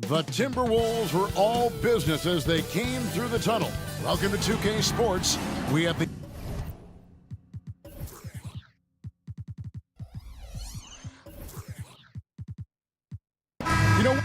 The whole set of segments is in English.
The Timberwolves were all business as they came through the tunnel. Welcome to 2K Sports. We have the... You know...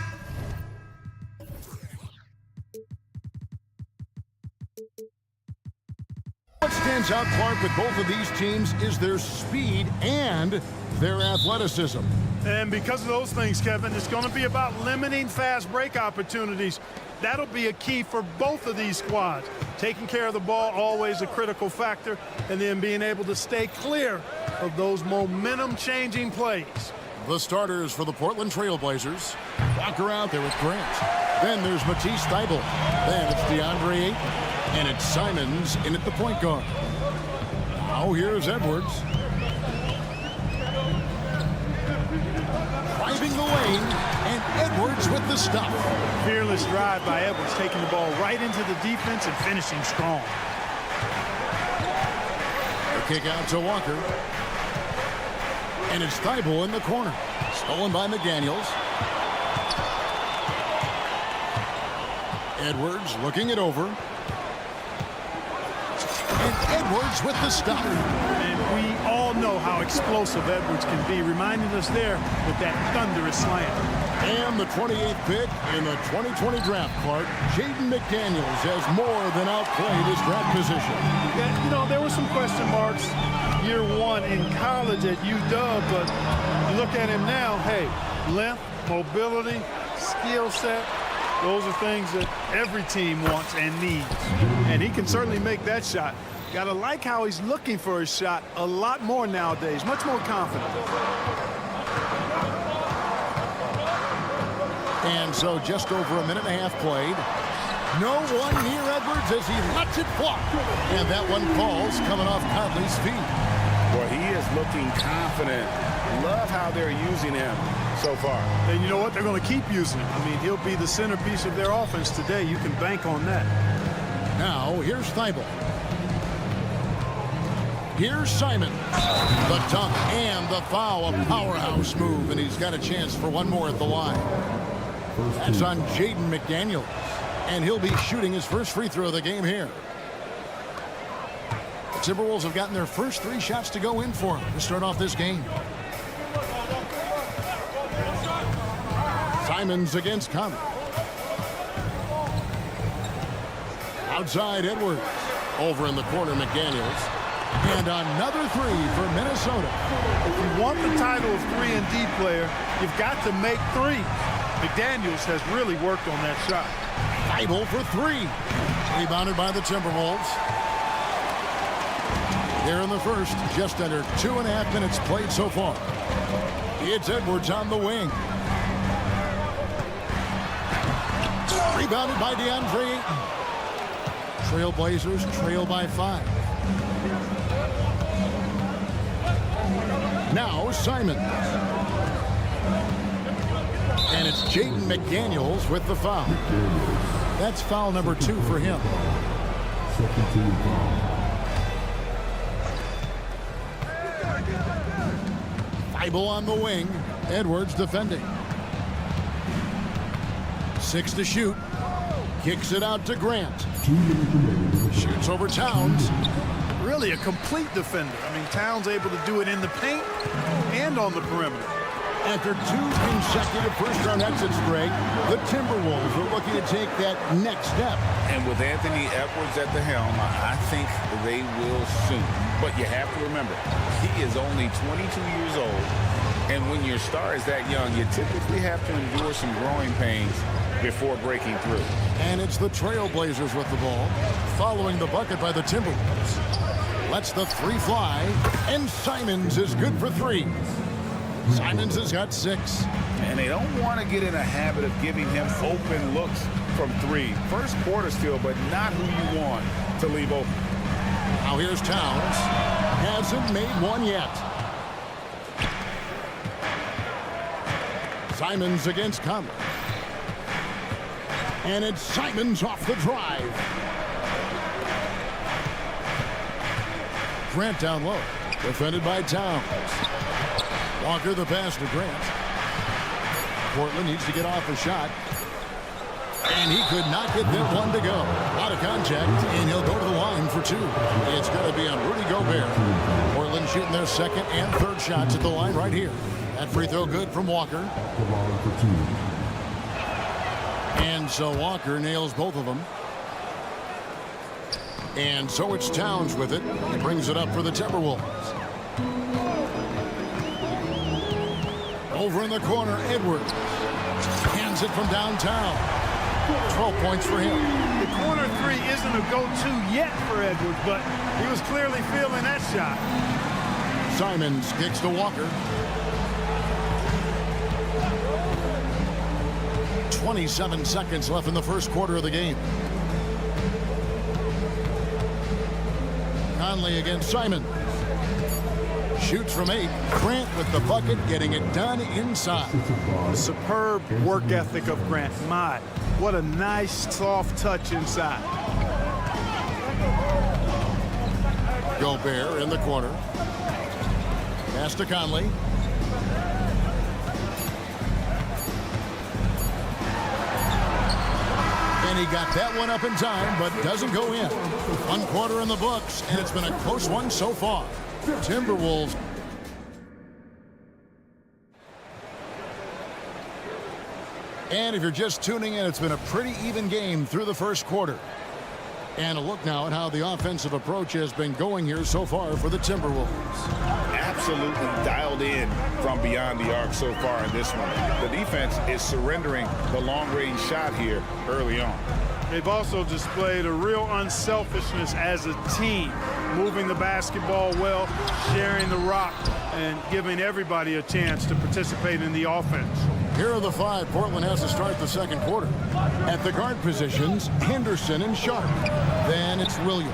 What stands out, Clark, with both of these teams is their speed and their athleticism. And because of those things, Kevin, it's going to be about limiting fast break opportunities. That'll be a key for both of these squads. Taking care of the ball, always a critical factor, and then being able to stay clear of those momentum-changing plays. The starters for the Portland Trail Blazers. Walker out there with Grant. Then there's Matisse Thybulle. Then it's DeAndre Ayton. And it's Simons in at the point guard. Now here's Edwards. Driving the lane, and Edwards with the stop. Fearless drive by Edwards, taking the ball right into the defense and finishing strong. The kick out to Walker. And it's Thybulle in the corner. Stolen by McDaniels. Edwards looking it over. And Edwards with the stop. And we all know how explosive Edwards can be, reminding us there with that thunderous slam. And the 28th pick in the 2020 draft, Clark, Jaden McDaniels has more than outplayed his draft position. Yeah, you know, there were some question marks year one in college at UW, but you look at him now, hey, length, mobility, skill set, those are things that every team wants and needs. And he can certainly make that shot. Gotta like how he's looking for his shot a lot more nowadays, much more confident. And so just over a minute and a half played. No one near Edwards as he lets it fly. And that one falls coming off Conley's feet. Well, he is looking confident. Love how they're using him so far. And you know what? They're going to keep using him. I mean, he'll be the centerpiece of their offense today. You can bank on that. Now, here's Thybulle. Here's Simon. The dunk and the foul, a powerhouse move, and he's got a chance for one more at the line. That's on Jaden McDaniels, and he'll be shooting his first free throw of the game here. The Timberwolves have gotten their first 3 shots to go in for him to start off this game. Simons against Conley. Outside Edwards. Over in the corner, McDaniels. And another 3 for Minnesota. If you want the title of 3-and-D player, you've got to make 3. McDaniels has really worked on that shot. Thybulle for 3. Rebounded by the Timberwolves. Here in the first, just under 2.5 minutes played so far. It's Edwards on the wing. Rebounded by DeAndre Ayton. Trailblazers trail by 5. Now Simon. And it's Jaden McDaniels with the foul. That's foul number 2 for him. Second team foul. Thybulle on the wing. Edwards defending. 6 to shoot. Kicks it out to Grant. Shoots over Towns. Really a complete defender. I mean, Towns able to do it in the paint and on the perimeter. After 2 consecutive first-round exits, Greg, the Timberwolves are looking to take that next step. And with Anthony Edwards at the helm, I think they will soon. But you have to remember, he is only 22 years old. And when your star is that young, you typically have to endure some growing pains before breaking through. And it's the Trailblazers with the ball, following the bucket by the Timberwolves. Lets the 3 fly, and Simons is good for 3. Simons has got 6. And they don't want to get in a habit of giving him open looks from 3. First quarter still, but not who you want to leave open. Now here's Towns. Hasn't made one yet. Simons against Conley. And it's Simons off the drive. Grant down low. Defended by Towns. Walker the pass to Grant. Portland needs to get off a shot. And he could not get that one to go. Out of contact, and he'll go to the line for two. It's going to be on Rudy Gobert. Portland shooting their second and third shots at the line right here. That free throw good from Walker. And so Walker nails both of them. And so it's Towns with it. He brings it up for the Timberwolves. Over in the corner, Edwards hands it from downtown. 12 points for him. The corner three isn't a go-to yet for Edwards, but he was clearly feeling that shot. Simons kicks to Walker. 27 seconds left in the first quarter of the game. Conley against Simon. Shoots from 8. Grant with the bucket, getting it done inside. Superb work ethic of Grant. My, what a nice soft touch inside. Gobert in the corner. Pass to Conley. And he got that one up in time, but doesn't go in. 1 quarter in the books, and it's been a close one so far. Timberwolves. And if you're just tuning in, it's been a pretty even game through the first quarter. And a look now at how the offensive approach has been going here so far for the Timberwolves. Absolutely dialed in from beyond the arc so far in this one. The defense is surrendering the long-range shot here early on. They've also displayed a real unselfishness as a team, moving the basketball well, sharing the rock, and giving everybody a chance to participate in the offense. Here are the 5 Portland has to start the second quarter. At the guard positions, Henderson and Sharp. Then it's Williams.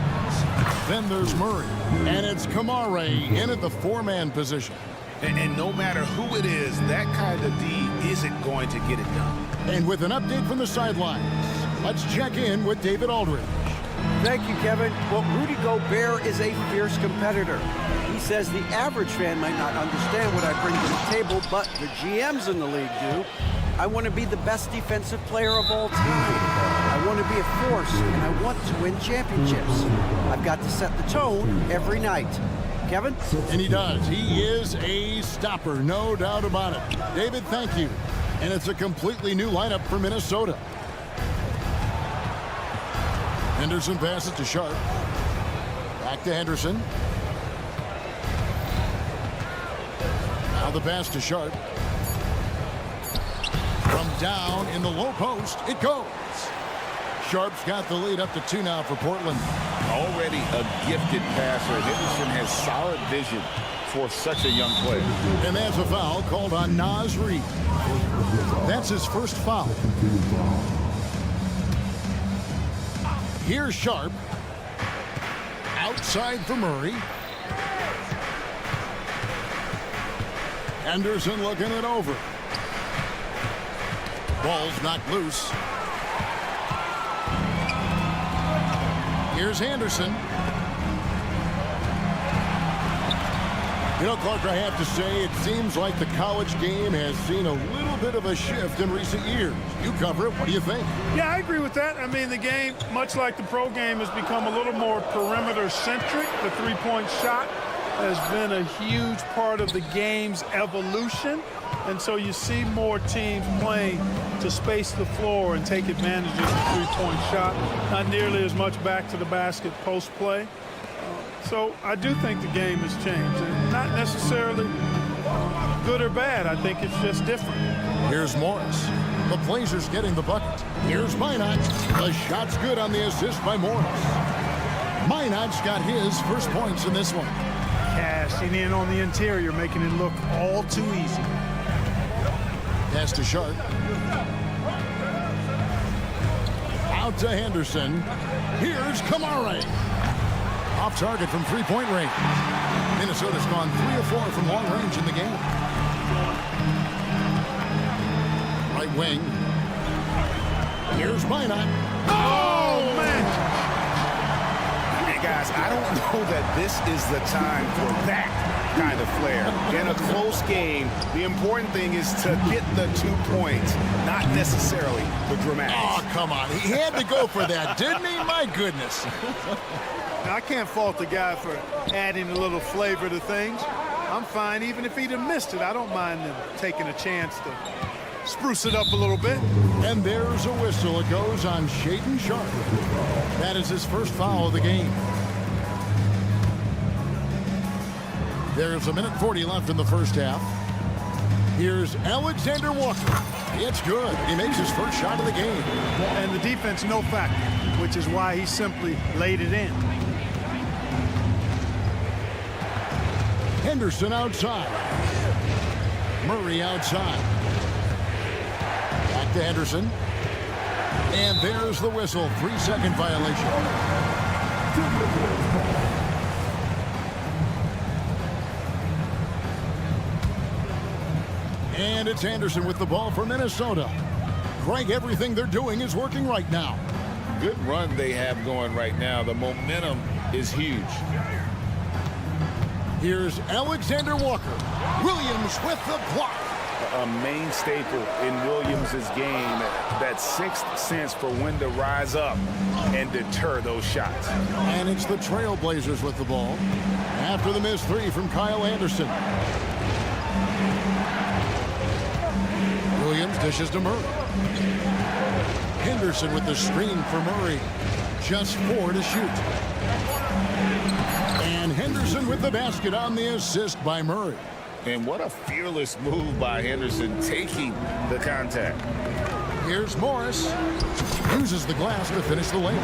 Then there's Murray. And it's Kamare in at the 4-man position. And no matter who it is, that kind of D isn't going to get it done. And with an update from the sidelines, let's check in with David Aldridge. Thank you, Kevin. Well, Rudy Gobert is a fierce competitor. He says the average fan might not understand what I bring to the table, but the GMs in the league do. I want to be the best defensive player of all time. I want to be a force, and I want to win championships. I've got to set the tone every night. Kevin? And he does. He is a stopper, no doubt about it. David, thank you. And it's a completely new lineup for Minnesota. Henderson passes to Sharp. Back to Henderson. Now the pass to Sharp. From down in the low post, it goes. Sharp's got the lead up to 2 now for Portland. Already a gifted passer. Henderson has solid vision for such a young player. And that's a foul called on Naz Reid. That's his first foul. Here's Sharp. Outside for Murray. Henderson looking it over. Ball's knocked loose. Here's Henderson. You know, Clark, I have to say, it seems like the college game has seen a little bit of a shift in recent years. You cover it. What do you think? Yeah, I agree with that. I mean, the game, much like the pro game, has become a little more perimeter-centric. The three-point shot has been a huge part of the game's evolution. And so you see more teams playing to space the floor and take advantage of the three-point shot. Not nearly as much back to the basket post play. So I do think the game has changed. And not necessarily good or bad. I think it's just different. Here's Morris. The Blazers getting the bucket. Here's Minot. The shot's good on the assist by Morris. Minot's got his first points in this one. Cashing in on the interior, making it look all too easy. Pass to Sharp. Out to Henderson. Here's Kamare. Off target from three-point range. Minnesota's gone 3 of 4 from long range in the game. Right wing. Here's Minot. Oh, man! Hey, guys, I don't know that this is the time for that kind of flair. In a close game, the important thing is to get the 2 points, not necessarily the dramatics. Oh, come on. He had to go for that, didn't he? My goodness. Now, I can't fault the guy for adding a little flavor to things. I'm fine. Even if he'd have missed it, I don't mind him taking a chance to spruce it up a little bit. And there's a whistle. It goes on Shaden Sharp. That is his first foul of the game. There's 1:40 left in the first half. Here's Alexander Walker. It's good. He makes his first shot of the game. And the defense, no factor, which is why he simply laid it in. Henderson outside. Murray outside. Back to Henderson. And there's the whistle. 3-second violation. And it's Anderson with the ball for Minnesota. Greg, everything they're doing is working right now. Good run they have going right now. The momentum is huge. Here's Alexander Walker. Williams with the block. A main staple in Williams' game, that sixth sense for when to rise up and deter those shots. And it's the Trailblazers with the ball after the missed three from Kyle Anderson. Williams dishes to Murray. Henderson with the screen for Murray. Just 4 to shoot. And Henderson with the basket on the assist by Murray. And what a fearless move by Henderson, taking the contact. Here's Morris. Uses the glass to finish the layup.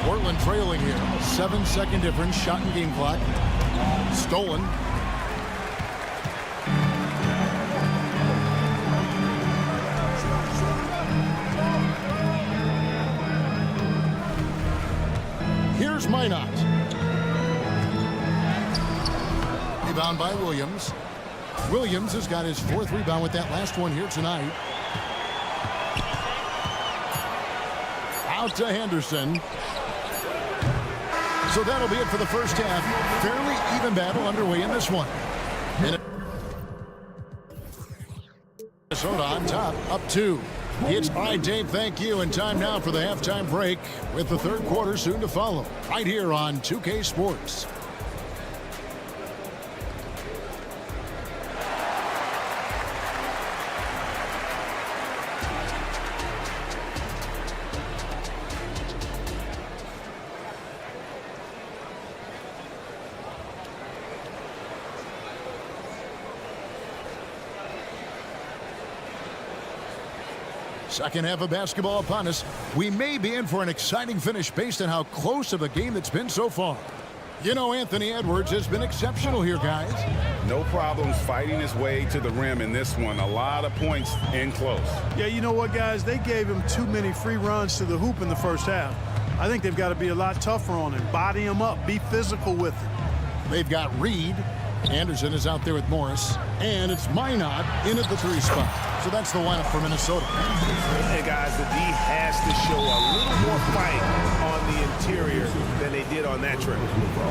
Portland trailing here. 7-second difference. Shot and game clock. Stolen. Here's Minot. Rebound by Williams. Williams has got his 4th rebound with that last one here tonight. Out to Henderson. So that'll be it for the first half. Fairly even battle underway in this one. Minnesota on top, up 2. It's all right, Dave, thank you. And time now for the halftime break with the third quarter soon to follow. Right here on 2K Sports. Second half of basketball upon us. We may be in for an exciting finish based on how close of a game it's been so far. You know, Anthony Edwards has been exceptional here, guys. No problems fighting his way to the rim in this one. A lot of points in close. Yeah, you know what, guys? They gave him too many free runs to the hoop in the first half. I think they've got to be a lot tougher on him. Body him up. Be physical with him. They've got Reed. Anderson is out there with Morris. And it's Minot in at the 3 spot. So that's the lineup for Minnesota. Hey, guys, the D has to show a little more fight on the interior than they did on that trip.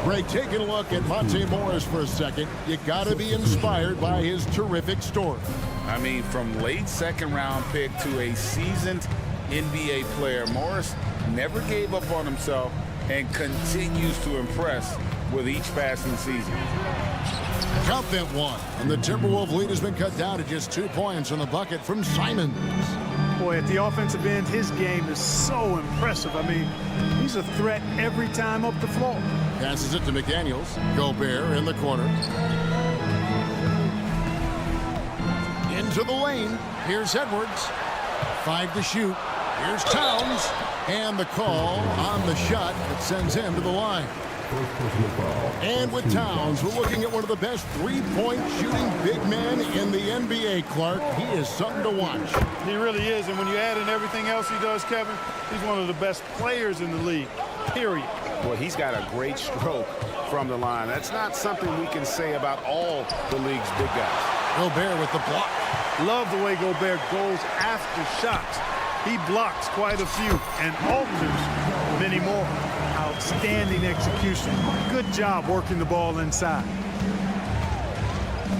Greg, taking a look at Monte Morris for a second. You got to be inspired by his terrific story. I mean, from late second-round pick to a seasoned NBA player, Morris never gave up on himself and continues to impress with each passing season. Count that one. And the Timberwolves lead has been cut down to just 2 points on the bucket from Simons. Boy, at the offensive end, his game is so impressive. I mean, he's a threat every time up the floor. Passes it to McDaniels. Gobert in the corner. Into the lane. Here's Edwards. 5 to shoot. Here's Towns. And the call on the shot that sends him to the line. And with Towns, we're looking at one of the best three-point shooting big men in the NBA, Clark. He is something to watch. He really is, and when you add in everything else he does, Kevin, he's one of the best players in the league, period. Well, he's got a great stroke from the line. That's not something we can say about all the league's big guys. Gobert with the block. Love the way Gobert goes after shots. He blocks quite a few and alters many more. How outstanding execution. Good job working the ball inside.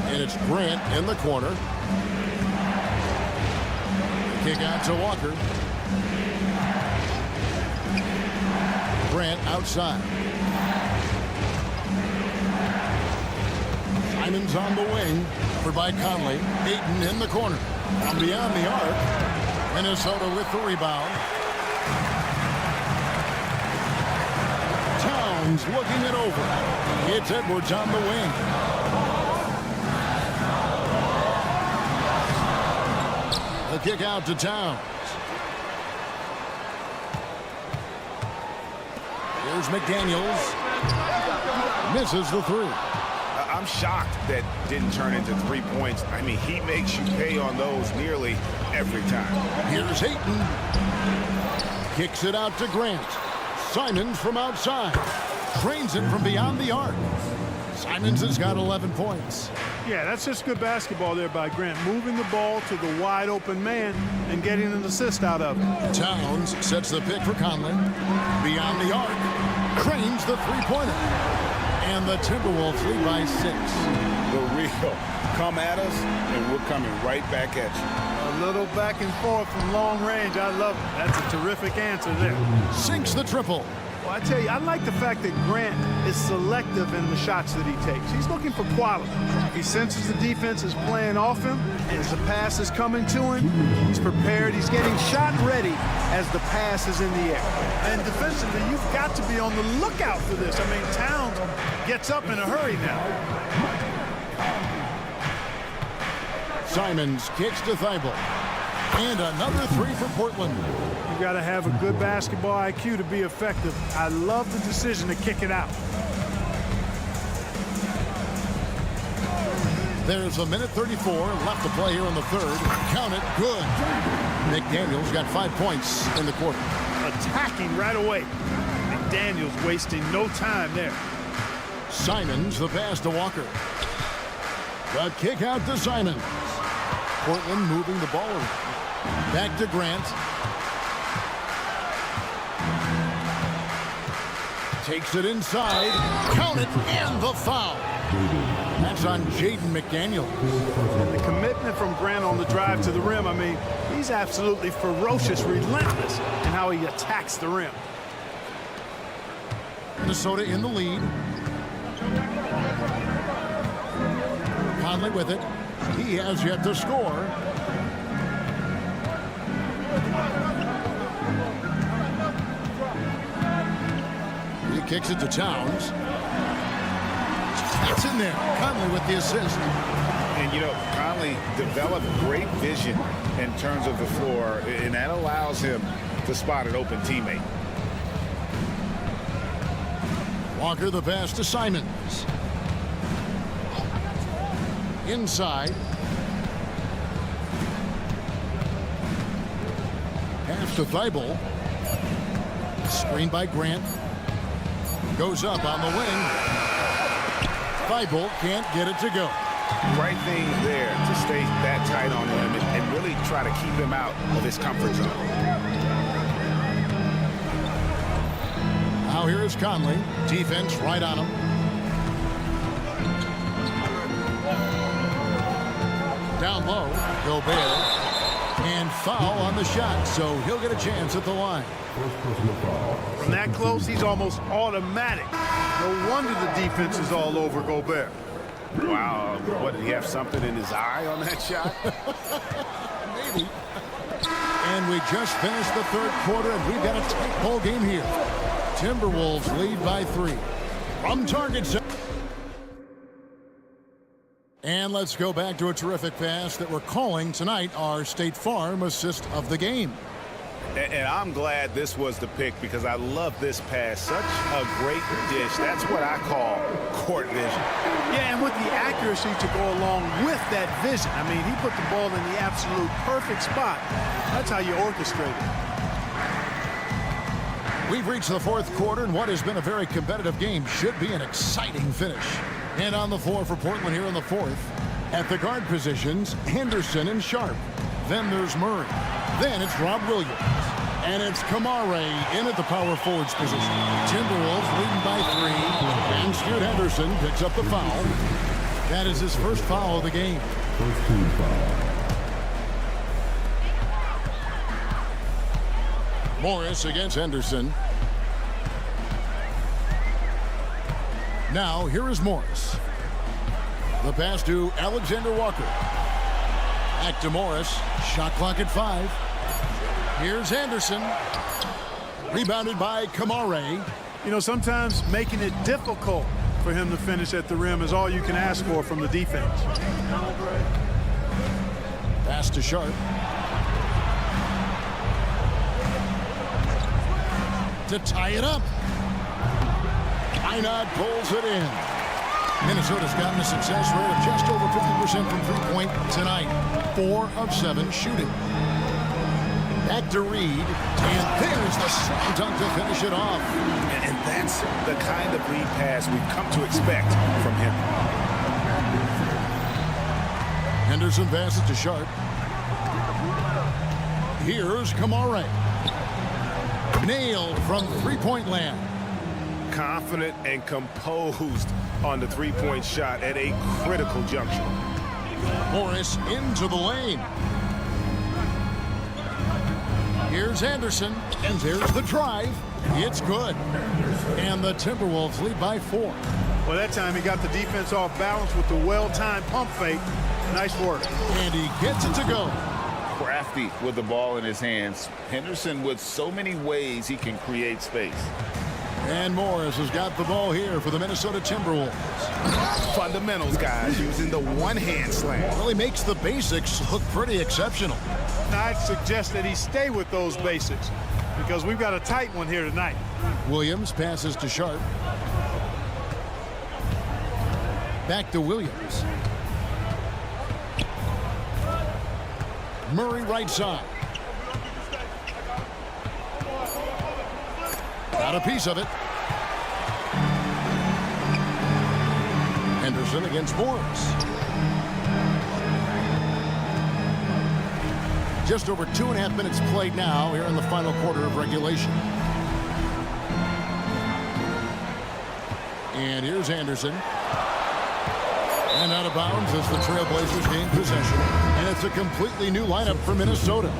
And it's Grant in the corner. Kick out to Walker. Grant outside. Simon's on the wing. Covered by Conley. Ayton in the corner. From beyond the arc. Minnesota with the rebound. Towns looking it over. It's Edwards on the wing. The kick out to Towns. Here's McDaniels. Misses the three. I'm shocked that didn't turn into 3 points. I mean, he makes you pay on those nearly every time. Here's Ayton. Kicks it out to Grant. Simons from outside. Trains it from beyond the arc. Simons has got 11 points. Yeah, that's just good basketball there by Grant. Moving the ball to the wide open man and getting an assist out of it. Towns sets the pick for Conley. Beyond the arc. Cranes the three-pointer. And the Timberwolves lead by 6. The real come at us, and we're coming right back at you. A little back and forth from long range. I love it. That's a terrific answer there. Sinks the triple. Well, I tell you, I like the fact that Grant is selective in the shots that he takes. He's looking for quality. He senses the defense is playing off him. As the pass is coming to him, he's prepared. He's getting shot ready as the pass is in the air. And defensively, you've got to be on the lookout for this. I mean, Towns gets up in a hurry now. Simons kicks to Thibault. And another three for Portland. You got to have a good basketball IQ to be effective. I love the decision to kick it out. There's a minute 34 left to play here in the third. Count it, good. McDaniels got 5 points in the quarter. Attacking right away. McDaniels wasting no time there. Simons, the pass to Walker. The kick out to Simons. Portland moving the ball around. Back to Grant. Takes it inside. Count it, and the foul. That's on Jaden McDaniel. And the commitment from Grant on the drive to the rim, I mean, he's absolutely ferocious, relentless in how he attacks the rim. Minnesota in the lead. Conley with it. He has yet to score. He kicks it to Towns. It's in there. Conley with the assist. And, you know, Conley developed great vision in terms of the floor, and that allows him to spot an open teammate. Walker the pass to Simons. Inside. Pass to Thibault. Screened by Grant. Goes up on the wing. Thibault can't get it to go. Right thing there to stay that tight on him and really try to keep him out of his comfort zone. Now here is Conley. Defense right on him. Down low, Gobert. And foul on the shot, so he'll get a chance at the line. From that close, he's almost automatic. No wonder the defense is all over Gobert. Wow, what, did he have something in his eye on that shot? Maybe. And we just finished the third quarter, and we've got a tight ball game here. Timberwolves lead by 3. From target zone. And let's go back to a terrific pass that we're calling tonight our State Farm assist of the game. And I'm glad this was the pick because I love this pass. Such a great dish. That's what I call court vision. Yeah, and with the accuracy to go along with that vision. I mean, he put the ball in the absolute perfect spot. That's how you orchestrate it. We've reached the fourth quarter, and what has been a very competitive game should be an exciting finish. And on the floor for Portland here in the fourth, at the guard positions, Henderson and Sharp. Then there's Murray. Then it's Rob Williams. And it's Kamare in at the power forwards position. Timberwolves leading by 3. And Scoot Henderson picks up the foul. That is his first foul of the game. First team foul. Morris against Henderson. Now, here is Morris. The pass to Alexander Walker. Back to Morris. Shot clock at 5. Here's Henderson. Rebounded by Kamare. You know, sometimes making it difficult for him to finish at the rim is all you can ask for from the defense. Pass to Sharp. To tie it up. Einad pulls it in. Minnesota's gotten a success rate of just over 50% from three-point tonight. 4 of 7 shooting. Back to Reed. And there's the slam dunk to finish it off. And that's the kind of lead pass we've come to expect from him. Henderson passes to Sharp. Here's Kamare. Nailed from three-point land. Confident and composed on the three-point shot at a critical juncture. Morris into the lane. Here's Henderson, and there's the drive. It's good. And the Timberwolves lead by 4. Well, that time he got the defense off balance with the well-timed pump fake. Nice work. And he gets it to go. Crafty with the ball in his hands. Henderson with so many ways he can create space. And Morris has got the ball here for the Minnesota Timberwolves. Fundamentals, guys, using the one-hand slam. Well, he makes the basics look pretty exceptional. Now, I'd suggest that he stay with those basics because we've got a tight one here tonight. Williams passes to Sharp. Back to Williams. Murray right side. Got a piece of it. Henderson against Morris. Just over 2.5 minutes played now here in the final quarter of regulation. And here's Anderson. And out of bounds as the Trailblazers gain possession. And it's a completely new lineup for Minnesota.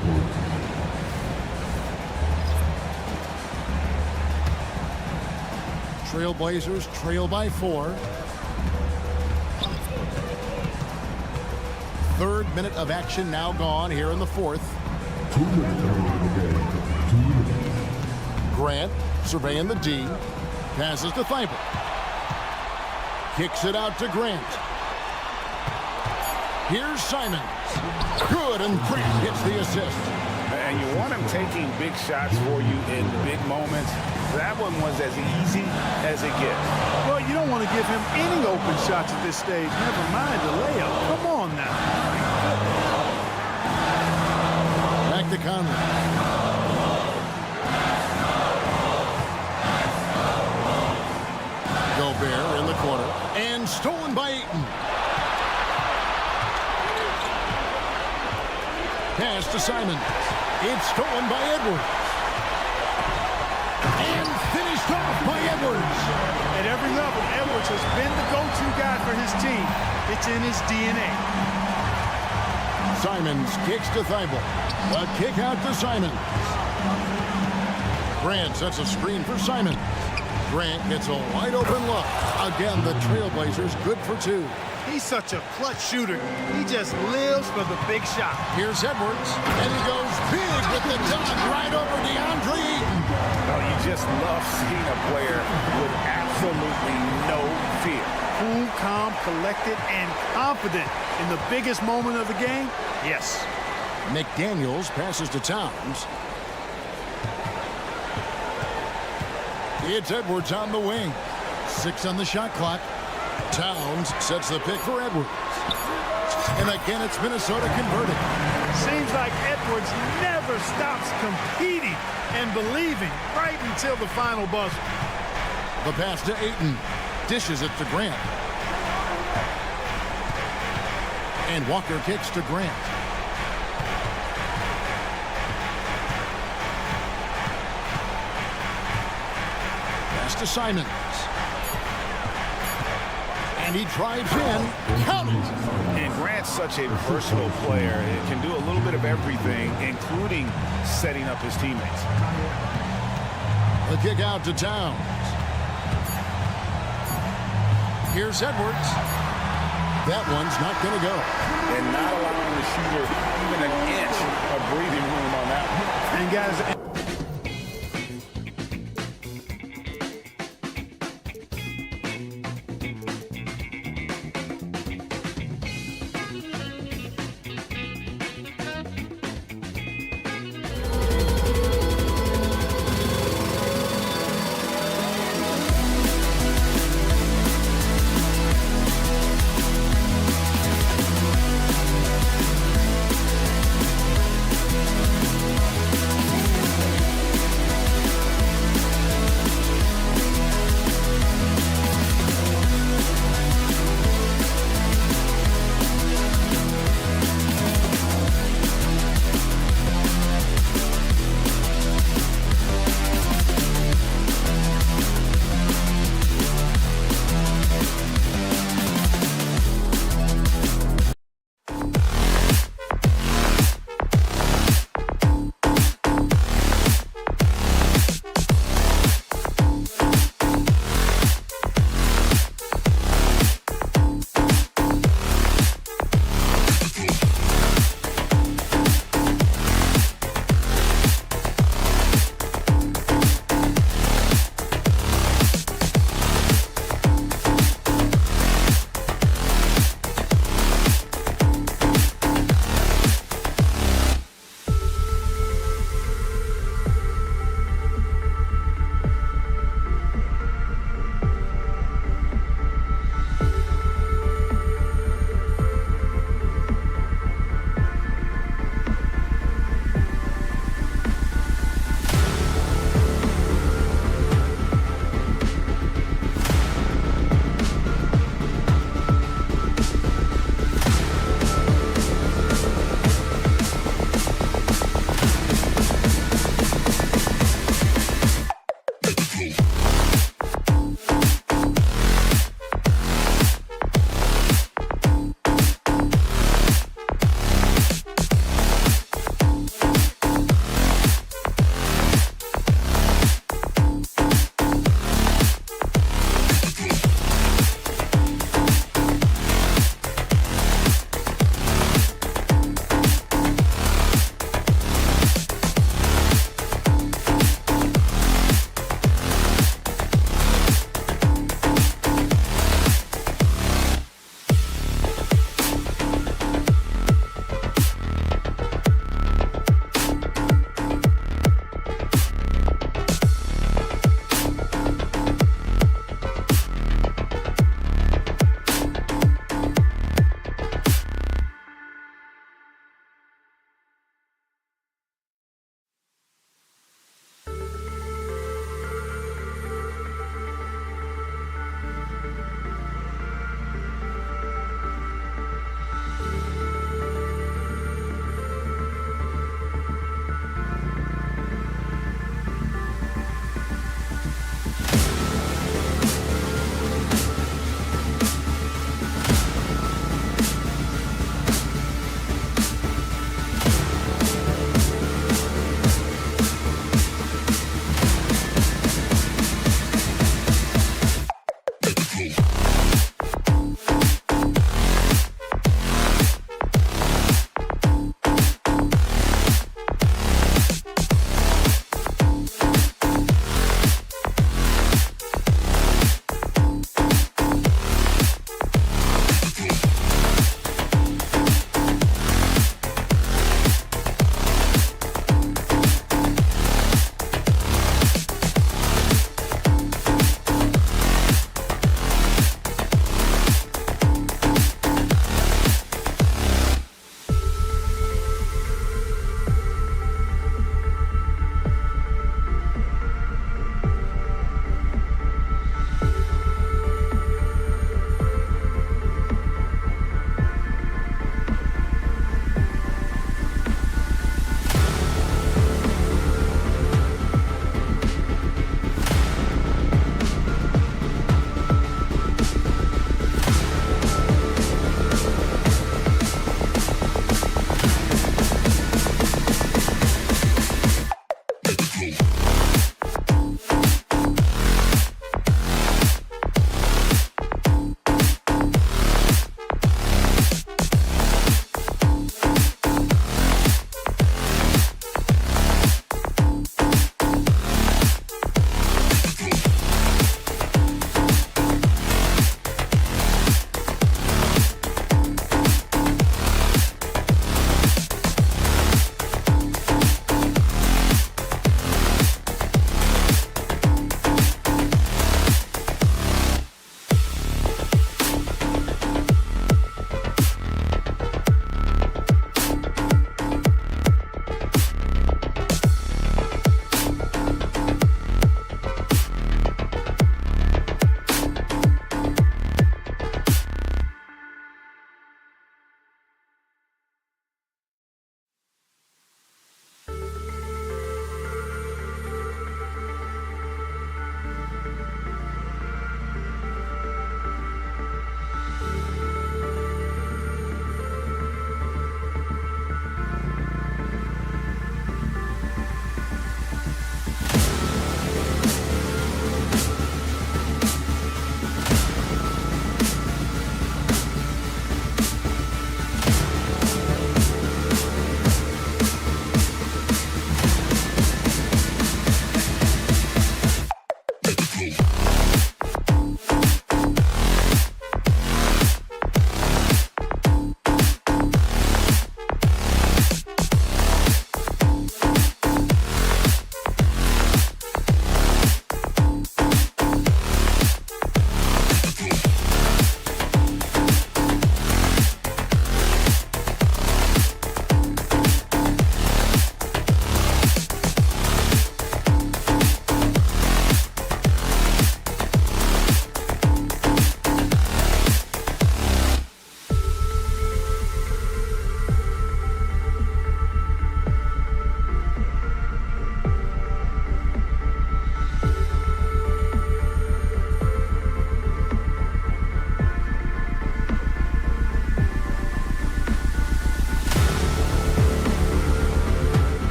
Trailblazers trail by 4. Third minute of action now gone here in the 4th. 2 minutes early in the game. 2 minutes. Grant surveying the D. Passes to Thibault. Kicks it out to Grant. Here's Simons. Good, and Grant gets the assist. And you want him taking big shots for you in big moments. That one was as easy as it gets. Well, you don't want to give him any open shots at this stage. Never mind the layup. Come on now. Back to Conley. Gobert in the corner. And stolen by Ayton. Pass to Simons. It's stolen by Edwards. And finished off by Edwards. At every level, Edwards has been the go-to guy for his team. It's in his DNA. Simons kicks to Thibault. A kick out to Simons. Grant sets a screen for Simons. Grant gets a wide open look. Again, the Trailblazers good for 2. He's such a clutch shooter. He just lives for the big shot. Here's Edwards, and he goes big with the dunk right over DeAndre Ayton. Oh, you just love seeing a player with absolutely no fear. Cool, calm, collected, and confident in the biggest moment of the game. Yes. McDaniels passes to Towns. It's Edwards on the wing. 6 on the shot clock. Towns sets the pick for Edwards. And again, it's Minnesota converting. Seems like Edwards never stops competing and believing right until the final buzzer. The pass to Ayton. Dishes it to Grant. And Walker kicks to Grant. to Simons. And he drives in. Count it. And Grant's such a versatile player. He can do a little bit of everything, including setting up his teammates. The kick out to Towns. Here's Edwards. That one's not going to go. And not allowing the shooter even an inch of breathing room on that one. And guys,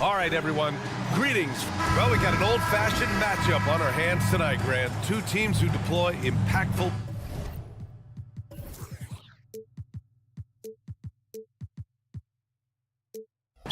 All right, everyone. Greetings. Well, we got an old-fashioned matchup on our hands tonight, Grant. Two teams who deploy impactful...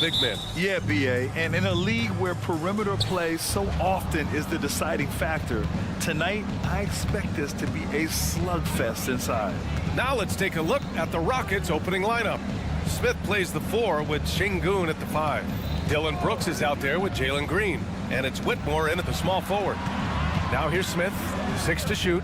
big men. Yeah, BA, and in a league where perimeter play so often is the deciding factor, tonight I expect this to be a slugfest inside. Now let's take a look at the Rockets' opening lineup. Smith plays the 4 with Şengün at the 5. Dillon Brooks is out there with Jalen Green, and it's Whitmore in at the small forward. Now here's Smith, 6 to shoot.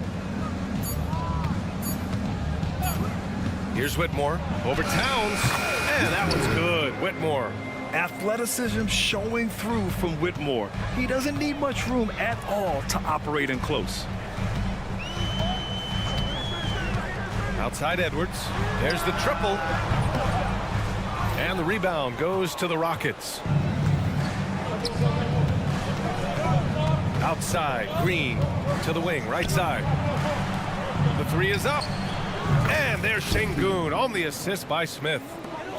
Here's Whitmore over Towns, and that one's good. Whitmore. Athleticism showing through from Whitmore. He doesn't need much room at all to operate in close. Outside Edwards. There's the triple. And the rebound goes to the Rockets. Outside, Green to the wing, right side. The 3 is up. And there's Şengün on the assist by Smith.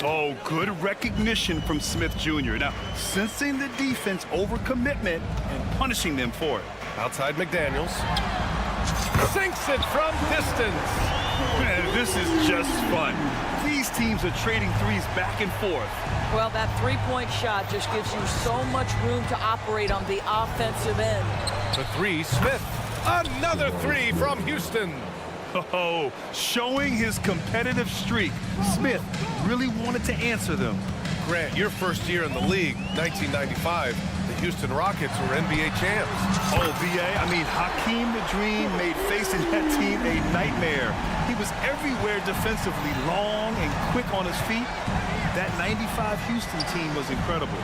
Oh, good recognition from Smith Jr. Now, sensing the defense overcommitment and punishing them for it. Outside McDaniels. Sinks it from distance. Man, this is just fun. These teams are trading threes back and forth. Well, that three-point shot just gives you so much room to operate on the offensive end. The 3, Smith. Another 3 from Houston. Oh, showing his competitive streak. Smith really wanted to answer them. Grant, your first year in the league, 1995, the Houston Rockets were NBA champs. Oh, BA, I mean, Hakeem the Dream made facing that team a nightmare. He was everywhere defensively, long and quick on his feet. That 95 Houston team was incredible.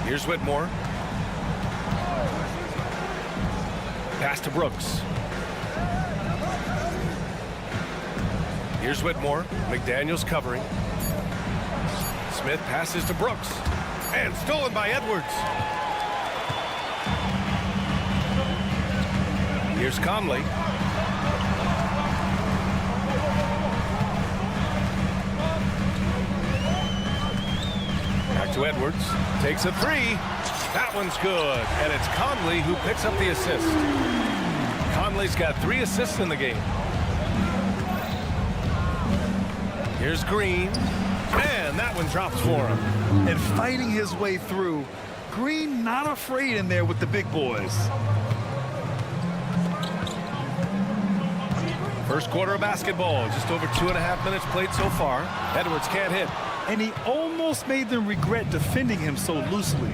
Here's Whitmore. Pass to Brooks. Here's Whitmore. McDaniels covering. Smith passes to Brooks. And stolen by Edwards. Here's Conley. Back to Edwards. Takes a 3. That one's good. And it's Conley who picks up the assist. Conley's got 3 assists in the game. Here's Green, and that one drops for him. And fighting his way through, Green not afraid in there with the big boys. First quarter of basketball, just over 2.5 minutes played so far. Edwards can't hit. And he almost made them regret defending him so loosely.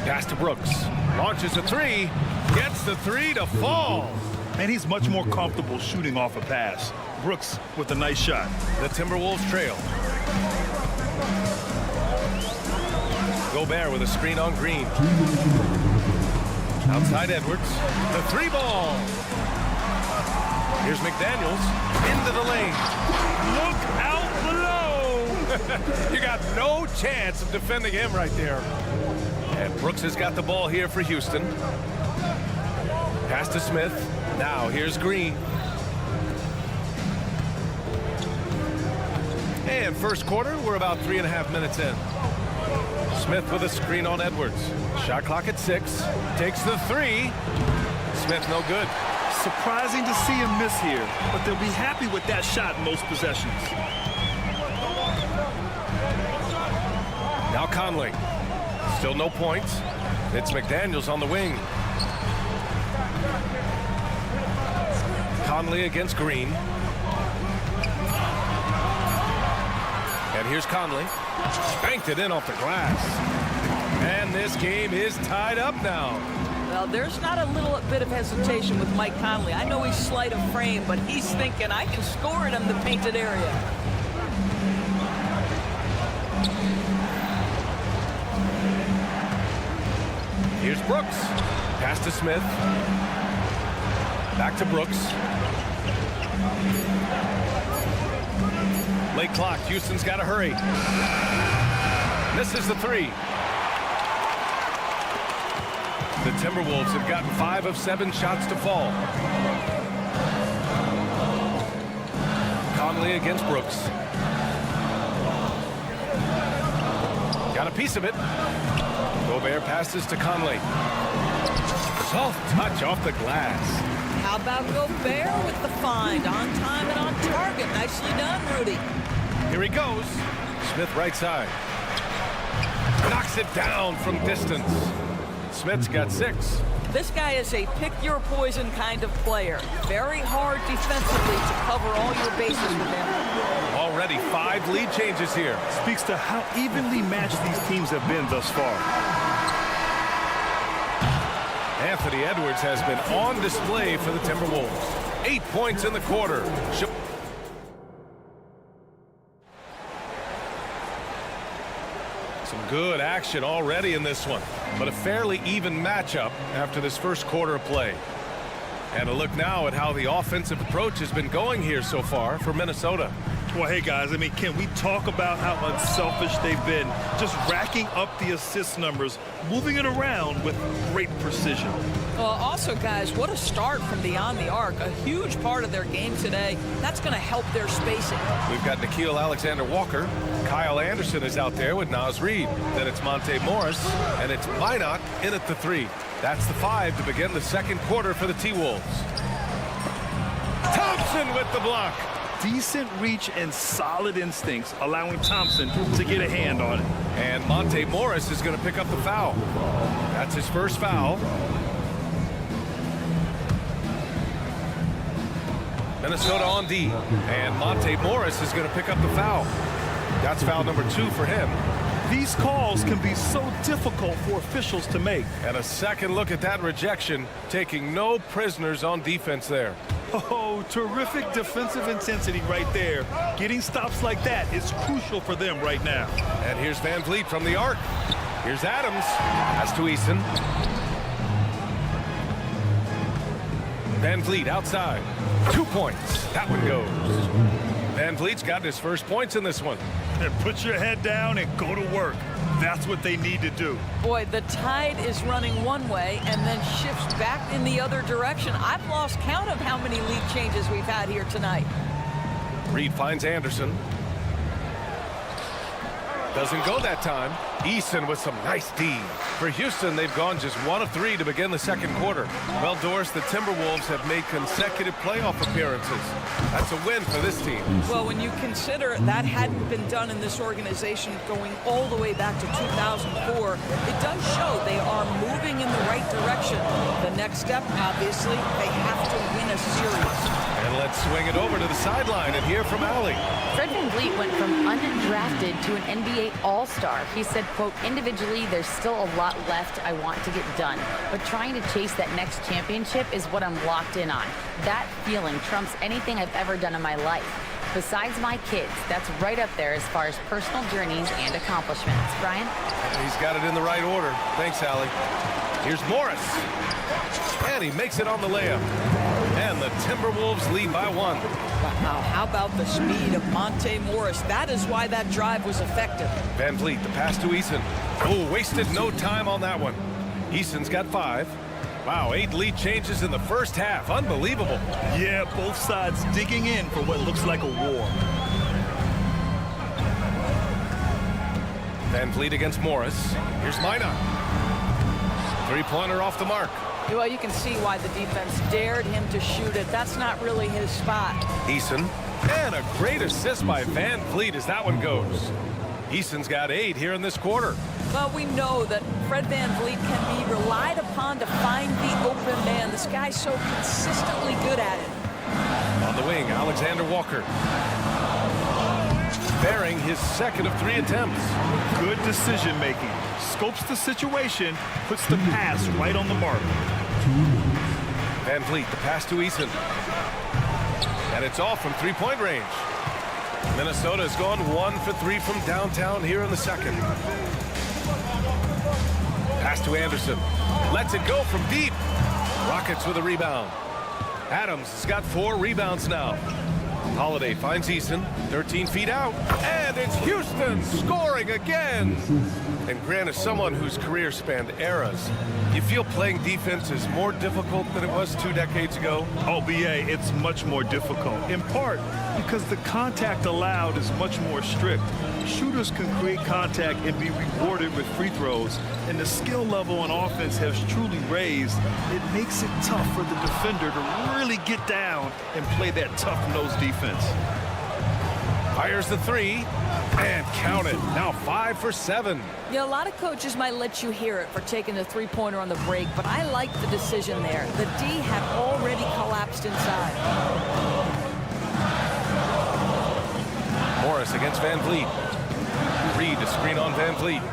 Pass to Brooks, launches a 3, gets the 3 to fall. And he's much more comfortable shooting off a pass. Brooks with a nice shot. The Timberwolves trail. Gobert with a screen on Green. Outside Edwards. The 3 ball. Here's McDaniels into the lane. Look out below. You got no chance of defending him right there. And Brooks has got the ball here for Houston. Pass to Smith. Now here's Green. And first quarter, we're about 3.5 minutes in. Smith with a screen on Edwards. Shot clock at 6. Takes the 3. Smith no good. Surprising to see him miss here, but they'll be happy with that shot in most possessions. Now Conley. Still no points. It's McDaniels on the wing. Conley against Green. And here's Conley. Banked it in off the glass. And this game is tied up now. Well, there's not a little bit of hesitation with Mike Conley. I know he's slight of frame, but he's thinking, I can score it in the painted area. Here's Brooks. Pass to Smith. Back to Brooks. Late clock. Houston's got to hurry. Misses the 3. The Timberwolves have gotten 5 of 7 shots to fall. Conley against Brooks. Got a piece of it. Gobert passes to Conley. Soft touch off the glass. How about Gobert with the find? On time and on target. Nicely done, Rudy. Here he goes. Smith right side. Knocks it down from distance. Smith's got 6. This guy is a pick-your-poison kind of player. Very hard defensively to cover all your bases with him. Already 5 lead changes here. Speaks to how evenly matched these teams have been thus far. Anthony Edwards has been on display for the Timberwolves. 8 points in the quarter. Some good action already in this one, but a fairly even matchup after this first quarter of play. And a look now at how the offensive approach has been going here so far for Minnesota. Well, hey, guys, I mean, can we talk about how unselfish they've been? Just racking up the assist numbers, moving it around with great precision. Also, guys, what a start from beyond the arc. A huge part of their game today. That's going to help their spacing. We've got Nickeil Alexander-Walker. Kyle Anderson is out there with Naz Reid. Then it's Monte Morris, and it's Minot in at the 3. That's the 5 to begin the second quarter for the T-Wolves. Thompson with the block. Decent reach and solid instincts, allowing Thompson to get a hand on it. And Monte Morris is going to pick up the foul. That's his first foul. Minnesota on D. And Monte Morris is going to pick up the foul. That's foul number 2 for him. These calls can be so difficult for officials to make. And a second look at that rejection, taking no prisoners on defense there. Oh, terrific defensive intensity right there. Getting stops like that is crucial for them right now. And here's Van Vliet from the arc. Here's Adams. Pass to Eason. Van Vliet outside. 2 points. That one goes. Van Vliet's got his first points in this one. And put your head down and go to work. That's what they need to do. Boy, the tide is running one way and then shifts back in the other direction. I've lost count of how many lead changes we've had here tonight. Reed finds Anderson. Doesn't go that time. Eason with some nice D. For Houston, they've gone just 1 of 3 to begin the second quarter. Well, Doris, the Timberwolves have made consecutive playoff appearances. That's a win for this team. Well, when you consider that hadn't been done in this organization going all the way back to 2004, it does show they are moving in the right direction. The next step, obviously, they have to win a series. And let's swing it over to the sideline and hear from Allie. Fred VanVleet went from undrafted to an NBA All-Star. He said, quote, individually, there's still a lot left I want to get done, but trying to chase that next championship is what I'm locked in on. That feeling trumps anything I've ever done in my life. Besides my kids, that's right up there as far as personal journeys and accomplishments. Brian? He's got it in the right order. Thanks, Allie. Here's Morris. And he makes it on the layup. And the Timberwolves lead by 1. Wow, how about the speed of Monte Morris? That is why that drive was effective. Van Vliet, the pass to Eason. Oh, wasted no time on that one. Eason's got 5. Wow, 8 lead changes in the first half. Unbelievable. Yeah, both sides digging in for what looks like a war. Van Vliet against Morris. Here's Minot. 3-pointer off the mark. Well, you can see why the defense dared him to shoot it. That's not really his spot. Eason. And a great assist by Van Vliet as that one goes. Eason's got 8 here in this quarter. Well, we know that Fred VanVleet can be relied upon to find the open man. This guy's so consistently good at it. On the wing, Alexander-Walker. Bearing his second of 3 attempts. Good decision making. Scopes the situation, puts the pass right on the mark. Van Vliet, the pass to Eason. And it's off from 3-point range. Minnesota's gone 1 for 3 from downtown here in the second. Pass to Anderson. Lets it go from deep. Rockets with a rebound. Adams has got 4 rebounds now. Holiday finds Eason, 13 feet out, and it's Houston scoring again. And Grant, is someone whose career spanned eras, you feel playing defense is more difficult than it was 2 decades ago? Oh, BA, it's much more difficult. In part because the contact allowed is much more strict. Shooters can create contact and be rewarded with free throws, and the skill level on offense has truly raised. It makes it tough for the defender to really get down and play that tough nose defense. Fires the three, and count it. Now 5 for 7. Yeah, a lot of coaches might let you hear it for taking the three-pointer on the break, but I like the decision there. The D had already collapsed inside. Morris against Van Vliet. Reed to screen on Van Vliet.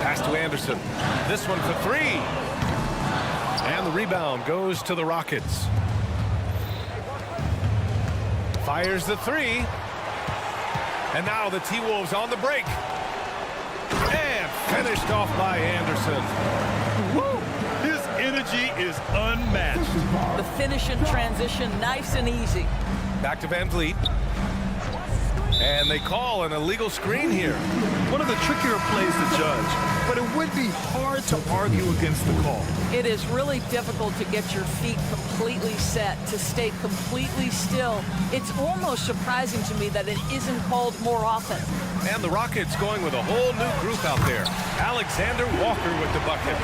Pass to Anderson. This one for 3. And the rebound goes to the Rockets. Fires the 3. And now the T-Wolves on the break. And finished off by Anderson. Woo! His energy is unmatched. The finish in transition, nice and easy. Back to Van Vliet. And they call an illegal screen here. One of the trickier plays to judge, but it would be hard to argue against the call. It is really difficult to get your feet completely set, to stay completely still. It's almost surprising to me that it isn't called more often. And the Rockets going with a whole new group out there. Alexander Walker with the bucket.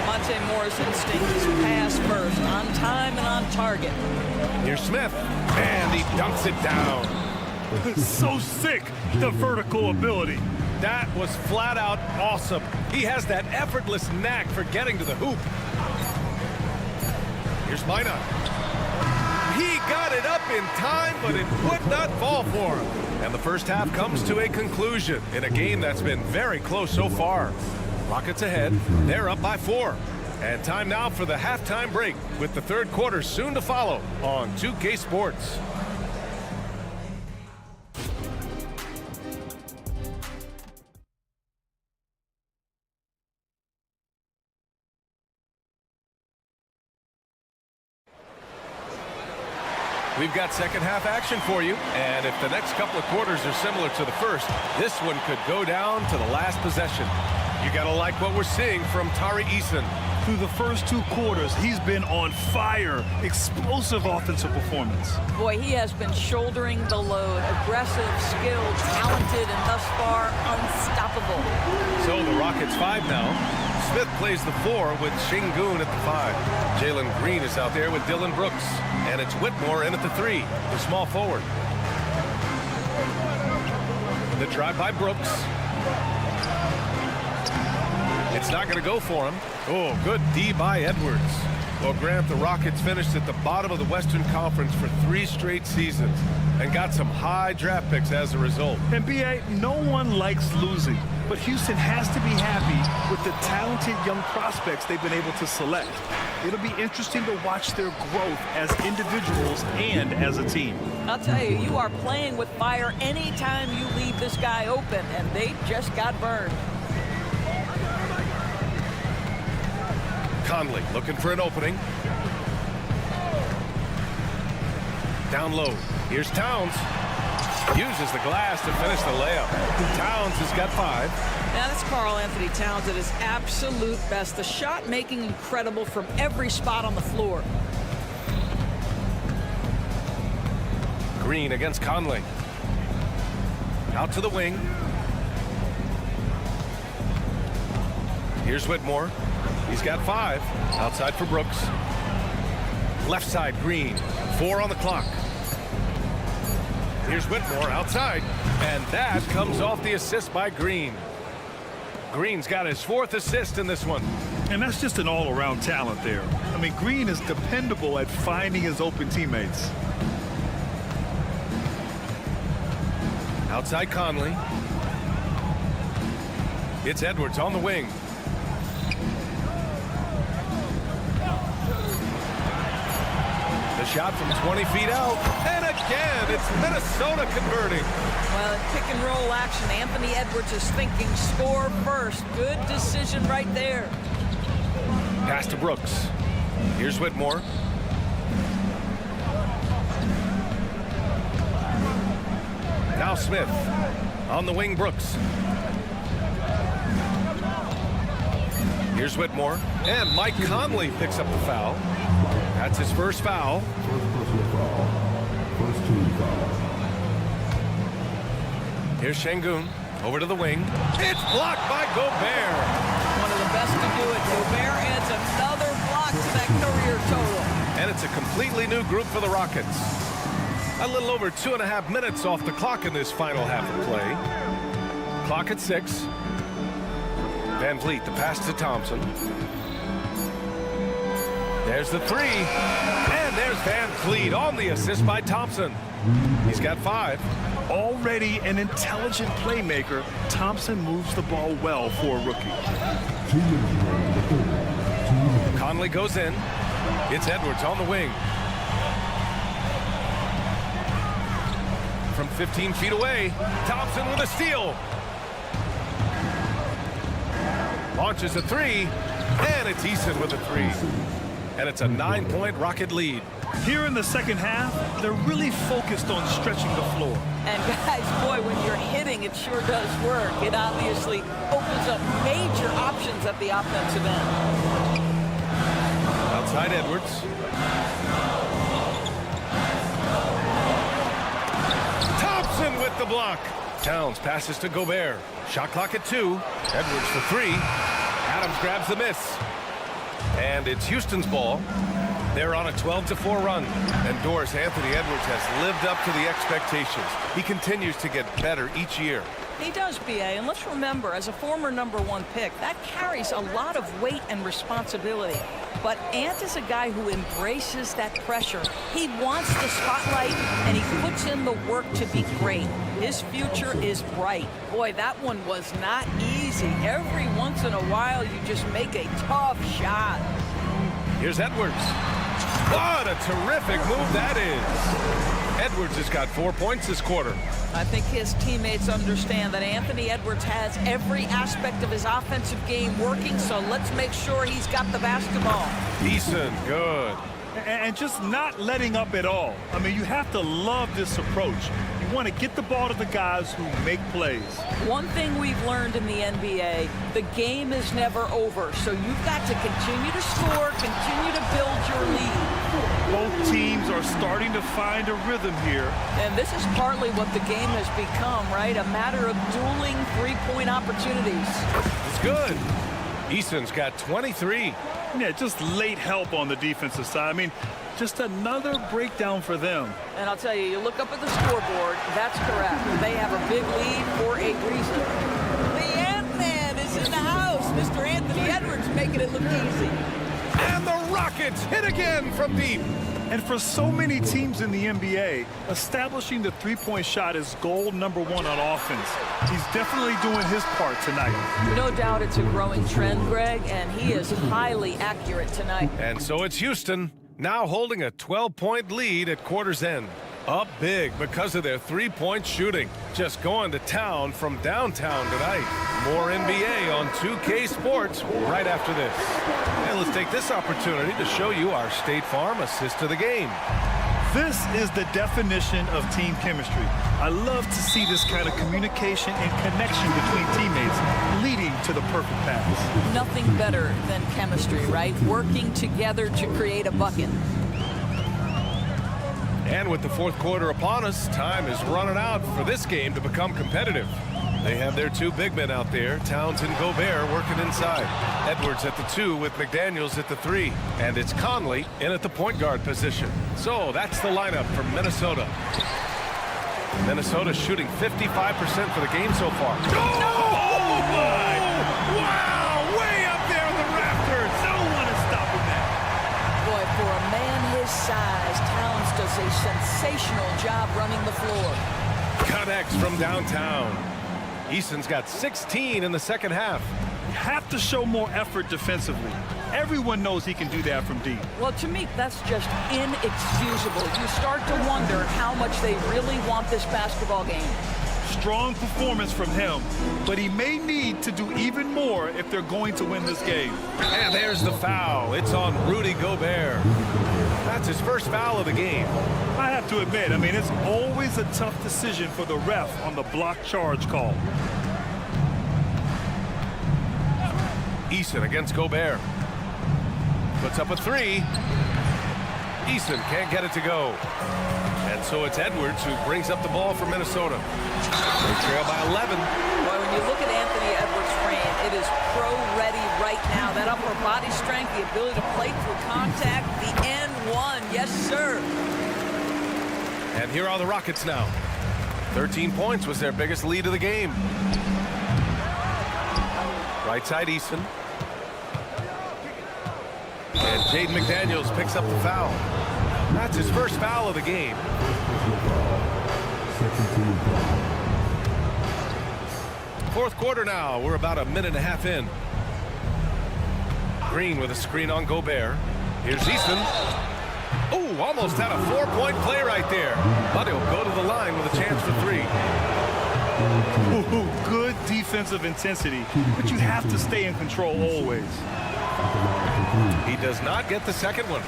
Monte Morris' instinct is pass first, on time and on target. Here's Smith, and he dunks it down. So sick, the vertical ability. That was flat out awesome. He has that effortless knack for getting to the hoop. Here's Minot. He got it up in time, but it would not fall for him. And the first half comes to a conclusion in a game that's been very close so far. Rockets ahead. They're up by 4. And time now for the halftime break, with the third quarter soon to follow on 2K Sports. We've got second half action for you, and if the next couple of quarters are similar to the first, this one could go down to the last possession. You gotta like what we're seeing from Tari Eason. Through the first 2 quarters, he's been on fire. Explosive offensive performance. Boy, he has been shouldering the load. Aggressive, skilled, talented, and thus far unstoppable. So the Rockets 5 now. Smith plays the 4 with Şengün at the 5. Jalen Green is out there with Dylan Brooks. And it's Whitmore in at the 3, the small forward. The drive by Brooks. It's not going to go for him. Oh, good D by Edwards. Well, Grant, the Rockets finished at the bottom of the Western Conference for 3 straight seasons and got some high draft picks as a result. And B.A., no one likes losing, but Houston has to be happy with the talented young prospects they've been able to select. It'll be interesting to watch their growth as individuals and as a team. I'll tell you, you are playing with fire anytime you leave this guy open, and they just got burned. Conley looking for an opening. Down low. Here's Towns. Uses the glass to finish the layup. Towns has got 5. Now that's Karl Anthony Towns at his absolute best. The shot making incredible from every spot on the floor. Green against Conley. Out to the wing. Here's Whitmore. He's got 5. Outside for Brooks. Left side, Green. 4 on the clock. Here's Whitmore outside. And that comes off the assist by Green. Green's got his 4th assist in this one. And that's just an all-around talent there. I mean, Green is dependable at finding his open teammates. Outside Conley. It's Edwards on the wing. The shot from 20 feet out. And again, it's Minnesota converting. Well, in pick and roll action, Anthony Edwards is thinking score first. Good decision right there. Pass to Brooks. Here's Whitmore. Now Smith. On the wing, Brooks. Here's Whitmore. And Mike Conley picks up the foul. That's his first foul. First personal foul. First team foul. Here's Şengün over to the wing. It's blocked by Gobert. One of the best to do it. Gobert adds another block to that career total. And it's a completely new group for the Rockets. A little over 2.5 minutes off the clock in this final half of play. Clock at 6. Van Vliet, the pass to Thompson. There's the three. And there's Van Vliet on the assist by Thompson. He's got 5. Already an intelligent playmaker, Thompson moves the ball well for a rookie. 2 minutes remaining in the third. Conley goes in. It's Edwards on the wing. From 15 feet away, Thompson with a steal. Launches a 3, and it's Eason with a 3. And it's a 9-point Rocket lead. Here in the second half, they're really focused on stretching the floor. And guys, boy, when you're hitting, it sure does work. It obviously opens up major options at the offensive end. Outside Edwards. Thompson with the block. Towns passes to Gobert. Shot clock at 2. Edwards for 3. Adams grabs the miss. And it's Houston's ball. They're on a 12-4 run. And Doris Anthony Edwards has lived up to the expectations. He continues to get better each year. He does, BA, and let's remember, as a former #1 pick, that carries a lot of weight and responsibility. But Ant is a guy who embraces that pressure. He wants the spotlight, and he puts in the work to be great. His future is bright. Boy, that one was not easy. Every once in a while, you just make a tough shot. Here's Edwards. What a terrific move that is. Edwards has got 4 points this quarter. I think his teammates understand that Anthony Edwards has every aspect of his offensive game working, so let's make sure he's got the basketball. Eason, good. And just not letting up at all. I mean, you have to love this approach. You want to get the ball to the guys who make plays. One thing we've learned in the NBA, the game is never over, so you've got to continue to score, continue to build your lead. Both teams are starting to find a rhythm here. And this is partly what the game has become, right? A matter of dueling three-point opportunities. It's good. Eason's got 23. Yeah, just late help on the defensive side. I mean, just another breakdown for them. And I'll tell you, you look up at the scoreboard, that's correct. They have a big lead for a reason. The Ant-Man is in the house. Mr. Anthony Edwards making it look easy. And the Rockets hit again from deep. And for so many teams in the NBA, establishing the three-point shot is goal #1 on offense. He's definitely doing his part tonight. No doubt it's a growing trend, Greg, and he is highly accurate tonight. And so it's Houston, now holding a 12-point lead at quarter's end. Up big because of their three-point shooting. Just going to town from downtown tonight. More NBA on 2K Sports right after this. And let's take this opportunity to show you our State Farm assist to the game. This is the definition of team chemistry. I love to see this kind of communication and connection between teammates leading to the perfect pass. Nothing better than chemistry, right? Working together to create a bucket. And with the fourth quarter upon us, time is running out for this game to become competitive. They have their 2 big men out there, Towns and Gobert, working inside. Edwards at the 2 with McDaniels at the 3. And it's Conley in at the point guard position. So that's the lineup for Minnesota. Minnesota shooting 55% for the game so far. Oh, my! Wow! Way up there in the rafters. No one is stopping that. Boy, for a man his size, Towns does a sensational job running the floor. Connects from downtown. Eason's got 16 in the second half. You have to show more effort defensively. Everyone knows he can do that from deep. Well, to me, that's just inexcusable. You start to wonder how much they really want this basketball game. Strong performance from him, but he may need to do even more if they're going to win this game. And there's the foul. It's on Rudy Gobert. That's his first foul of the game. I have to admit, I mean, it's always a tough decision for the ref on the block charge call. Eason against Gobert. Puts up a 3. Eason can't get it to go. And so it's Edwards who brings up the ball for Minnesota. They trail by 11. Boy, when you look at Anthony Edwards' frame, it is pro-ready right now. That upper body strength, the ability to play through contact, the N1, yes, sir. And here are the Rockets now. 13 points was their biggest lead of the game. Right side, Eason. And Jaden McDaniels picks up the foul. That's his first foul of the game. Fourth quarter now. We're about a minute and a half in. Green with a screen on Gobert. Here's Eason. Oh, almost had a 4-point play right there. But he'll go to the line with a chance for 3. Ooh, good defensive intensity, but you have to stay in control always. He does not get the second one.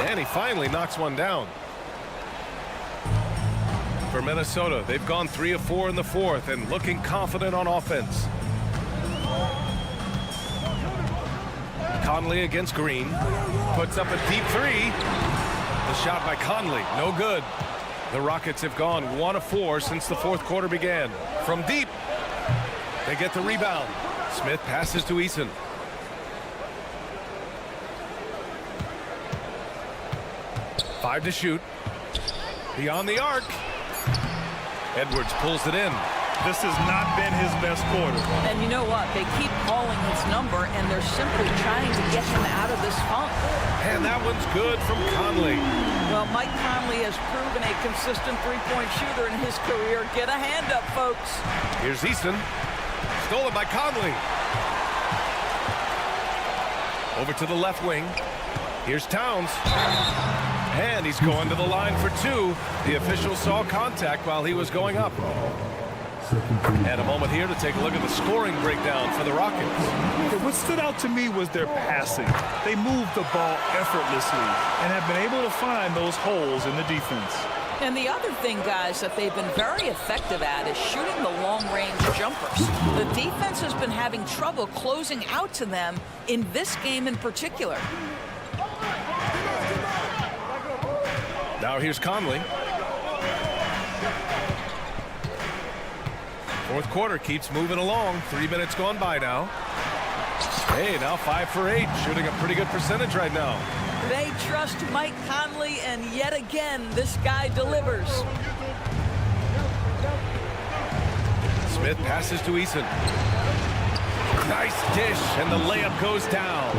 And he finally knocks one down. For Minnesota, they've gone 3 of 4 in the fourth and looking confident on offense. Conley against Green. Puts up a deep 3. The shot by Conley, no good. The Rockets have gone 1 of 4 since the fourth quarter began. From deep, they get the rebound. Smith passes to Eason. Five to shoot. Beyond the arc. Edwards pulls it in. This has not been his best quarter. And you know what? They keep calling his number, and they're simply trying to get him out of this funk. And that one's good from Conley. Well, Mike Conley has proven a consistent three-point shooter in his career. Get a hand up, folks. Here's Eason. Stolen by Conley. Over to the left wing. Here's Towns. And he's going to the line for 2. The official saw contact while he was going up. And a moment here to take a look at the scoring breakdown for the Rockets. What stood out to me was their passing. They moved the ball effortlessly and have been able to find those holes in the defense. And the other thing, guys, that they've been very effective at is shooting the long-range jumpers. The defense has been having trouble closing out to them in this game in particular. Now here's Conley. Fourth quarter keeps moving along. 3 minutes gone by now. Hey, now 5 for 8. Shooting a pretty good percentage right now. They trust Mike Conley, and yet again, this guy delivers. Smith passes to Eason. Nice dish, and the layup goes down.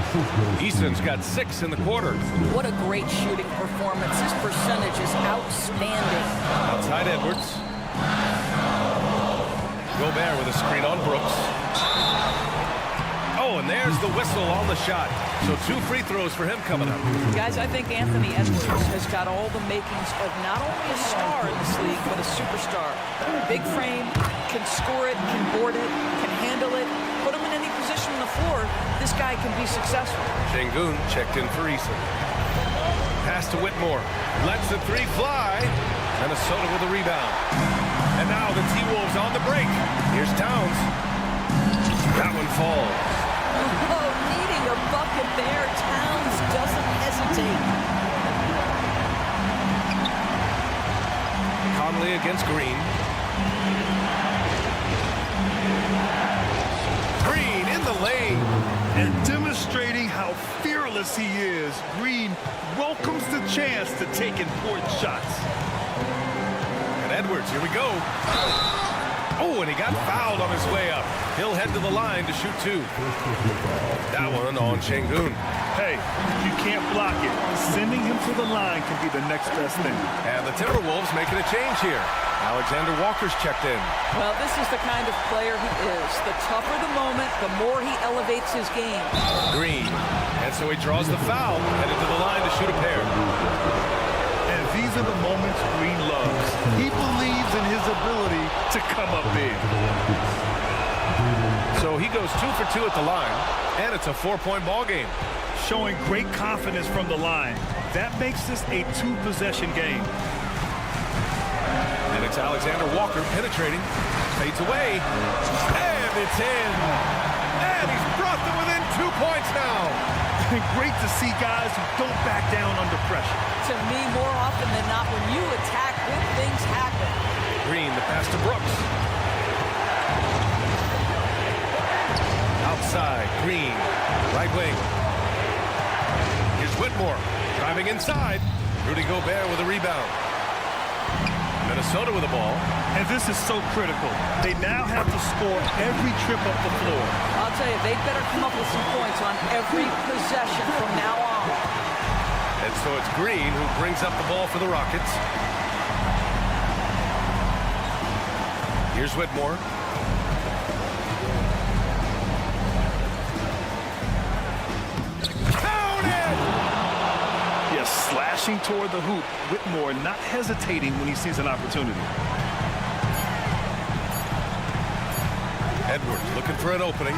Eason's got 6 in the quarter. What a great shooting performance. His percentage is outstanding. Outside Edwards. Gobert with a screen on Brooks. Oh, and there's the whistle on the shot. So 2 free throws for him coming up. Guys, I think Anthony Edwards has got all the makings of not only a star in this league, but a superstar. Big frame, can score it, can board it, can handle it. Put him in any position on the floor, this guy can be successful. Şengün checked in for Eason. Pass to Whitmore. Lets the 3 fly. Minnesota with a rebound. And now the T-Wolves on the break. Here's Towns. That one falls. Oh, needing a bucket there. Towns doesn't hesitate. Conley against Green. Green in the lane. And demonstrating how fearless he is, Green welcomes the chance to take important shots. And Edwards, here we go. Oh, and he got fouled on his way up. He'll head to the line to shoot 2. That one on Şengün. Hey, you can't block it. Sending him to the line can be the next best thing. And the Timberwolves making a change here. Alexander Walker's checked in. Well, this is the kind of player he is. The tougher the moment, the more he elevates his game. Green. And so he draws the foul, headed to the line to shoot a pair. And these are the moments Green loves. He believes in his ability to come up big. So he goes 2 for 2 at the line, and it's a 4-point ball game. Showing great confidence from the line. That makes this a 2-possession game. And it's Alexander Walker penetrating. Fades away. And it's in. And he's brought them within 2 points now. Great to see guys who don't back down under pressure. To me, more often than not, when you attack, good things happen. Green, the pass to Brooks. Outside, Green, right wing. Here's Whitmore, driving inside. Rudy Gobert with a rebound. Minnesota with the ball. And this is so critical. They now have to score every trip up the floor. I'll tell you, they better come up with some points on every possession from now on. And so it's Green who brings up the ball for the Rockets. Here's Whitmore. Slashing toward the hoop, Whitmore not hesitating when he sees an opportunity. Edwards looking for an opening.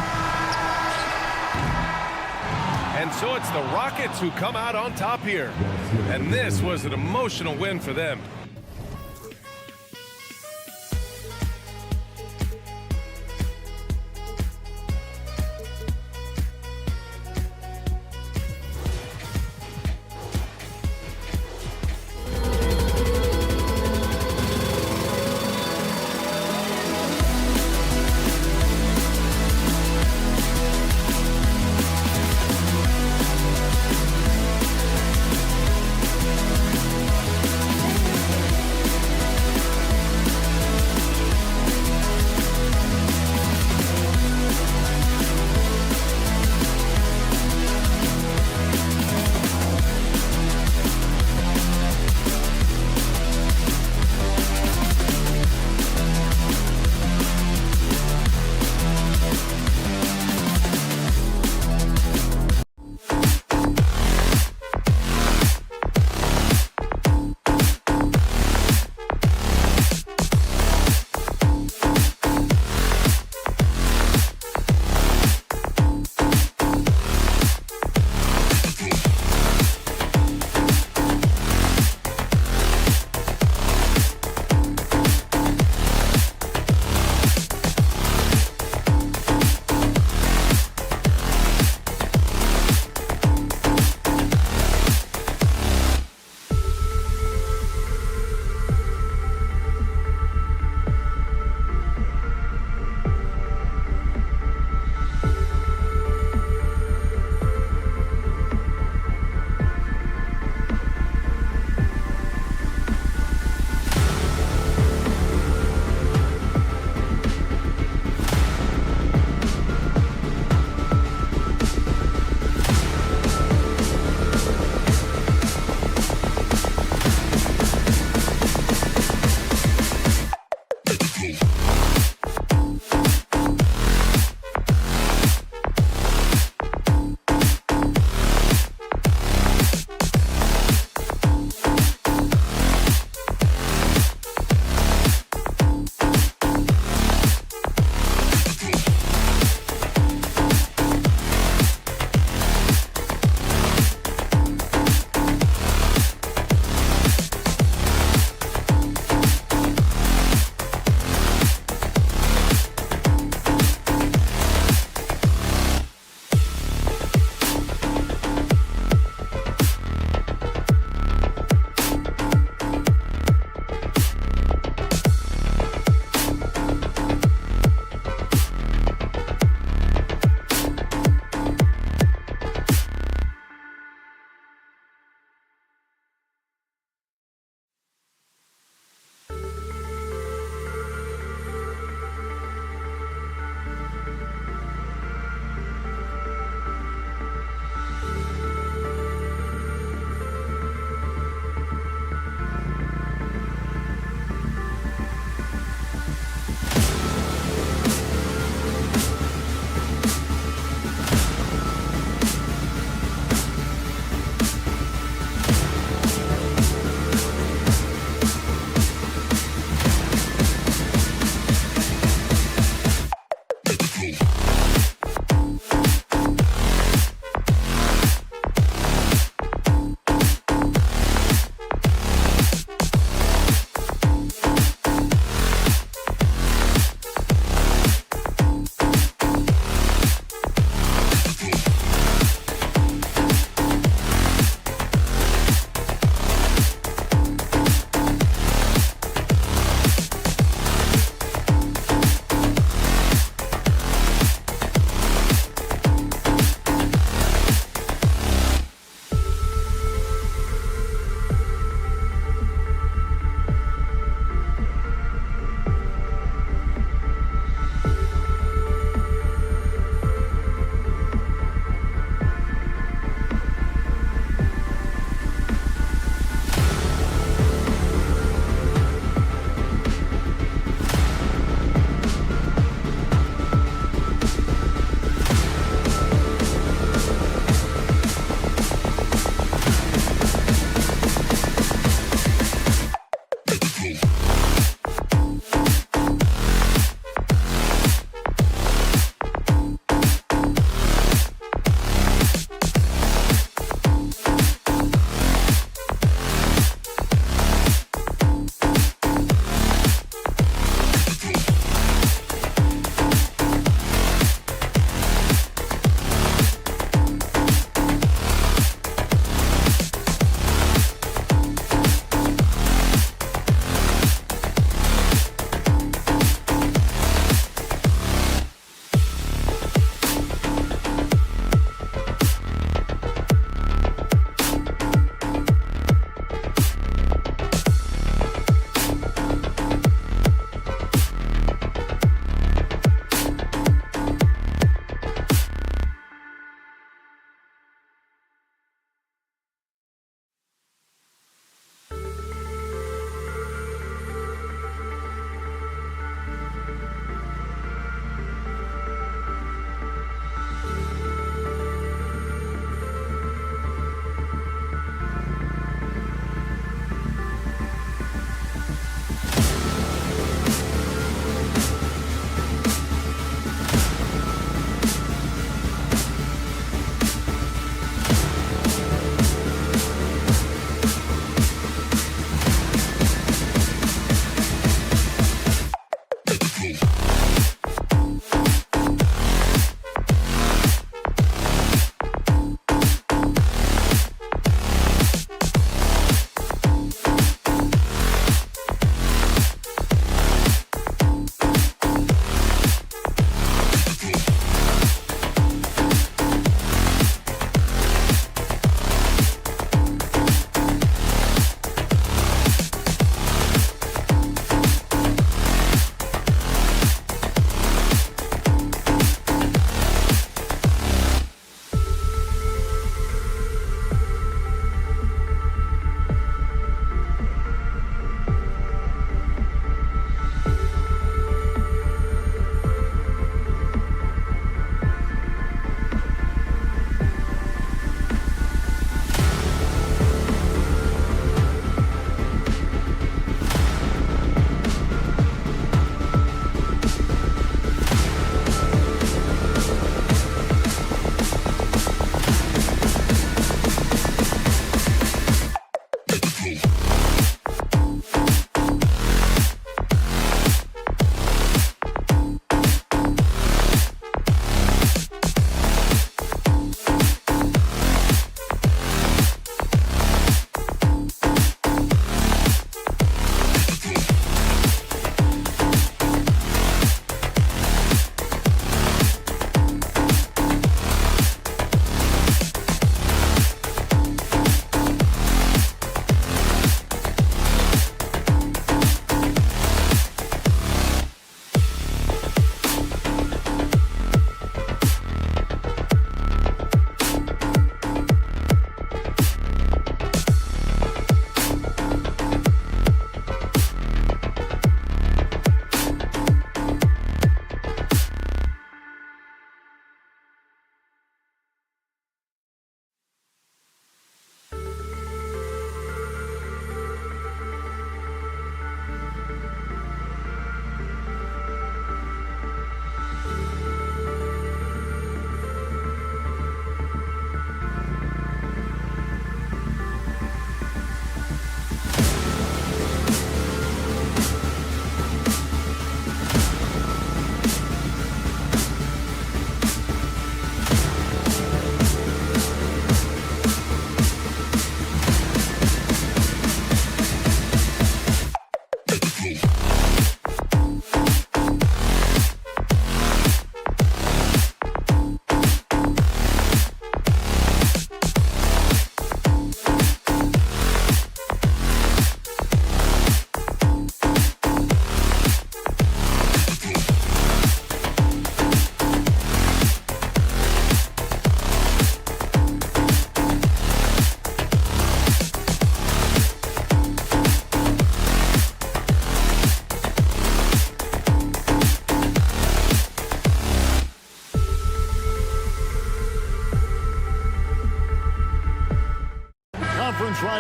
And so it's the Rockets who come out on top here. And this was an emotional win for them.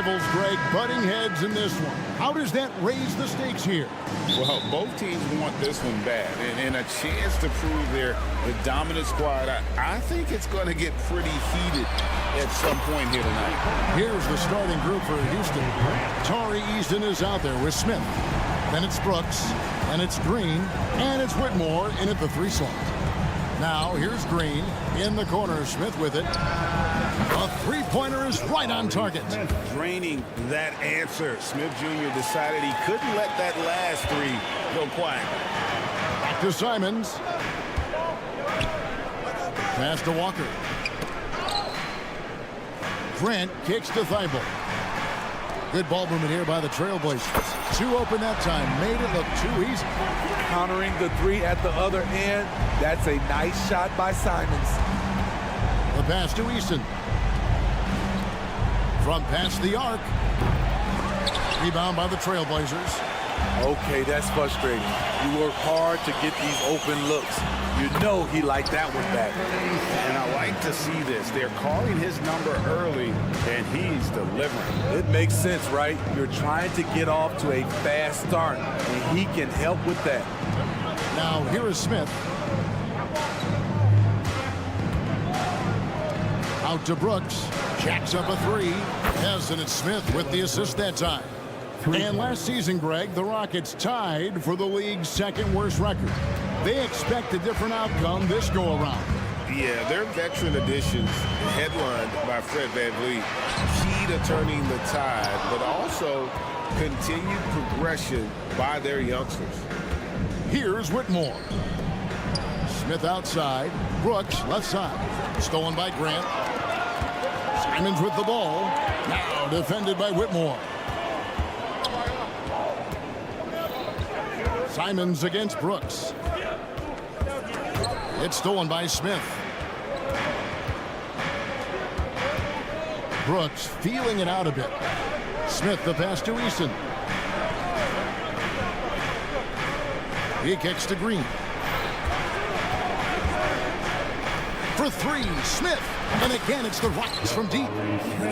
rivals, Greg, butting heads in this one. How does that raise the stakes here? Well, both teams want this one bad, and a chance to prove they're the dominant squad. I think it's going to get pretty heated at some point here tonight. Here's the starting group for Houston. Tari Easton is out there with Smith. Then it's Brooks, and it's Green, and it's Whitmore in at the 3 slot. Now here's Green in the corner. Smith with it. A three-pointer is right on target. Draining that answer. Smith Jr. decided he couldn't let that last 3 go quiet. Back to Simons. Pass to Walker. Grant kicks to Thibault. Good ball movement here by the Trailblazers. 2 open that time. Made it look too easy. Countering the 3 at the other end. That's a nice shot by Simons. The pass to Easton. From past the arc. Rebound by the Trailblazers. Okay, that's frustrating. You work hard to get these open looks. You know he liked that one back. And I like to see this. They're calling his number early, and he's delivering. It makes sense, right? You're trying to get off to a fast start, and he can help with that. Now here is Smith. Out to Brooks. Jacks up a 3. Yes, and it's Smith with the assist that time. And last season, Greg, the Rockets tied for the league's 2nd worst record. They expect a different outcome this go-around. Yeah, their veteran additions, headlined by Fred VanVleet, key to turning the tide, but also continued progression by their youngsters. Here's Whitmore. Smith outside. Brooks left side. Stolen by Grant. Simons with the ball. Now defended by Whitmore. Simons against Brooks. It's stolen by Smith. Brooks feeling it out a bit. Smith the pass to Easton. He kicks to Green. For 3, Smith. And again, it's the Rockets from deep.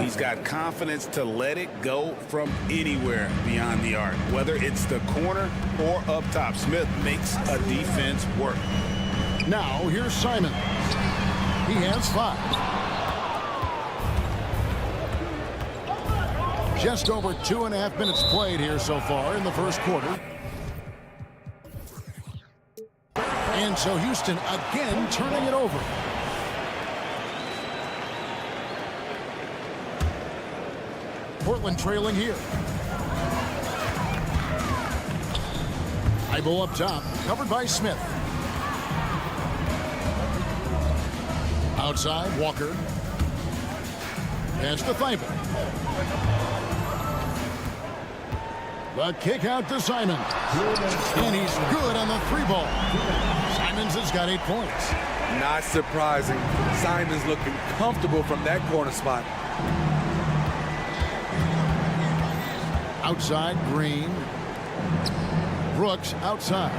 He's got confidence to let it go from anywhere beyond the arc. Whether it's the corner or up top, Smith makes a defense work. Now, here's Simon. He has 5. Just over 2.5 minutes played here so far in the first quarter. And so Houston again turning it over. Portland trailing here. Thibault up top, covered by Smith. Outside, Walker. Pass to Thibault. The kick out to Simon. And he's good on the 3-ball. Simons has got 8 points. Not surprising. Simons looking comfortable from that corner spot. Outside, Green. Brooks outside.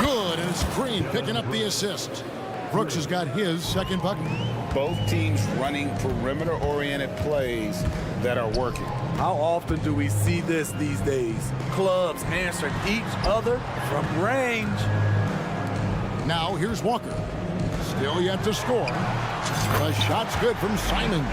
Good, and it's Green picking up the assist. Brooks has got his 2nd bucket. Both teams running perimeter-oriented plays that are working. How often do we see this these days? Clubs answering each other from range. Now here's Walker. Still yet to score. The shot's good from Simon.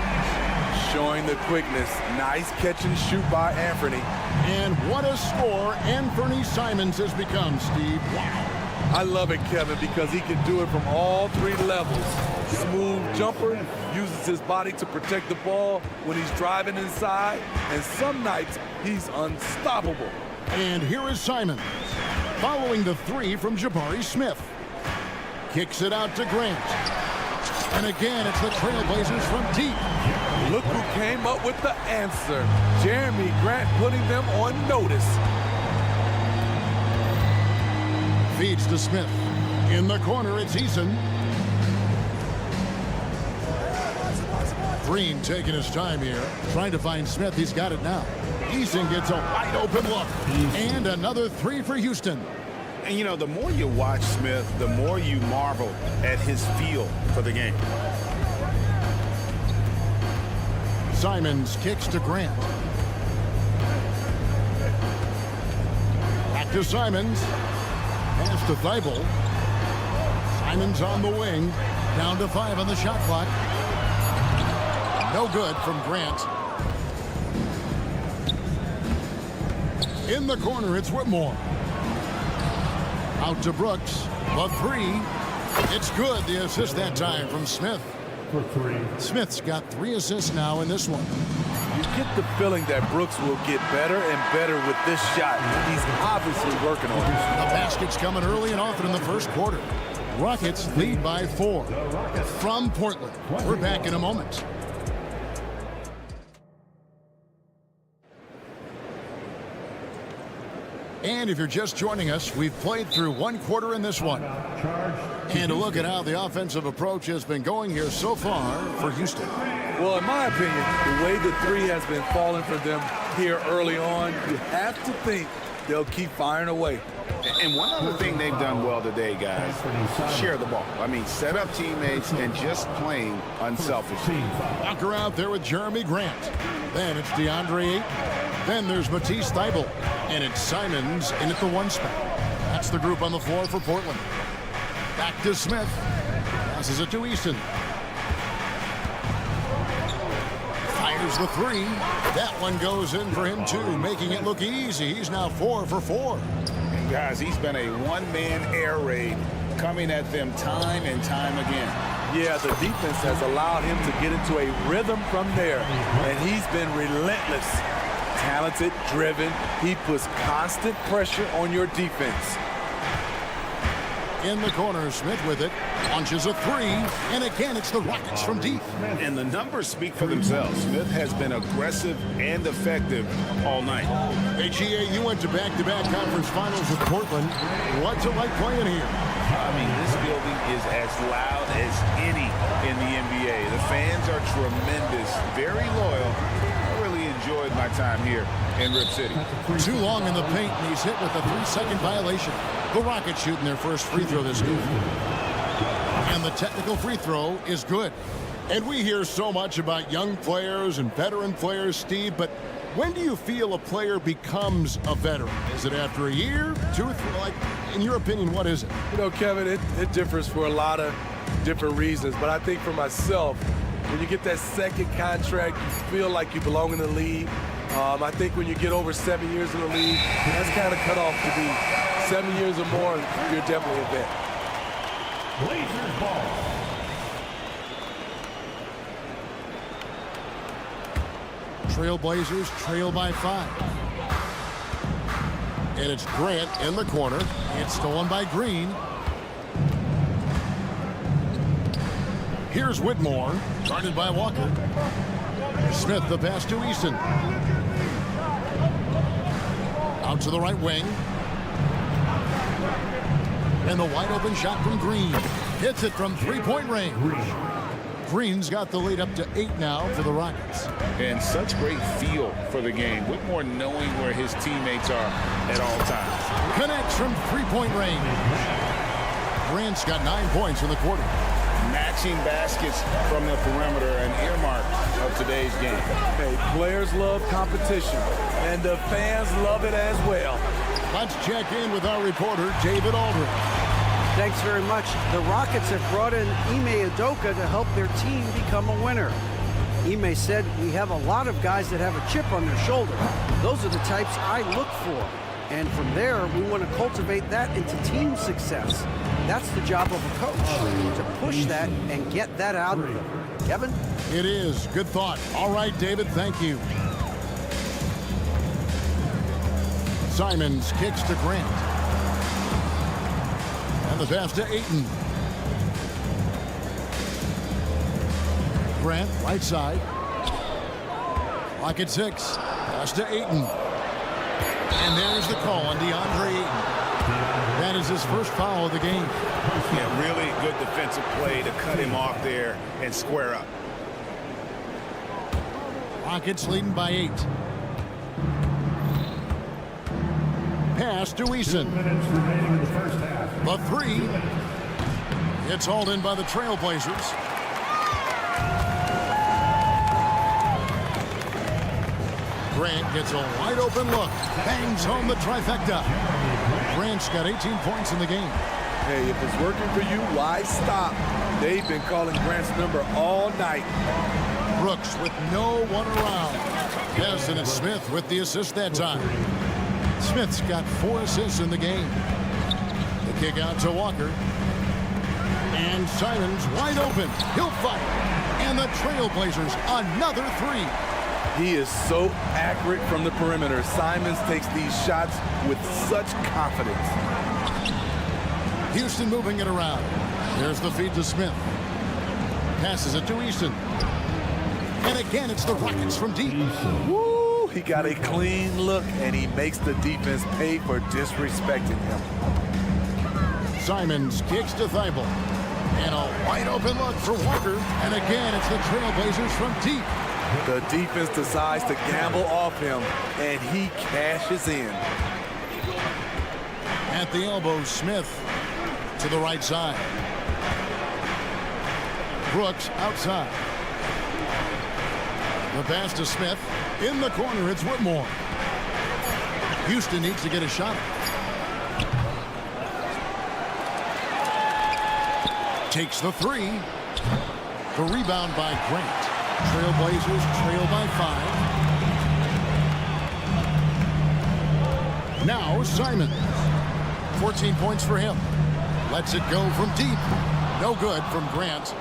Showing the quickness. Nice catch and shoot by Anthony. And what a score Anthony Simons has become, Steve. Wow. I love it, Kevin, because he can do it from all 3 levels. Smooth jumper, uses his body to protect the ball when he's driving inside, and some nights he's unstoppable. And here is Simons, following the 3 from Jabari Smith. Kicks it out to Grant. And again, it's the Trailblazers from deep. Look who came up with the answer. Jeremy Grant putting them on notice. Feeds to Smith. In the corner, it's Eason. Green taking his time here, trying to find Smith. He's got it now. Eason gets a wide open look. And another 3 for Houston. And, you know, the more you watch Smith, the more you marvel at his feel for the game. Simons kicks to Grant. Back to Simons. Pass to Thibault. Simons on the wing. Down to 5 on the shot clock. No good from Grant. In the corner, it's Whitmore. Out to Brooks. The 3. It's good. The assist that time from Smith. For 3. Smith's got 3 assists now in this one. You get the feeling that Brooks will get better and better with this shot. He's obviously working on it. The basket's coming early and often in the first quarter. Rockets lead by 4. From Portland. We're back in a moment. And if you're just joining us, we've played through 1 quarter in this one. And a look at how the offensive approach has been going here so far for Houston. Well, in my opinion, the way the 3 has been falling for them here early on, you have to think they'll keep firing away. And one other thing they've done well today, guys, share the ball. I mean, set up teammates and just playing unselfishly. Walker out there with Jeremy Grant. Then it's DeAndre Ayton. Then there's Matisse Thybulle. And it's Simons in at the 1 spot. That's the group on the floor for Portland. Back to Smith. Passes it to Easton. Fires the 3. That one goes in for him too, making it look easy. He's now 4 for 4. And guys, he's been a one-man air raid coming at them time and time again. Yeah, the defense has allowed him to get into a rhythm from there, and he's been relentless. Talented, driven. He puts constant pressure on your defense. In the corner, Smith with it. Launches a 3. And again, it's the Rockets from deep. And the numbers speak for themselves. Smith has been aggressive and effective all night. Hey, GA, you went to back-to-back conference finals with Portland. What's it like playing here? I mean, this building is as loud as any in the NBA. The fans are tremendous, very loyal. Enjoyed my time here in Rip City. Too long in the paint, and he's hit with a 3-second violation. The Rockets shooting their first free throw this game. And the technical free throw is good. And we hear so much about young players and veteran players, Steve, but when do you feel a player becomes a veteran? Is it after a year, 2 or 3? Like, in your opinion, what is it? You know, Kevin, it differs for a lot of different reasons, but I think for myself, when you get that second contract, you feel like you belong in the league. I think when you get over 7 years in the league, that's kind of cut off to be 7 years or more, you're definitely a vet. Blazers ball. Trailblazers trail by 5. And it's Grant in the corner. It's stolen by Green. Here's Whitmore, guarded by Walker. Smith, the pass to Easton. Out to the right wing. And the wide open shot from Green. Hits it from 3-point range. Green's got the lead up to 8 now for the Rockets. And such great feel for the game. Whitmore knowing where his teammates are at all times. Connects from 3-point range. Grant's got 9 points in the quarter. Matching baskets from the perimeter, an earmark of today's game. Hey, players love competition, and the fans love it as well. Let's check in with our reporter, David Aldridge. Thanks very much. The Rockets have brought in Ime Udoka to help their team become a winner. Ime said, "We have a lot of guys that have a chip on their shoulder. Those are the types I look for. And from there, we want to cultivate that into team success. That's the job of a coach, to push that and get that out of them." Kevin? It is. Good thought. All right, David, thank you. Simons kicks to Grant. And the pass to Ayton. Grant, right side. Clock at 6. Pass to Ayton. And there's the call on DeAndre Ayton. That is his first foul of the game. Yeah, really good defensive play to cut him off there and square up. Rockets leading by 8. Pass to Easton. 2 minutes remaining in the first half. The 3. It's hauled in by the Trailblazers. Grant gets a wide open look. Bangs home the trifecta. Grant's got 18 points in the game. Hey, if it's working for you, why stop? They've been calling Grant's number all night. Brooks with no one around. Yes, and it's Smith with the assist that time. Smith's got 4 assists in the game. The kick out to Walker. And Simons wide open. He'll fight. And the Trailblazers another 3. He is so accurate from the perimeter. Simons takes these shots with such confidence. Houston moving it around. There's the feed to Smith. Passes it to Easton. And again, it's the Rockets from deep. Woo! He got a clean look, and he makes the defense pay for disrespecting him. Simons kicks to Thibault. And a wide open look for Walker. And again, it's the Trailblazers from deep. The defense decides to gamble off him, and he cashes in. At the elbow, Smith to the right side. Brooks outside. The pass to Smith. In the corner, it's Whitmore. Houston needs to get a shot. Takes the 3. The rebound by Grant. Trailblazers trail by 5. Now Simons. 14 points for him. Lets it go from deep. No good from Grant.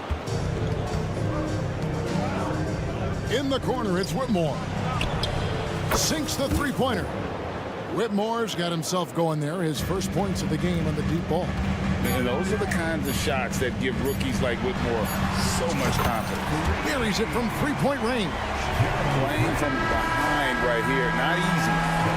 In the corner, it's Whitmore. Sinks the three-pointer. Whitmore's got himself going there. His first points of the game on the deep ball. And those are the kinds of shots that give rookies like Whitmore so much confidence. Buries it from three-point range. Playing from behind right here, not easy,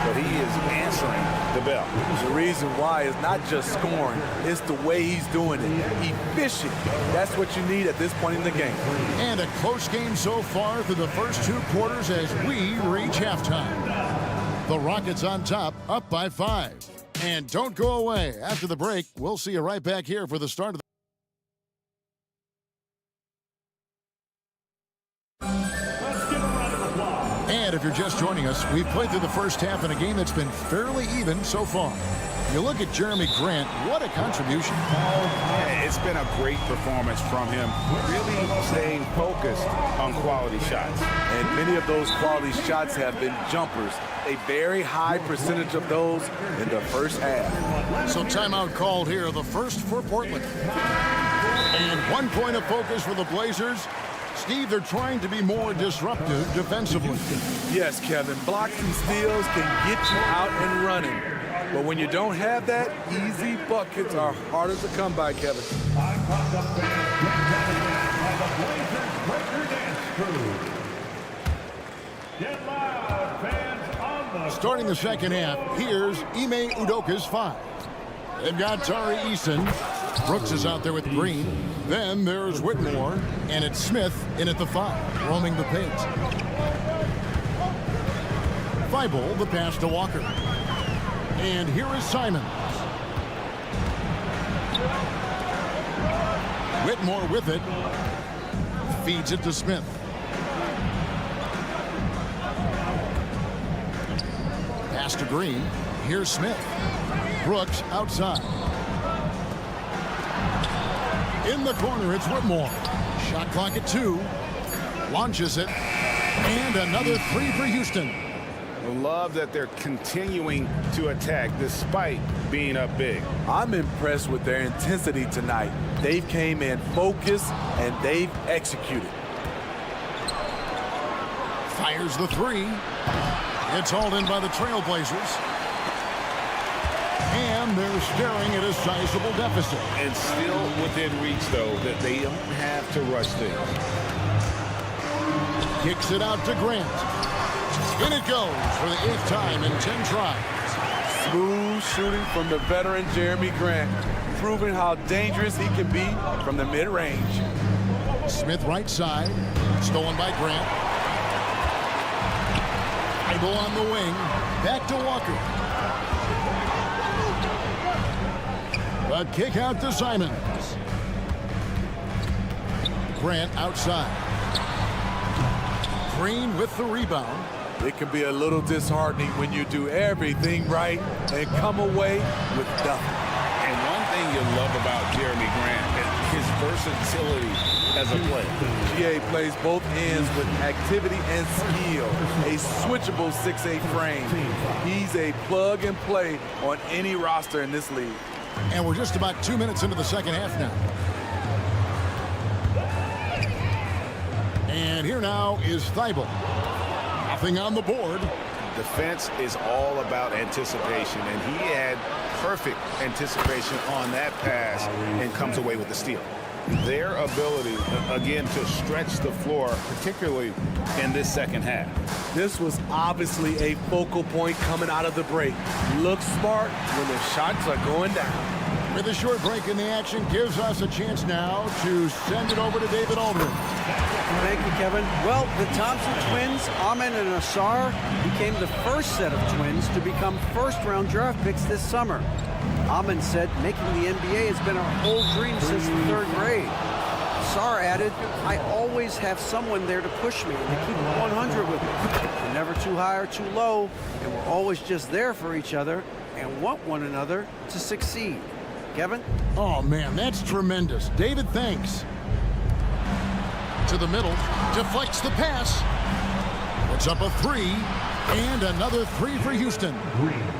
but he is answering the bell. The reason why is not just scoring, it's the way he's doing it. Efficient. That's what you need at this point in the game. And a close game so far through the first 2 quarters as we reach halftime. The Rockets on top, up by 5. And don't go away. After the break, we'll see you right back here for the start of the And if you're just joining us, we've played through the first half in a game that's been fairly even so far. You look at Jeremy Grant, what a contribution. Yeah, it's been a great performance from him, really staying focused on quality shots. And many of those quality shots have been jumpers. A very high percentage of those in the first half. So timeout called here, the first for Portland. And 1 point of focus for the Blazers. Steve, they're trying to be more disruptive defensively. Yes, Kevin. Blocks and steals can get you out and running. But when you don't have that, easy buckets are harder to come by, Kevin. Starting the second half, here's Ime Udoka's 5. They've got Tari Eason. Brooks is out there with Green. Then there's Whitmore, and it's Smith in at the 5, roaming the paint. Thibault, the pass to Walker. And here is Simons. Whitmore with it. Feeds it to Smith. Pass to Green. Here's Smith. Brooks outside. In the corner, it's Whitmore. Shot clock at 2. Launches it. And another 3 for Houston. I love that they're continuing to attack despite being up big. I'm impressed with their intensity tonight. They came in focused and they've executed. Fires the 3. It's hauled in by the Trailblazers. And they're staring at a sizable deficit. And still within reach, though, that they don't have to rush things. Kicks it out to Grant. In it goes for the 8th time in 10 tries. Smooth shooting from the veteran Jeremy Grant, proving how dangerous he can be from the mid-range. Smith right side, stolen by Grant. Thibault on the wing, back to Walker. A kick out to Simons. Grant outside. Green with the rebound. It can be a little disheartening when you do everything right and come away with nothing. And one thing you love about Jeremy Grant is his versatility as a player. GA plays both ends with activity and skill. A switchable 6'8" frame. He's a plug and play on any roster in this league. And we're just about 2 minutes into the second half now. And here now is Thibault. Nothing on the board. Defense is all about anticipation, and he had perfect anticipation on that pass and comes away with the steal. Their ability, again, to stretch the floor, particularly in this second half. This was obviously a focal point coming out of the break. Look smart when the shots are going down. With a short break in the action, gives us a chance now to send it over to David Aldridge. Thank you, Kevin. Well, the Thompson twins, Amin and Asar, became the first set of twins to become first-round draft picks this summer. Amin said making the NBA has been our whole dream since the third grade. Asar added, I always have someone there to push me and to keep 100 with me. We're never too high or too low, and we're always just there for each other and want one another to succeed. Kevin? Oh, man, that's tremendous. David, thanks. To the middle, deflects the pass. Puts up a three, and another three for Houston.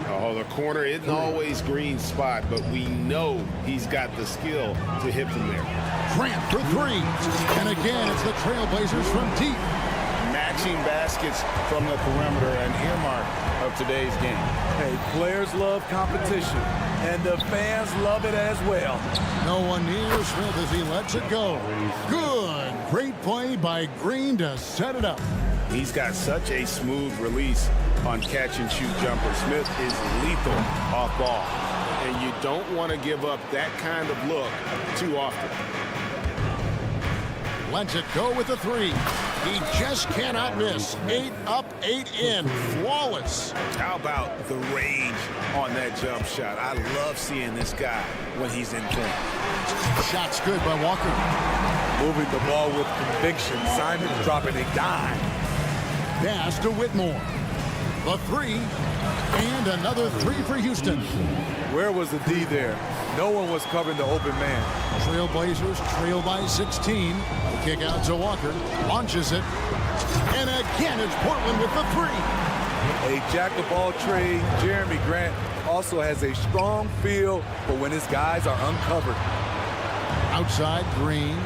Oh, the corner isn't always Green's spot, but we know he's got the skill to hit from there. Grant for three. And again, it's the Trailblazers from deep. Matching baskets from the perimeter, an earmark of today's game. Hey, players love competition, and the fans love it as well. No one near Smith as he lets it go. Good. Great play by Green to set it up. He's got such a smooth release on catch-and-shoot jumper. Smith is lethal off ball, and you don't want to give up that kind of look too often. Lets it go with the three. He just cannot miss. 8 up, 8 in. Flawless. How about the range on that jump shot? I love seeing this guy when he's in point. Shot's good by Walker. Moving the ball with conviction. Simon's dropping a dime. Pass to Whitmore. The three, and another three for Houston. Where was the D there? No one was covering the open man. Trailblazers trail by 16. The kick out to Walker. Launches it. And again, it's Portland with the three. A jack-of-all trade, Jeremy Grant also has a strong feel for when his guys are uncovered. Outside, Green.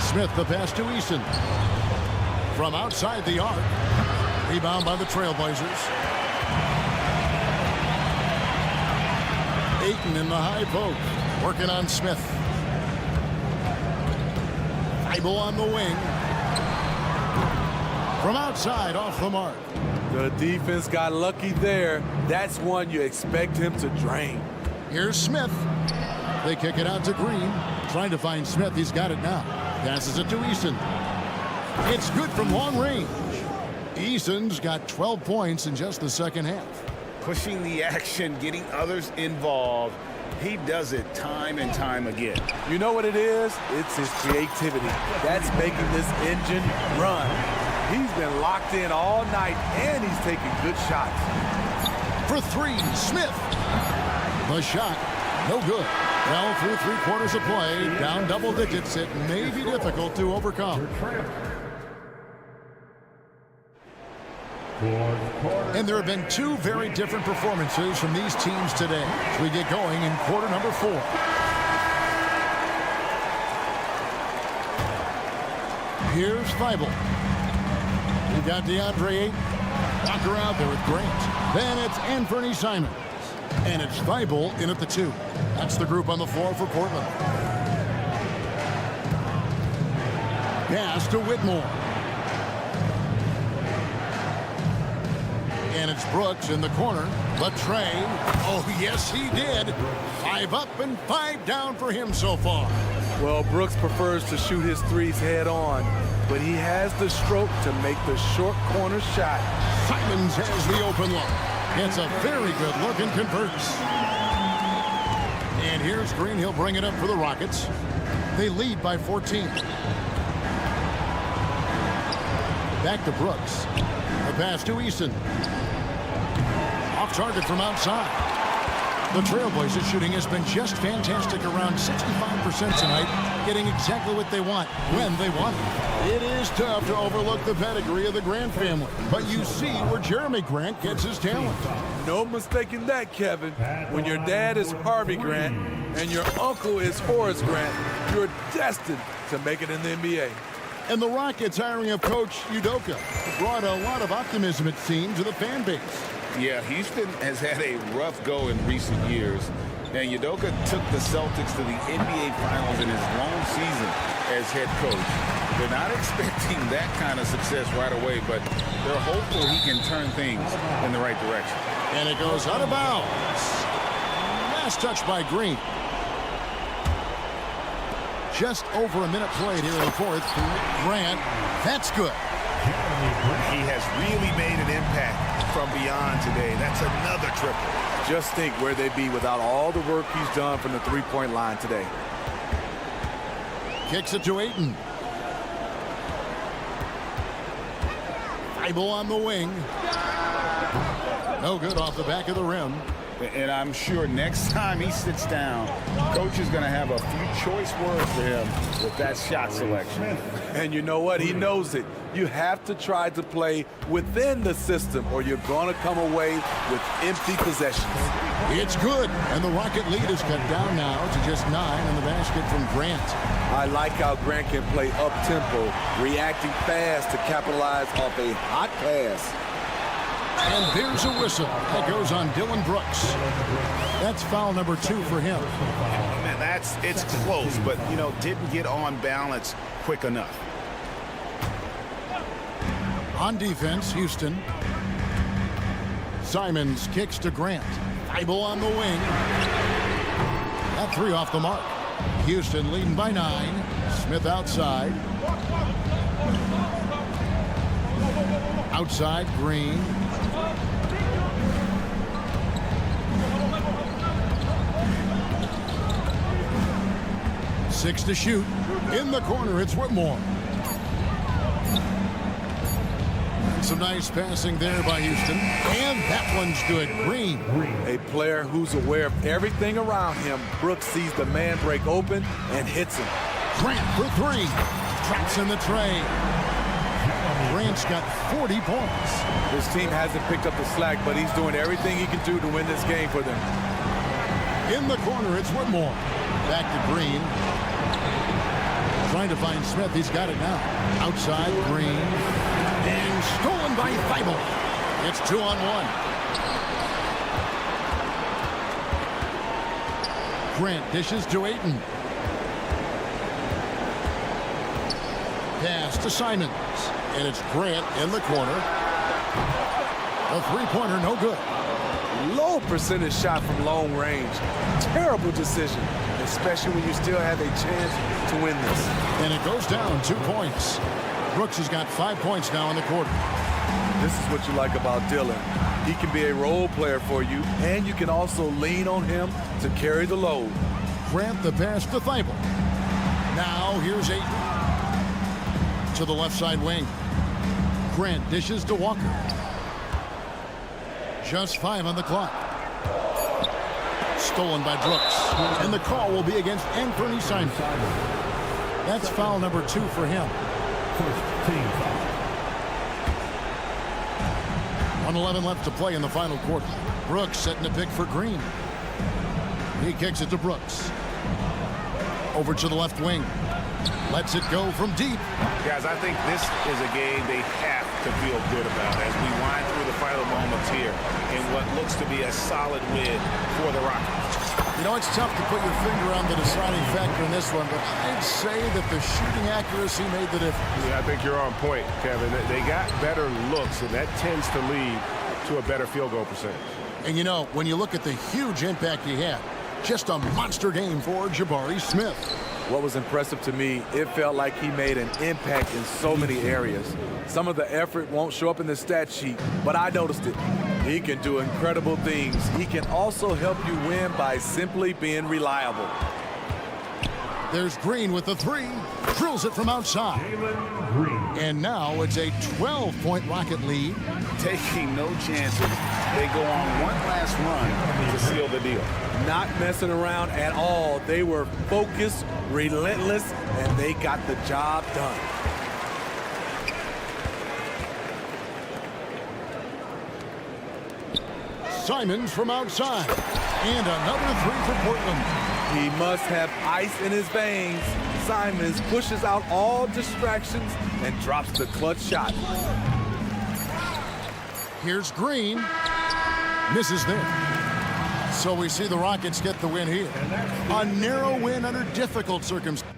Smith, the pass to Eason. From outside the arc. Rebound by the Trailblazers. Ayton in the high post. Working on Smith. Thibault on the wing. From outside, off the mark. The defense got lucky there. That's one you expect him to drain. Here's Smith. They kick it out to Green. Trying to find Smith. He's got it now. Passes it to Eason. It's good from long range. Eason's got 12 points in just the second half. Pushing the action, getting others involved. He does it time and time again. You know what it is? It's his creativity. That's making this engine run. He's been locked in all night, and he's taking good shots. For three, Smith. The shot, no good. Well, through 3/4 of play, down double digits, it may be difficult to overcome. And there have been two very different performances from these teams today as we get going in quarter number 4. Here's Thibault. We've got DeAndre Ayton. Walker out there with Grant. Then it's Anthony Simons. And it's Thibault in at the 2. That's the group on the floor for Portland. Pass to Whitmore. And it's Brooks in the corner. Latrey. Oh, yes, he did. 5 up and 5 down for him so far. Well, Brooks prefers to shoot his threes head on, but he has the stroke to make the short corner shot. Simons has the open look. It's a very good look and converts. And here's Green. He'll bring it up for the Rockets. They lead by 14. Back to Brooks. The pass to Easton. Off target from outside. The Trailblazers shooting has been just fantastic, around 65% tonight, getting exactly what they want when they want it. It is tough to overlook the pedigree of the Grant family, but you see where Jeremy Grant gets his talent. No mistaking that, Kevin. When your dad is Harvey Grant and your uncle is Horace Grant, you're destined to make it in the NBA. And the Rockets hiring of Coach Udoka brought a lot of optimism, it seemed, to the fan base. Yeah, Houston has had a rough go in recent years, and Udoka took the Celtics to the NBA Finals in his lone season as head coach. They're not expecting that kind of success right away, but they're hopeful he can turn things in the right direction. And it goes out of bounds. Last touch by Green. Just over a minute played here in the fourth. Grant, that's good. He has really made an impact from beyond today. That's another triple. Just think where they'd be without all the work he's done from the three-point line today. Kicks it to Ayton. Thibault on the wing. No good off the back of the rim. And I'm sure next time he sits down, coach is going to have a few choice words for him with that shot selection. And you know what? He knows it. You have to try to play within the system or you're going to come away with empty possessions. It's good. And the Rocket lead is cut down now to just 9 in the basket from Grant. I like how Grant can play up-tempo, reacting fast to capitalize off a hot pass. And there's a whistle that goes on Dillon Brooks. That's foul number 2 for him. Man, it's close, but, you know, didn't get on balance quick enough. On defense, Houston. Simons kicks to Grant. Thibault on the wing. That 3 off the mark. Houston leading by 9. Smith outside. Outside, Green. Six to shoot. In the corner, it's Whitmore. Some nice passing there by Houston. And that one's good. Green. A player who's aware of everything around him. Brooks sees the man break open and hits him. Grant for 3. Traps in the tray. Grant's got 40 points. His team hasn't picked up the slack, but he's doing everything he can do to win this game for them. In the corner, it's Whitmore. Back to Green. Trying to find Smith. He's got it now. Outside, Green. And stolen by Thibault. It's 2-on-1. Grant dishes to Ayton. Pass to Simons. And it's Grant in the corner. A three-pointer, no good. Low percentage shot from long range. Terrible decision, especially when you still have a chance to win this. And it goes down 2 points. Brooks has got 5 points now in the quarter. This is what you like about Dillon. He can be a role player for you, and you can also lean on him to carry the load. Grant the pass to Thibault. Now here's Ayton. To the left side wing. Grant dishes to Walker. Just 5 on the clock. Stolen by Brooks. And the call will be against Anthony Simons. That's foul number 2 for him. 1:11 left to play in the final quarter. Brooks setting a pick for Green. He kicks it to Brooks. Over to the left wing. Lets it go from deep. Guys, I think this is a game they have to feel good about as we wind through the final moments here in what looks to be a solid win for the Rockets. You know, it's tough to put your finger on the deciding factor in this one, but I'd say that the shooting accuracy made the difference. Yeah, I think you're on point, Kevin. They got better looks, and that tends to lead to a better field goal percentage. And, you know, when you look at the huge impact he had, just a monster game for Jabari Smith. What was impressive to me, it felt like he made an impact in so many areas. Some of the effort won't show up in the stat sheet, but I noticed it. He can do incredible things. He can also help you win by simply being reliable. There's Green with the three. Drills it from outside. And now it's a 12-point Rocket lead. Taking no chances. They go on one last run to seal the deal. Not messing around at all. They were focused, relentless, and they got the job done. Simons from outside. And another three for Portland. He must have ice in his veins. Simons pushes out all distractions and drops the clutch shot. Here's Green. Misses there. So we see the Rockets get the win here. A narrow win under difficult circumstances.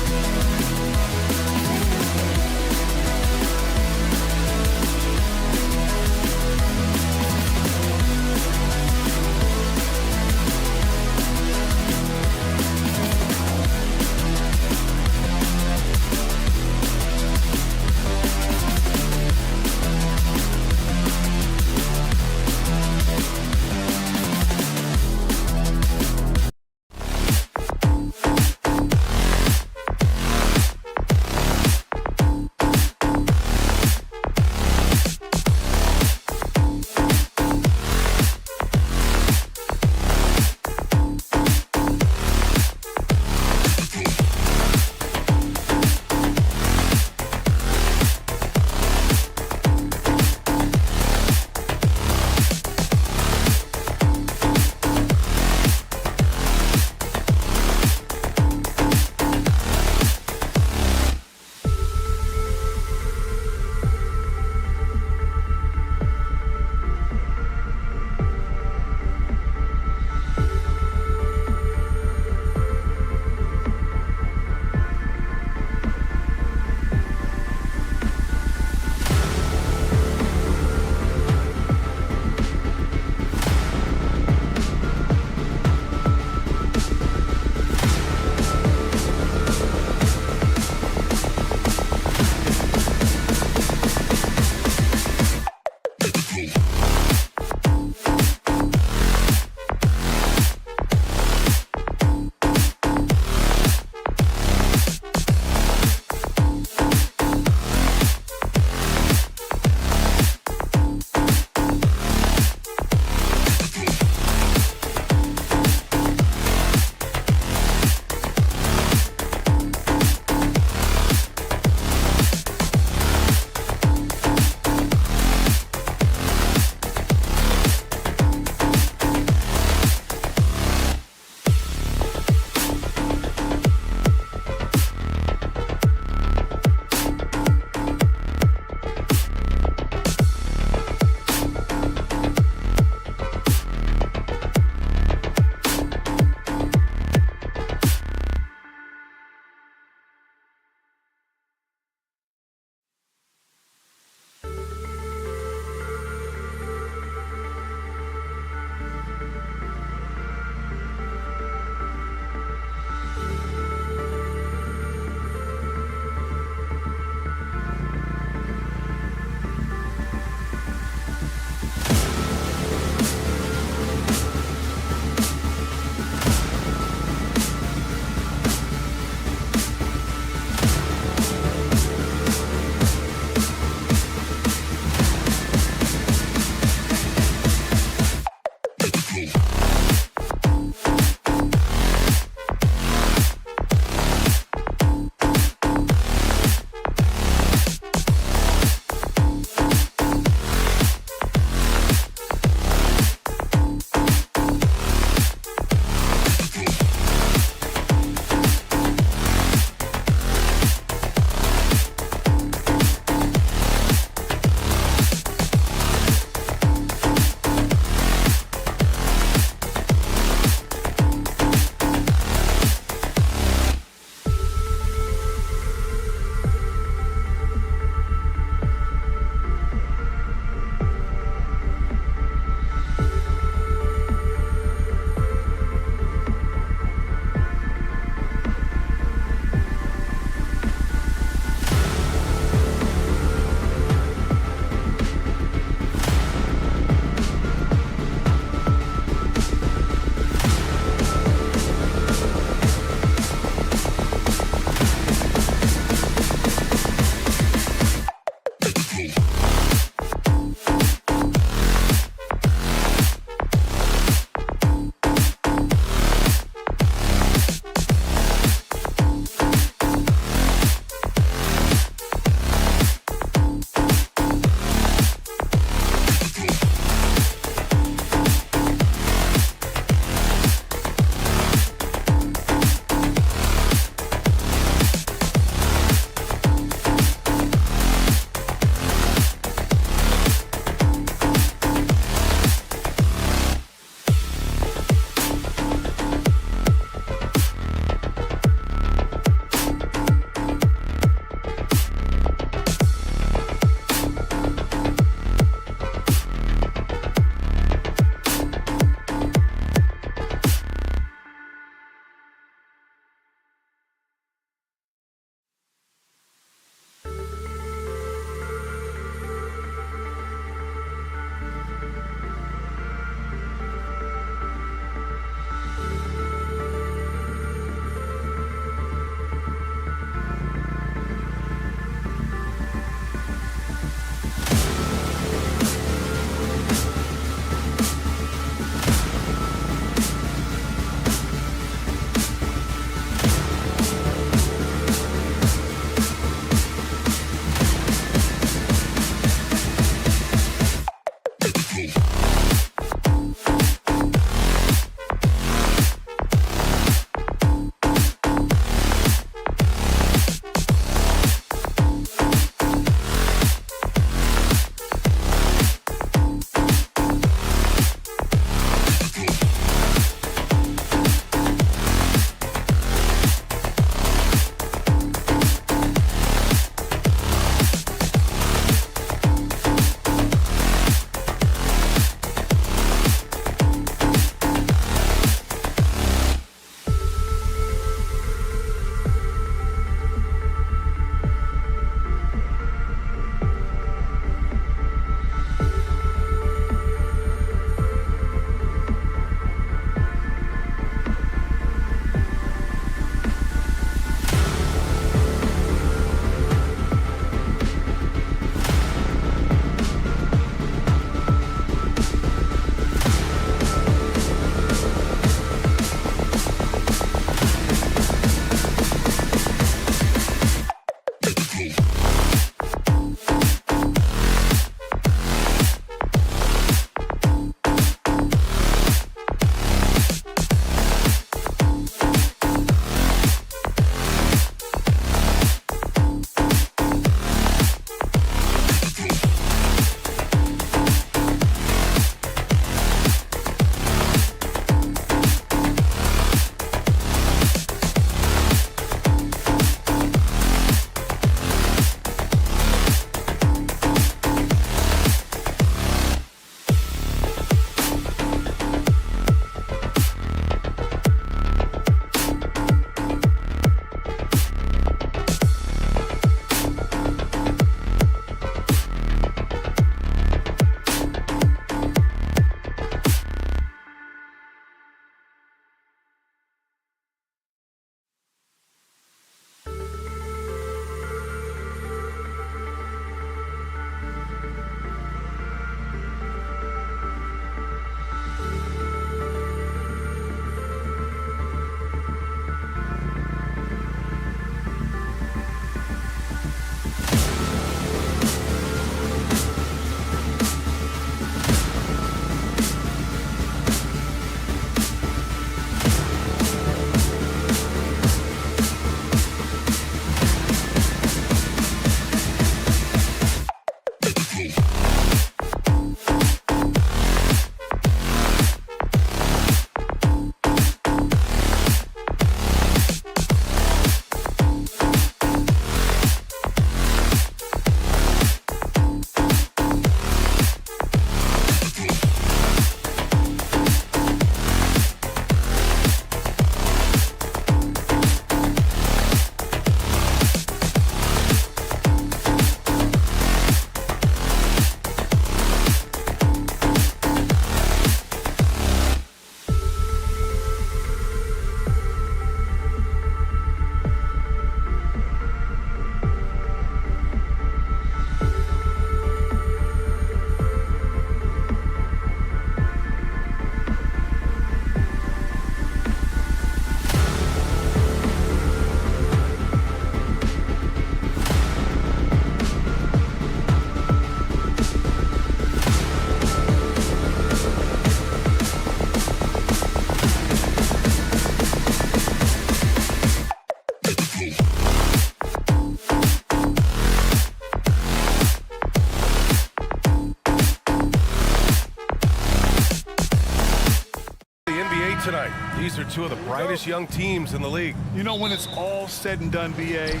tonight. These are two of the brightest young teams in the league. You know, when it's all said and done, BA,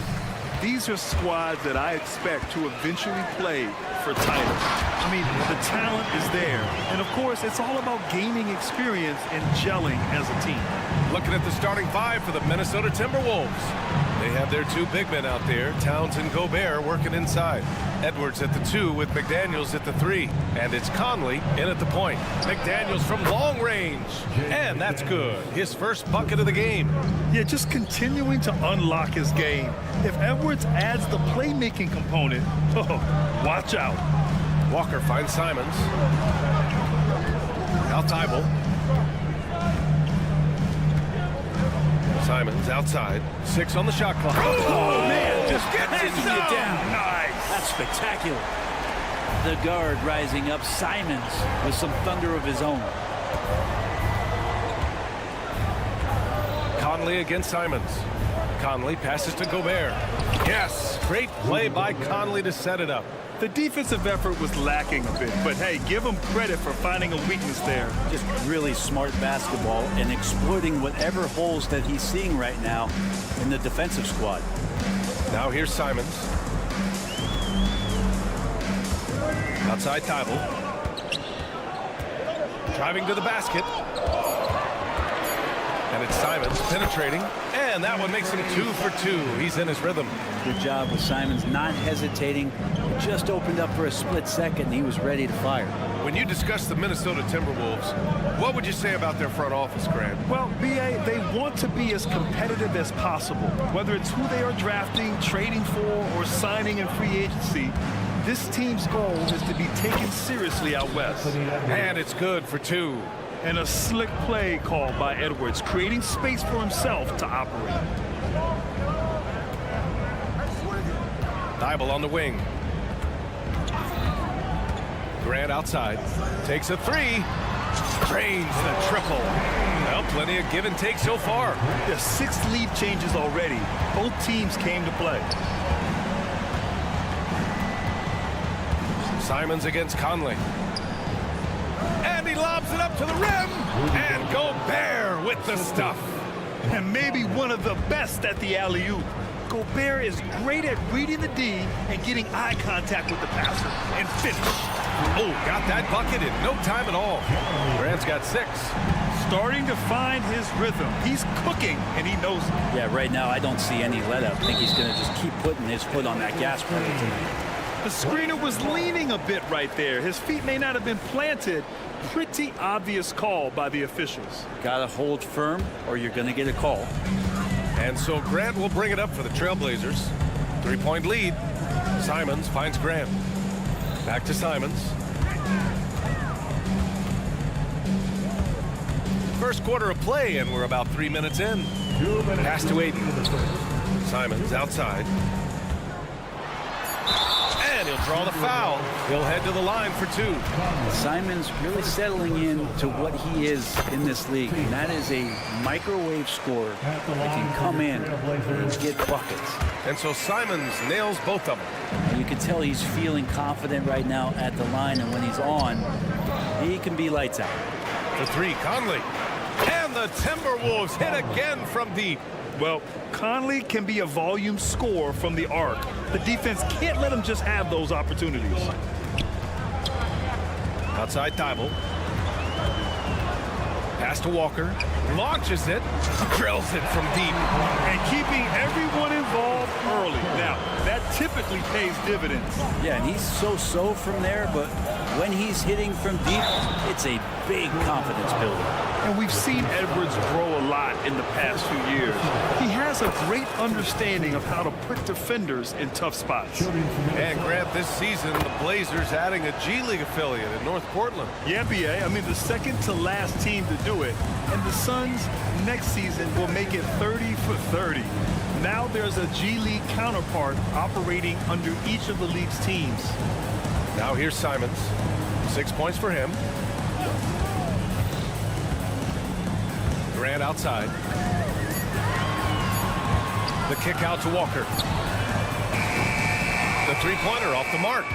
these are squads that I expect to eventually play for titles. I mean, the talent is there. And, of course, it's all about gaining experience and gelling as a team. Looking at the starting five for the Minnesota Timberwolves. They have their two big men out there, Towns and Gobert, working inside. Edwards at the 2 with McDaniels at the 3. And it's Conley in at the point. McDaniels from long range. And that's good. His first bucket of the game. Yeah, just continuing to unlock his game. If Edwards adds the playmaking component, watch out. Walker finds Simons. Out Tybal. Simons outside. 6 on the shot clock. Oh, man, just gets it down. Nice. That's spectacular. The guard rising up. Simons with some thunder of his own. Conley against Simons. Conley passes to Gobert. Yes, great play by Conley to set it up. The defensive effort was lacking a bit, but hey, give him credit for finding a weakness there. Just really smart basketball and exploiting whatever holes that he's seeing right now in the defensive squad. Now here's Simons. Outside Tybal. Driving to the basket. And it's Simons penetrating. And that one makes him 2 for 2. He's in his rhythm. Good job with Simons not hesitating. Just opened up for a split second and he was ready to fire. When you discuss the Minnesota Timberwolves, what would you say about their front office, Grant? Well, BA, they want to be as competitive as possible. Whether it's who they are drafting, trading for, or signing in free agency, this team's goal is to be taken seriously out west. And it's good for 2. And a slick play called by Edwards, creating space for himself to operate. Tybal on the wing. Grant outside. Takes a 3. Drains the triple. Well, plenty of give and take so far. There's 6 lead changes already. Both teams came to play. Simons against Conley. And he lobs it up to the rim. And Gobert with the stuff. And maybe one of the best at the alley-oop. Gobert is great at reading the D and getting eye contact with the passer and finish. Oh, got that bucket in no time at all. Grant's got 6. Starting to find his rhythm. He's cooking, and he knows it. Yeah, right now I don't see any let up. I think he's going to just keep putting his foot on that gas pedal tonight. The screener was leaning a bit right there. His feet may not have been planted. Pretty obvious call by the officials. Got to hold firm or you're going to get a call. And so Grant will bring it up for the Trailblazers. 3-point lead. Simons finds Grant. Back to Simons. First quarter of play, and we're about 3 minutes in. Pass to Aiden. Simons outside. And he'll draw the foul. He'll head to the line for 2. Simons really settling in to what he is in this league. And that is a microwave scorer that can come in and get buckets. And so Simons nails both of them. And you can tell he's feeling confident right now at the line. And when he's on, he can be lights out. The 3, Conley. And the Timberwolves hit again from deep. Well, Conley can be a volume scorer from the arc. The defense can't let him just have those opportunities. Outside Tybal. Pass to Walker. Launches it. Drills it from deep. And keeping everyone involved early. Now, that typically pays dividends. Yeah, and he's so-so from there, but when he's hitting from deep, it's a big confidence builder. And we've seen Edwards grow a lot in the past few years. He has a great understanding of how to put defenders in tough spots. And Grant, this season, the Blazers adding a G League affiliate in North Portland. Yeah, BA. I mean, the second to last team to do it. And the Suns next season will make it 30 for 30. Now there's a G League counterpart operating under each of the league's teams. Now here's Simons. 6 points for him. Grant outside. The kick out to Walker. The 3-pointer off the mark.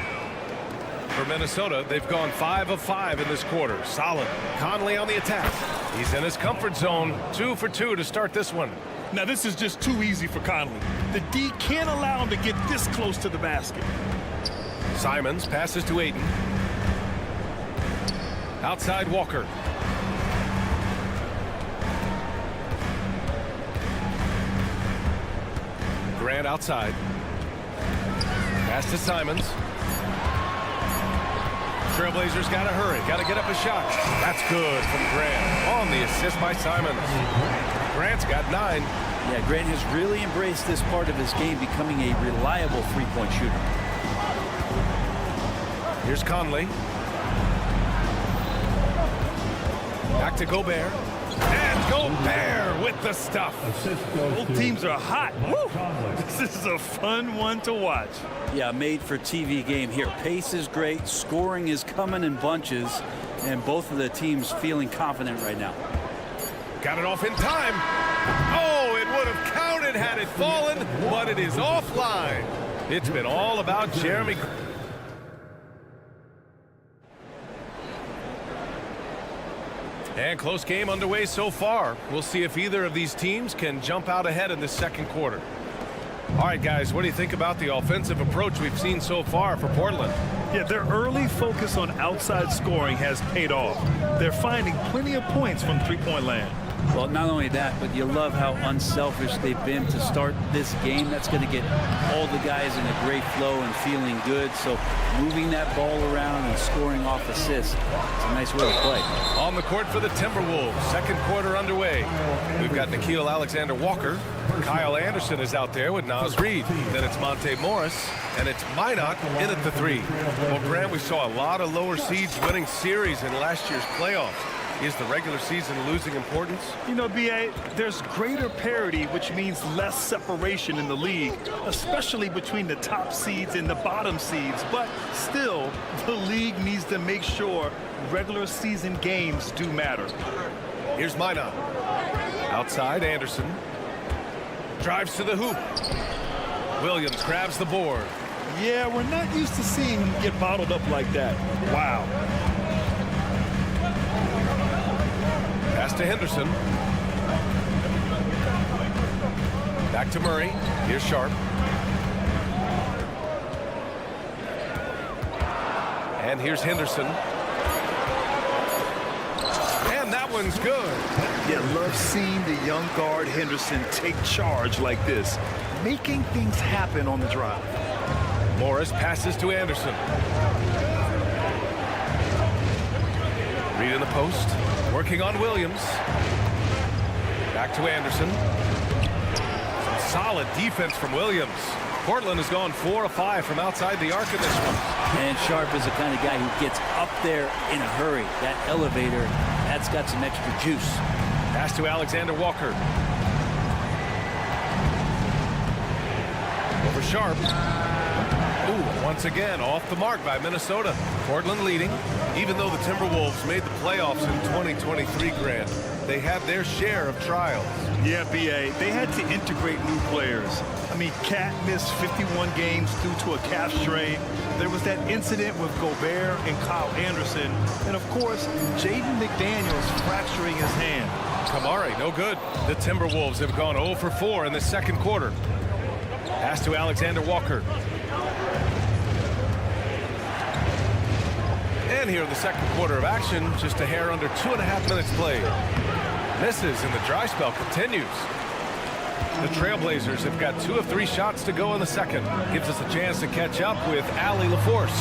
For Minnesota, they've gone 5 of 5 in this quarter. Solid. Conley on the attack. He's in his comfort zone. 2 for 2 to start this one. Now, this is just too easy for Conley. The D can't allow him to get this close to the basket. Simons passes to Ayton. Outside Walker. Grant outside. Pass to Simons. Trailblazers got to hurry. Got to get up a shot. That's good from Grant. On the assist by Simons. Grant's got 9. Yeah, Grant has really embraced this part of his game, becoming a reliable three-point shooter. Here's Conley. Back to Gobert. And Gobert with the stuff. Both teams are hot. Woo! This is a fun one to watch. Yeah, made for TV game here. Pace is great. Scoring is coming in bunches. And both of the teams feeling confident right now. Got it off in time. Oh, it would have counted had it fallen, but it is offline. It's been all about Jeremy. And close game underway so far. We'll see if either of these teams can jump out ahead in the second quarter. All right, guys, what do you think about the offensive approach we've seen so far for Portland? Yeah, their early focus on outside scoring has paid off. They're finding plenty of points from three-point land. Well, not only that, but you love how unselfish they've been to start this game. That's going to get all the guys in a great flow and feeling good. So moving that ball around and scoring off assists, it's a nice way to play. On the court for the Timberwolves, second quarter underway. We've got Nickeil Alexander-Walker. Kyle Anderson is out there with Naz Reid. Then it's Monte Morris, and it's Minot in at the 3. Well, Grant, we saw a lot of lower seeds winning series in last year's playoffs. Is the regular season losing importance? You know, B.A., there's greater parity, which means less separation in the league, especially between the top seeds and the bottom seeds. But still, the league needs to make sure regular season games do matter. Here's Minot. Outside, Anderson. Drives to the hoop. Williams grabs the board. Yeah, we're not used to seeing him get bottled up like that. Wow. Pass to Henderson. Back to Murray. Here's Sharp. And here's Henderson. And that one's good. Yeah, love seeing the young guard Henderson take charge like this, making things happen on the drive. Morris passes to Anderson. Reid in the post. Working on Williams. Back to Anderson. Some solid defense from Williams. Portland has gone 4 of 5 from outside the arc in this one. And Sharp is the kind of guy who gets up there in a hurry. That elevator, that's got some extra juice. Pass to Alexander Walker. Over Sharp. Ooh, once again, off the mark by Minnesota. Portland leading. Even though the Timberwolves made the playoffs in 2023, Grant, they had their share of trials. Yeah, B.A., they had to integrate new players. I mean, Cat missed 51 games due to a calf strain. There was that incident with Gobert and Kyle Anderson. And, of course, Jaden McDaniels fracturing his hand. Kamari, no good. The Timberwolves have gone 0 for 4 in the second quarter. Pass to Alexander Walker. And here in the second quarter of action, just a hair under 2.5 minutes played. Misses and the dry spell continues. The Trailblazers have got 2 of 3 shots to go in the second. Gives us a chance to catch up with Allie LaForce.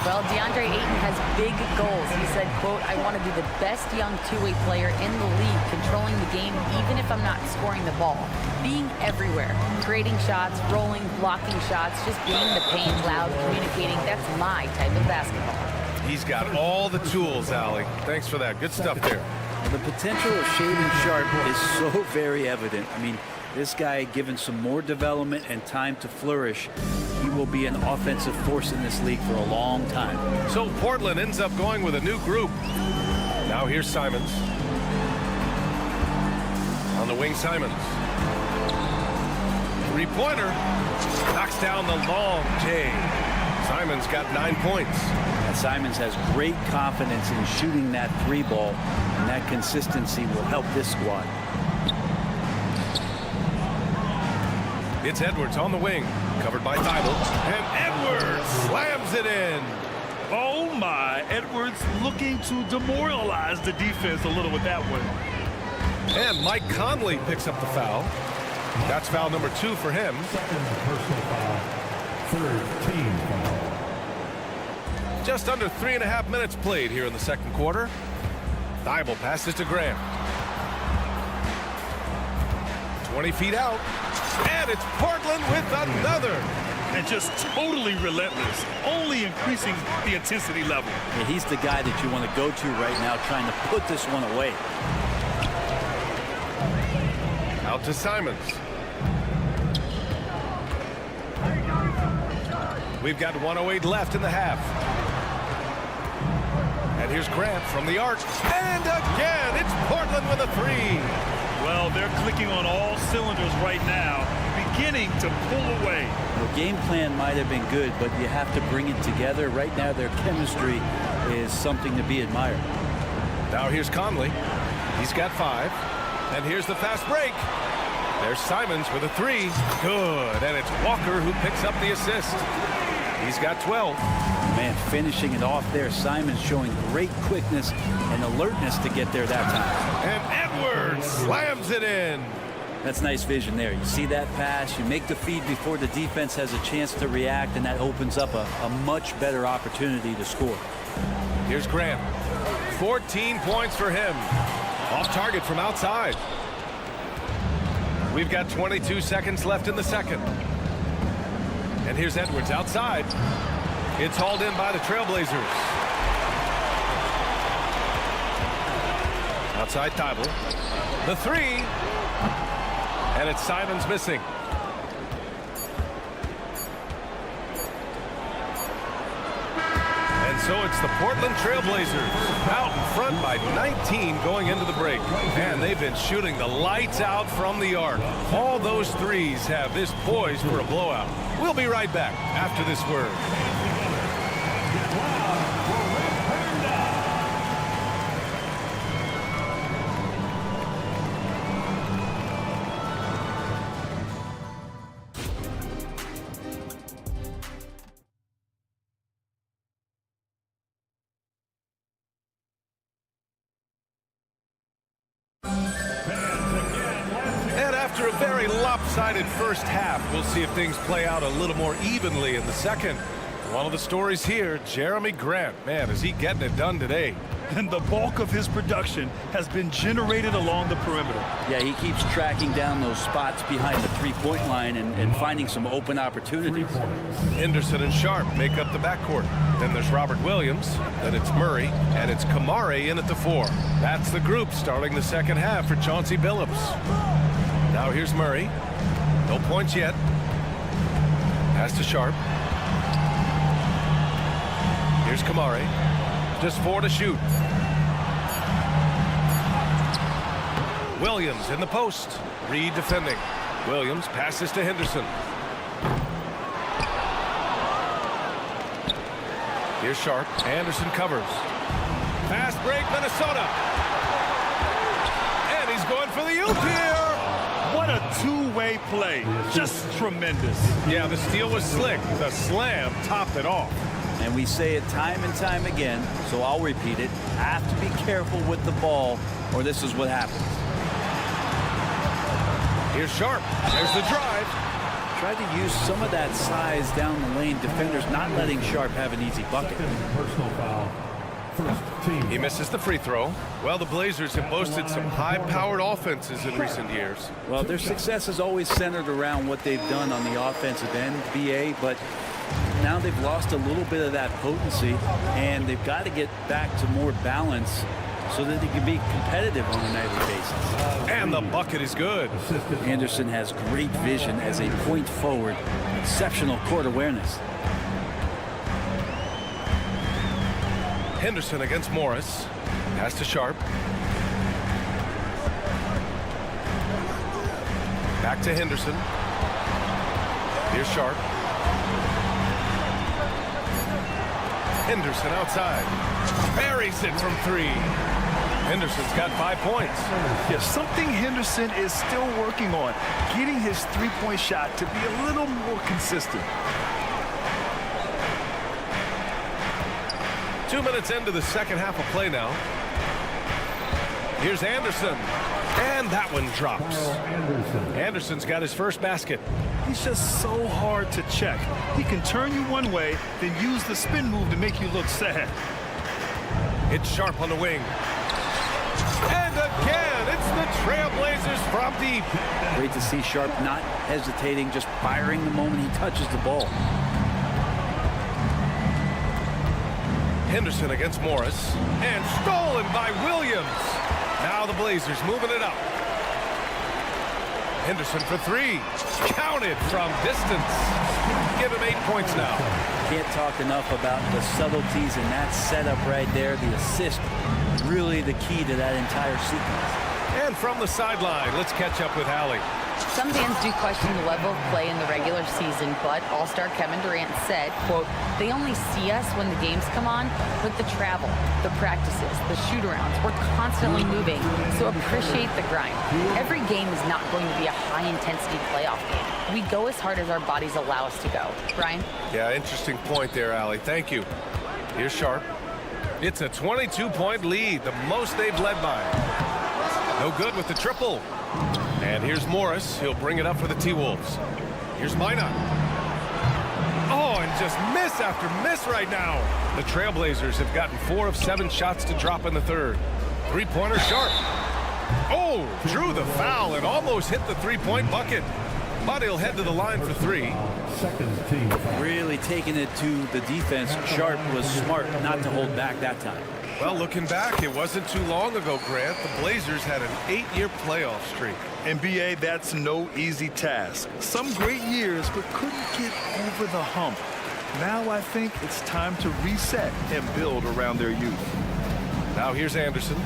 Well, DeAndre Ayton has big goals. He said, quote, I want to be the best young two-way player in the league, controlling the game even if I'm not scoring the ball. Being everywhere, creating shots, rolling, blocking shots, just being in the paint, loud, communicating. That's my type of basketball. He's got all the tools, Allie. Thanks for that. Good stuff there. The potential of Shaedon Sharp is so very evident. I mean, this guy, given some more development and time to flourish, he will be an offensive force in this league for a long time. So Portland ends up going with a new group. Now here's Simons. On the wing, Simons. Three-pointer. Knocks down the long J. Simons got 9 points. And Simons has great confidence in shooting that 3 ball, and that consistency will help this squad. It's Edwards on the wing, covered by Thibault, and Edwards slams it in. Oh my, Edwards looking to demoralize the defense a little with that one. And Mike Conley picks up the foul. That's foul number 2 for him. Second personal foul. Third team foul. Just under 3.5 minutes played here in the second quarter. Thibault passes to Grant. 20 feet out. And it's Portland with another. And just totally relentless, only increasing the intensity level. Yeah, he's the guy that you want to go to right now, trying to put this one away. Out to Simons. We've got 1:08 left in the half. And here's Grant from the arc. And again, it's Portland with a 3. Well, they're clicking on all cylinders right now, beginning to pull away. The game plan might have been good, but you have to bring it together. Right now, their chemistry is something to be admired. Now here's Conley. He's got 5. And here's the fast break. There's Simons with a 3. Good. And it's Walker who picks up the assist. He's got 12. Man, finishing it off there. Simons showing great quickness and alertness to get there that time. And Edwards slams it in. That's nice vision there. You see that pass, you make the feed before the defense has a chance to react, and that opens up a much better opportunity to score. Here's Grant. 14 points for him. Off target from outside. We've got 22 seconds left in the second. And here's Edwards outside. It's hauled in by the Trailblazers. Outside Thibault. The 3. And it's Simons missing. And so it's the Portland Trailblazers out in front by 19 going into the break. And they've been shooting the lights out from the arc. All those 3s have this poised for a blowout. We'll be right back after this word. After a very lopsided first half, we'll see if things play out a little more evenly in the second. One of the stories here, Jeremy Grant. Man, is he getting it done today. And the bulk of his production has been generated along the perimeter. Yeah, he keeps tracking down those spots behind the 3-point line and finding some open opportunities. Henderson and Sharp make up the backcourt. Then there's Robert Williams, then it's Murray, and it's Kamare in at the 4. That's the group starting the second half for Chauncey Billups. Now here's Murray. No points yet. Pass to Sharp. Here's Kamare. Just 4 to shoot. Williams in the post. Reed defending. Williams passes to Henderson. Here's Sharp. Anderson covers. Fast break, Minnesota. And he's going for the oop here. What a two-way play. Just tremendous. Yeah, the steal was slick. The slam topped it off. And we say it time and time again, so I'll repeat it. Have to be careful with the ball, or this is what happens. Here's Sharp. There's the drive. Tried to use some of that size down the lane. Defenders not letting Sharp have an easy bucket. Personal foul. First team. He misses the free throw. Well, the Blazers have boasted some high-powered offenses in recent years. Well, their success is always centered around what they've done on the offensive end, BA, but now they've lost a little bit of that potency, and they've got to get back to more balance so that they can be competitive on a nightly basis. And the bucket is good. Anderson has great vision as a point forward. Exceptional court awareness. Henderson against Morris. Pass to Sharp. Back to Henderson. Here's Sharp. Henderson outside. Buries it from 3. Henderson's got 5 points. Yeah, something Henderson is still working on, getting his three-point shot to be a little more consistent. 2 minutes into the second half of play now. Here's Anderson. And that one drops. Anderson's got his first basket. He's just so hard to check. He can turn you one way, then use the spin move to make you look sad. It's Sharp on the wing. And again, it's the Trailblazers from deep. Great to see Sharp not hesitating, just firing the moment he touches the ball. Henderson against Morris. And stolen by Williams. Now the Blazers moving it up. Henderson for 3. Counted from distance. Give him 8 points now. Can't talk enough about the subtleties in that setup right there. The assist, really the key to that entire sequence. And from the sideline, let's catch up with Allie. Some fans do question the level of play in the regular season, but All-Star Kevin Durant said, quote, they only see us when the games come on, but the travel, the practices, the shoot-arounds, we're constantly moving, so appreciate the grind. Every game is not going to be a high-intensity playoff game. We go as hard as our bodies allow us to go. Brian? Yeah, interesting point there, Allie. Thank you. Here's Sharp. It's a 22-point lead, the most they've led by. No good with the triple. And here's Morris. He'll bring it up for the T-Wolves. Here's Minot. Oh, and just miss after miss right now. The Trailblazers have gotten 4 of 7 shots to drop in the third. Three-pointer Sharp. Oh, drew the foul and almost hit the three-point bucket. But he'll head to the line for 3. Really taking it to the defense. Sharp was smart not to hold back that time. Well, looking back, it wasn't too long ago, Grant. The Blazers had an 8-year playoff streak. NBA, that's no easy task. Some great years, but couldn't get over the hump. Now I think it's time to reset and build around their youth. Now here's Anderson.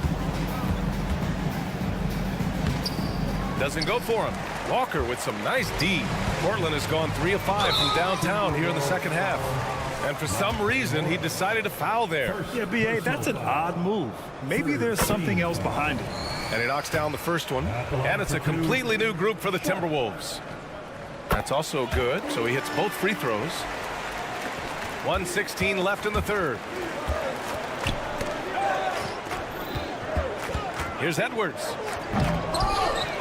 Doesn't go for him. Walker with some nice D. Portland has gone 3 of 5 from downtown here in the second half. And for some reason, he decided to foul there. Yeah, B.A., that's an odd move. Maybe there's something else behind it. And he knocks down the first one. And it's a completely new group for the Timberwolves. That's also good, so he hits both free throws. 1:16 left in the third. Here's Edwards.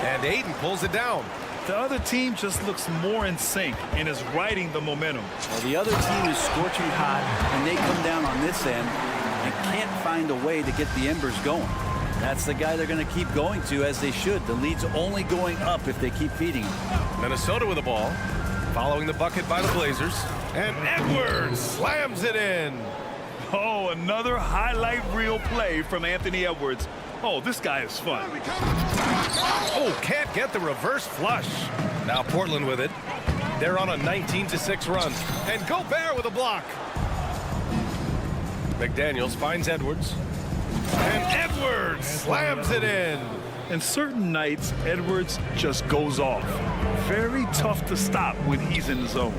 And Aiden pulls it down. The other team just looks more in sync and is riding the momentum. Well, the other team is scorching hot, and they come down on this end and can't find a way to get the embers going. That's the guy they're going to keep going to, as they should. The lead's only going up if they keep feeding him. Minnesota with the ball, following the bucket by the Blazers. And Edwards slams it in. Oh, another highlight reel play from Anthony Edwards. Oh, this guy is fun. Oh, can't get the reverse flush. Now Portland with it. They're on a 19-6 run. And Gobert with a block. McDaniels finds Edwards. And Edwards slams it in. And certain nights, Edwards just goes off. Very tough to stop when he's in the zone.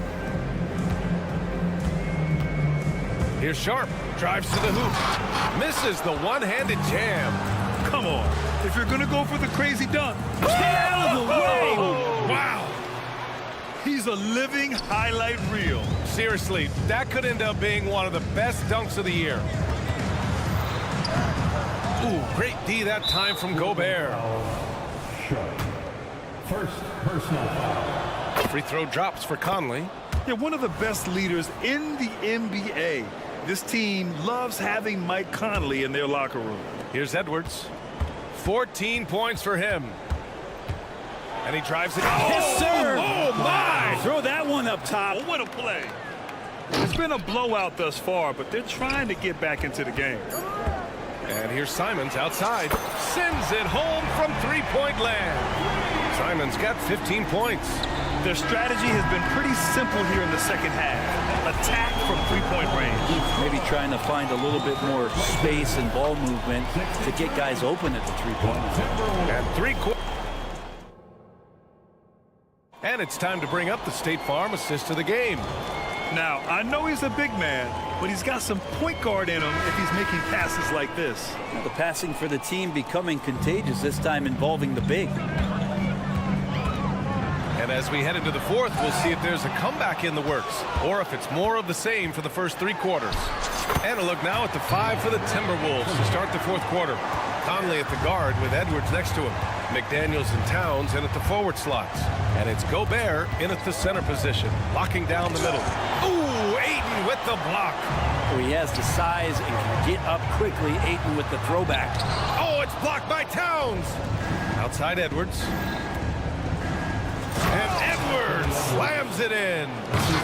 Here's Sharp. Drives to the hoop. Misses the one-handed jam. Come on. If you're going to go for the crazy dunk, stay out of the way. Wow. He's a living highlight reel. Seriously, that could end up being one of the best dunks of the year. Ooh, great D that time from Gobert. First personal foul. Free throw drops for Conley. Yeah, one of the best leaders in the NBA. This team loves having Mike Conley in their locker room. Here's Edwards. 14 points for him. And he drives it. Yes, sir. Oh, my. Throw that one up top. Oh, what a play. It's been a blowout thus far, but they're trying to get back into the game. And here's Simons outside. Sends it home from three-point land. Simons got 15 points. Their strategy has been pretty simple here in the second half. Attack from three-point range. Maybe trying to find a little bit more space and ball movement to get guys open at the three-point line. And three-quarters. And it's time to bring up the State Farm assist of the game. Now, I know he's a big man, but he's got some point guard in him if he's making passes like this. The passing for the team becoming contagious, this time involving the big. And as we head into the fourth, we'll see if there's a comeback in the works or if it's more of the same for the first 3 quarters. And a look now at the 5 for the Timberwolves to start the fourth quarter. Conley at the guard with Edwards next to him. McDaniels and Towns in at the forward slots. And it's Gobert in at the center position, locking down the middle. Ooh, Ayton with the block. He has the size and can get up quickly. Ayton with the throwback. Oh, it's blocked by Towns. Outside Edwards. And Edwards slams it in.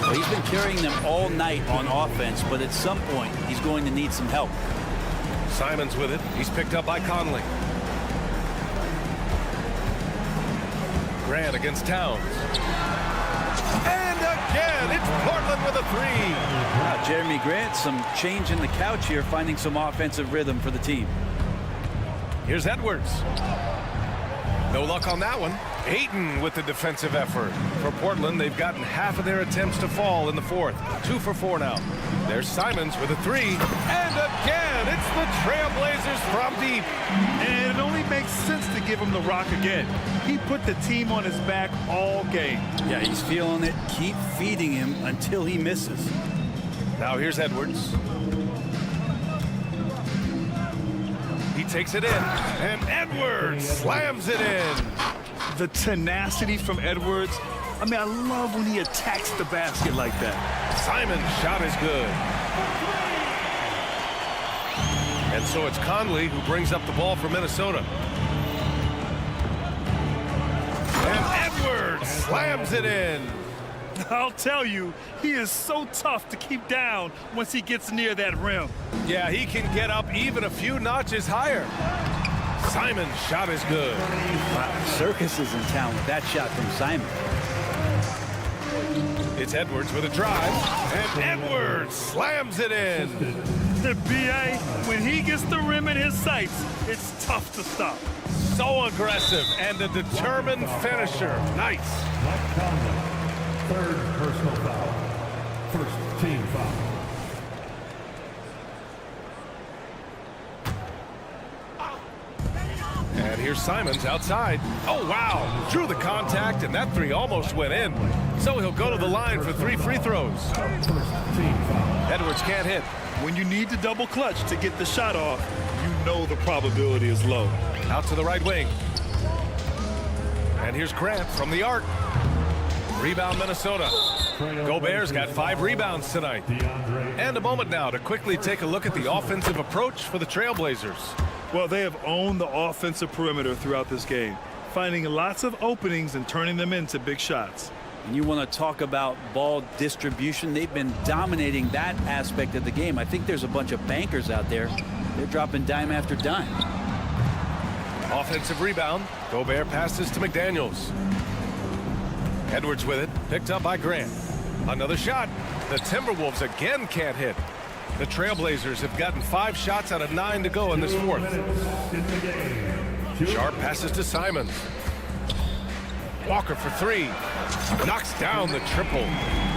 Well, he's been carrying them all night on offense, but at some point, he's going to need some help. Simons with it. He's picked up by Conley. Grant against Towns. And again, it's Portland with a 3. Now, Jeremy Grant, some change in the couch here, finding some offensive rhythm for the team. Here's Edwards. No luck on that one. Ayton with the defensive effort. For Portland, they've gotten half of their attempts to fall in the fourth. 2 for 4 now. There's Simons with a 3. And again, it's the Trailblazers from deep. And it only makes sense to give him the rock again. He put the team on his back all game. Yeah, he's feeling it. Keep feeding him until he misses. Now here's Edwards. He takes it in. And Edwards slams it in. The tenacity from Edwards. I mean, I love when he attacks the basket like that. Simon's shot is good. And so it's Conley who brings up the ball for Minnesota. And Edwards slams it in. I'll tell you, he is so tough to keep down once he gets near that rim. Yeah, he can get up even a few notches higher. Simon's shot is good. Wow, Circus is in town with that shot from Simon. It's Edwards with a drive, and Edwards slams it in. The B.A., when he gets the rim in his sights, it's tough to stop. So aggressive and a determined finisher. Nice. Third personal foul. First team foul. And here's Simons outside. Oh, wow. Drew the contact, and that 3 almost went in. So he'll go to the line for 3 free throws. Edwards can't hit. When you need to double clutch to get the shot off, you know the probability is low. Out to the right wing. And here's Grant from the arc. Rebound Minnesota. Gobert's got 5 rebounds tonight. And a moment now to quickly take a look at the offensive approach for the Trailblazers. Well, they have owned the offensive perimeter throughout this game, finding lots of openings and turning them into big shots. And you want to talk about ball distribution. They've been dominating that aspect of the game. I think there's a bunch of bankers out there. They're dropping dime after dime. Offensive rebound. Gobert passes to McDaniels. Edwards with it. Picked up by Grant. Another shot. The Timberwolves again can't hit. The Trailblazers have gotten 5 shots out of 9 to go in this fourth. Sharp passes to Simons. Walker for 3. Knocks down the triple.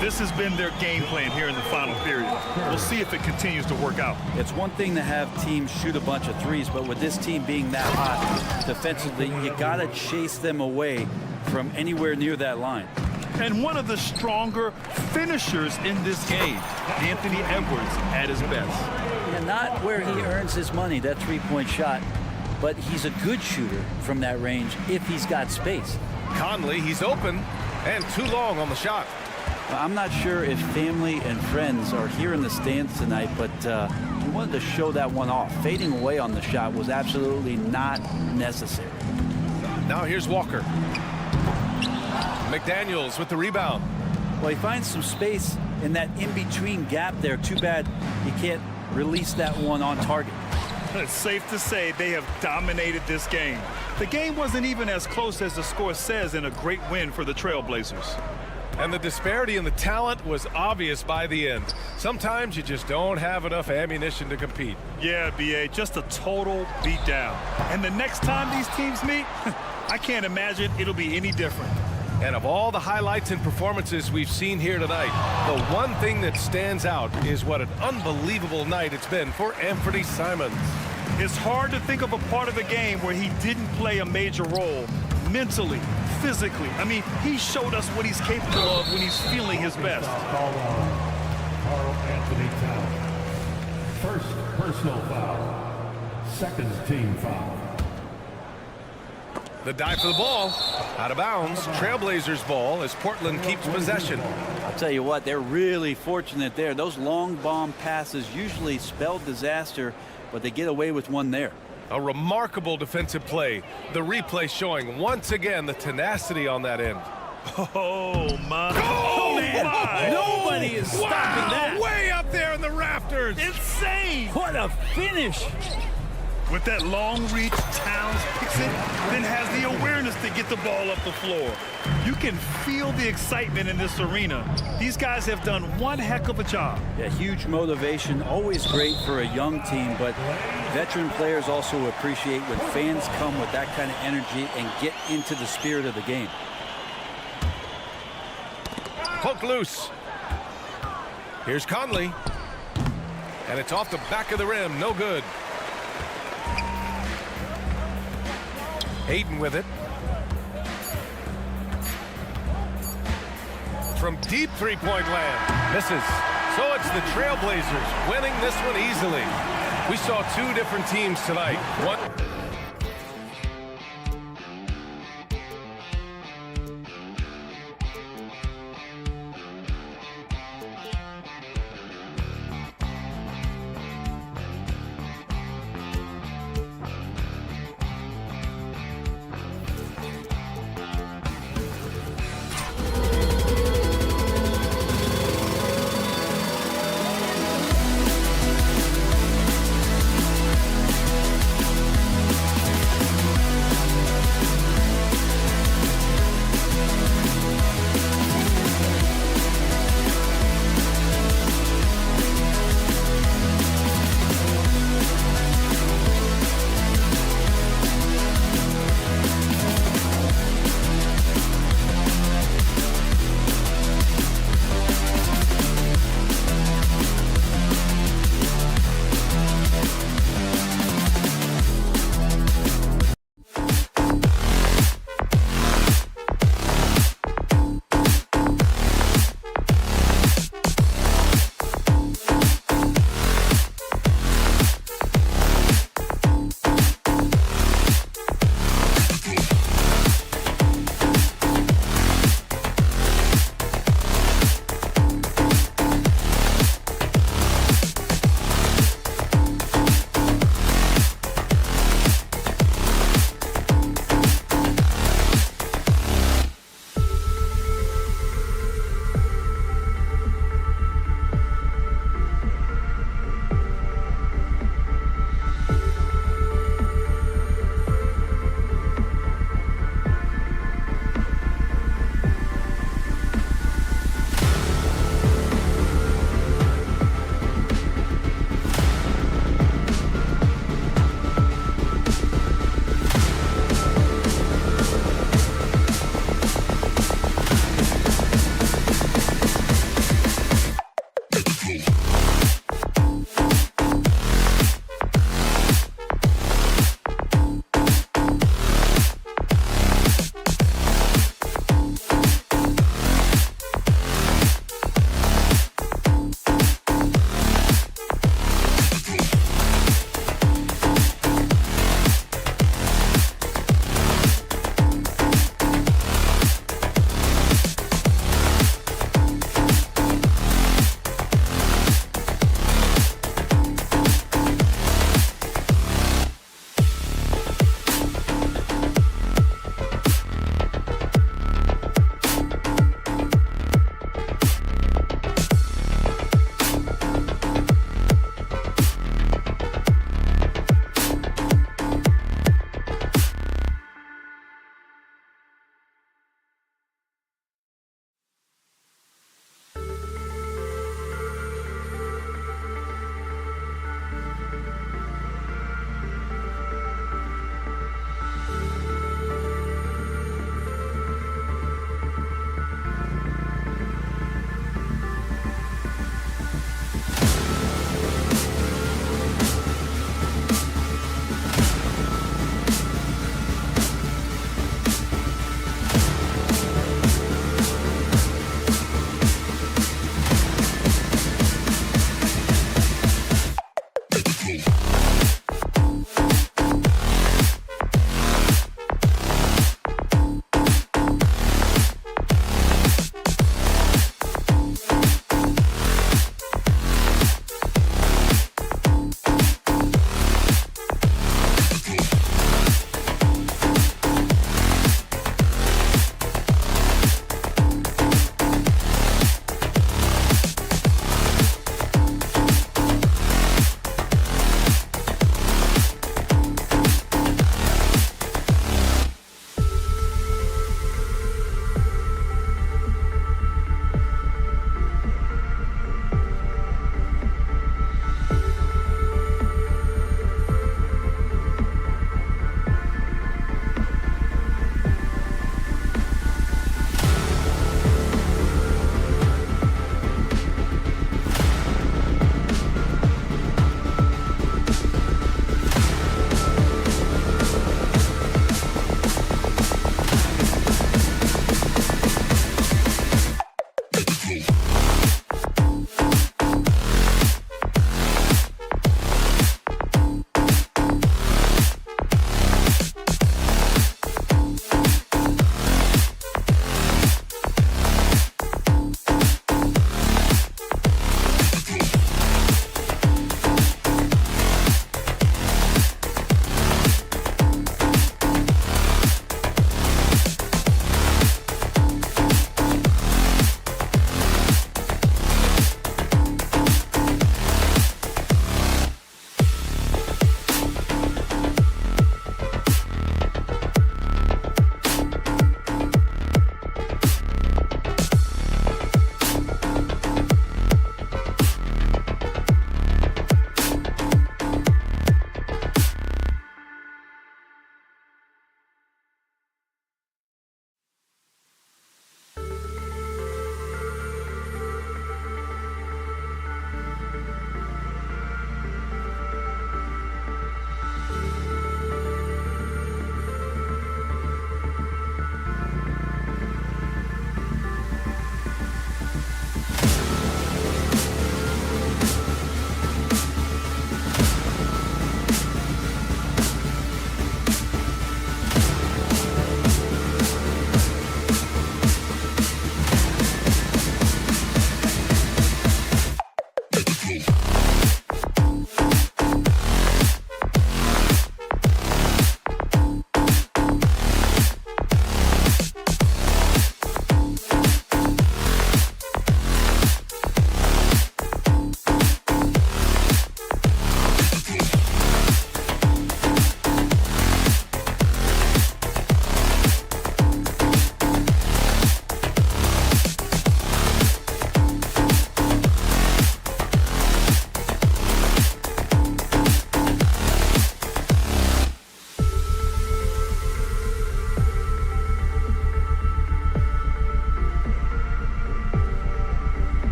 This has been their game plan here in the final period. We'll see if it continues to work out. It's one thing to have teams shoot a bunch of 3s, but with this team being that hot defensively, you got to chase them away from anywhere near that line. And one of the stronger finishers in this game, Anthony Edwards at his best. And not where he earns his money, that 3-point shot, but he's a good shooter from that range if he's got space. Conley, he's open, and too long on the shot. I'm not sure if family and friends are here in the stands tonight, but he wanted to show that one off. Fading away on the shot was absolutely not necessary. Now here's Walker. McDaniels with the rebound. Well, he finds some space in that in-between gap there. Too bad he can't release that one on target. It's safe to say they have dominated this game. The game wasn't even as close as the score says in a great win for the Trailblazers. And the disparity in the talent was obvious by the end. Sometimes you just don't have enough ammunition to compete. Yeah, B.A., just a total beatdown. And the next time these teams meet, I can't imagine it'll be any different. And of all the highlights and performances we've seen here tonight, the one thing that stands out is what an unbelievable night it's been for Anthony Simons. It's hard to think of a part of the game where he didn't play a major role mentally, physically. I mean, he showed us what he's capable of when he's feeling his best. Carl Anthony Towns. First personal foul. Second team foul. The dive for the ball, out of bounds. Trailblazers ball as Portland keeps possession. I'll tell you what, they're really fortunate there. Those long bomb passes usually spell disaster, but they get away with one there. A remarkable defensive play. The replay showing once again the tenacity on that end. Oh, my. Oh, man. Nobody is stopping that. Way up there in the rafters. Insane. What a finish. With that long reach, Towns picks it, then has the awareness to get the ball up the floor. You can feel the excitement in this arena. These guys have done one heck of a job. Yeah, huge motivation, always great for a young team, but veteran players also appreciate when fans come with that kind of energy and get into the spirit of the game. Poke loose. Here's Conley. And it's off the back of the rim, no good. Hayden with it. From deep three-point land. Misses. So it's the Trailblazers winning this one easily. We saw two different teams tonight. One.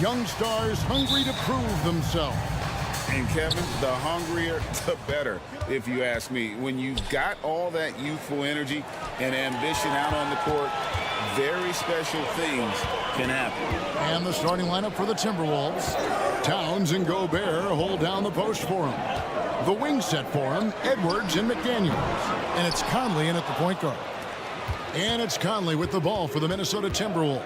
young stars hungry to prove themselves. And Kevin, the hungrier, the better, if you ask me. When you've got all that youthful energy and ambition out on the court, very special things can happen. And the starting lineup for the Timberwolves. Towns and Gobert hold down the post for him. The wing set for him, Edwards and McDaniels. And it's Conley in at the point guard. And it's Conley with the ball for the Minnesota Timberwolves.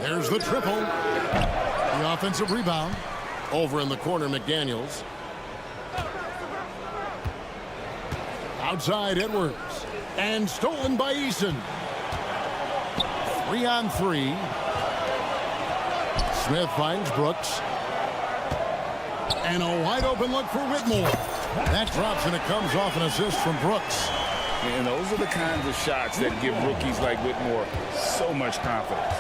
There's the triple. The offensive rebound. Over in the corner, McDaniels. Outside, Edwards. And stolen by Eason. 3-on-3. Smith finds Brooks. And a wide open look for Whitmore. That drops and it comes off an assist from Brooks. And those are the kinds of shots that give rookies like Whitmore so much confidence.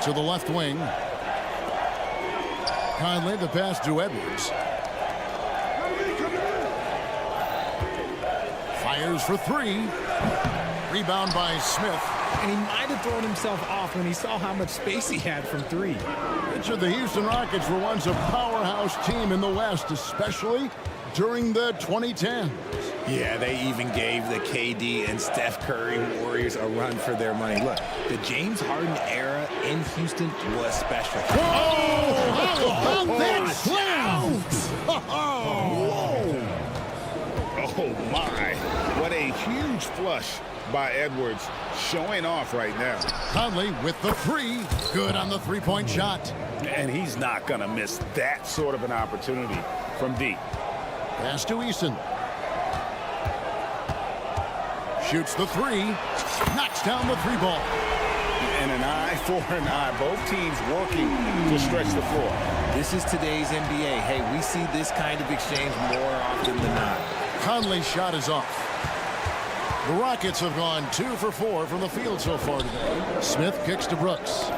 To the left wing. Conley, the pass to Edwards. Fires for three. Rebound by Smith. And he might have thrown himself off when he saw how much space he had from three. Richard, the Houston Rockets were once a powerhouse team in the West, especially during the 2010s. Yeah, they even gave the KD and Steph Curry Warriors a run for their money. Look, the James Harden era in Houston was special. Whoa! How about that slam? Whoa! Oh, my. What a huge flush by Edwards, showing off right now. Conley with the three. Good on the three-point shot. And he's not going to miss that sort of an opportunity from deep. Pass to Eason. Shoots the three. Knocks down the three ball. And an eye for an eye. Both teams working to stretch the floor. This is today's NBA. Hey, we see this kind of exchange more often than not. Conley's shot is off. The Rockets have gone 2 for 4 from the field so far today. Smith kicks to Brooks.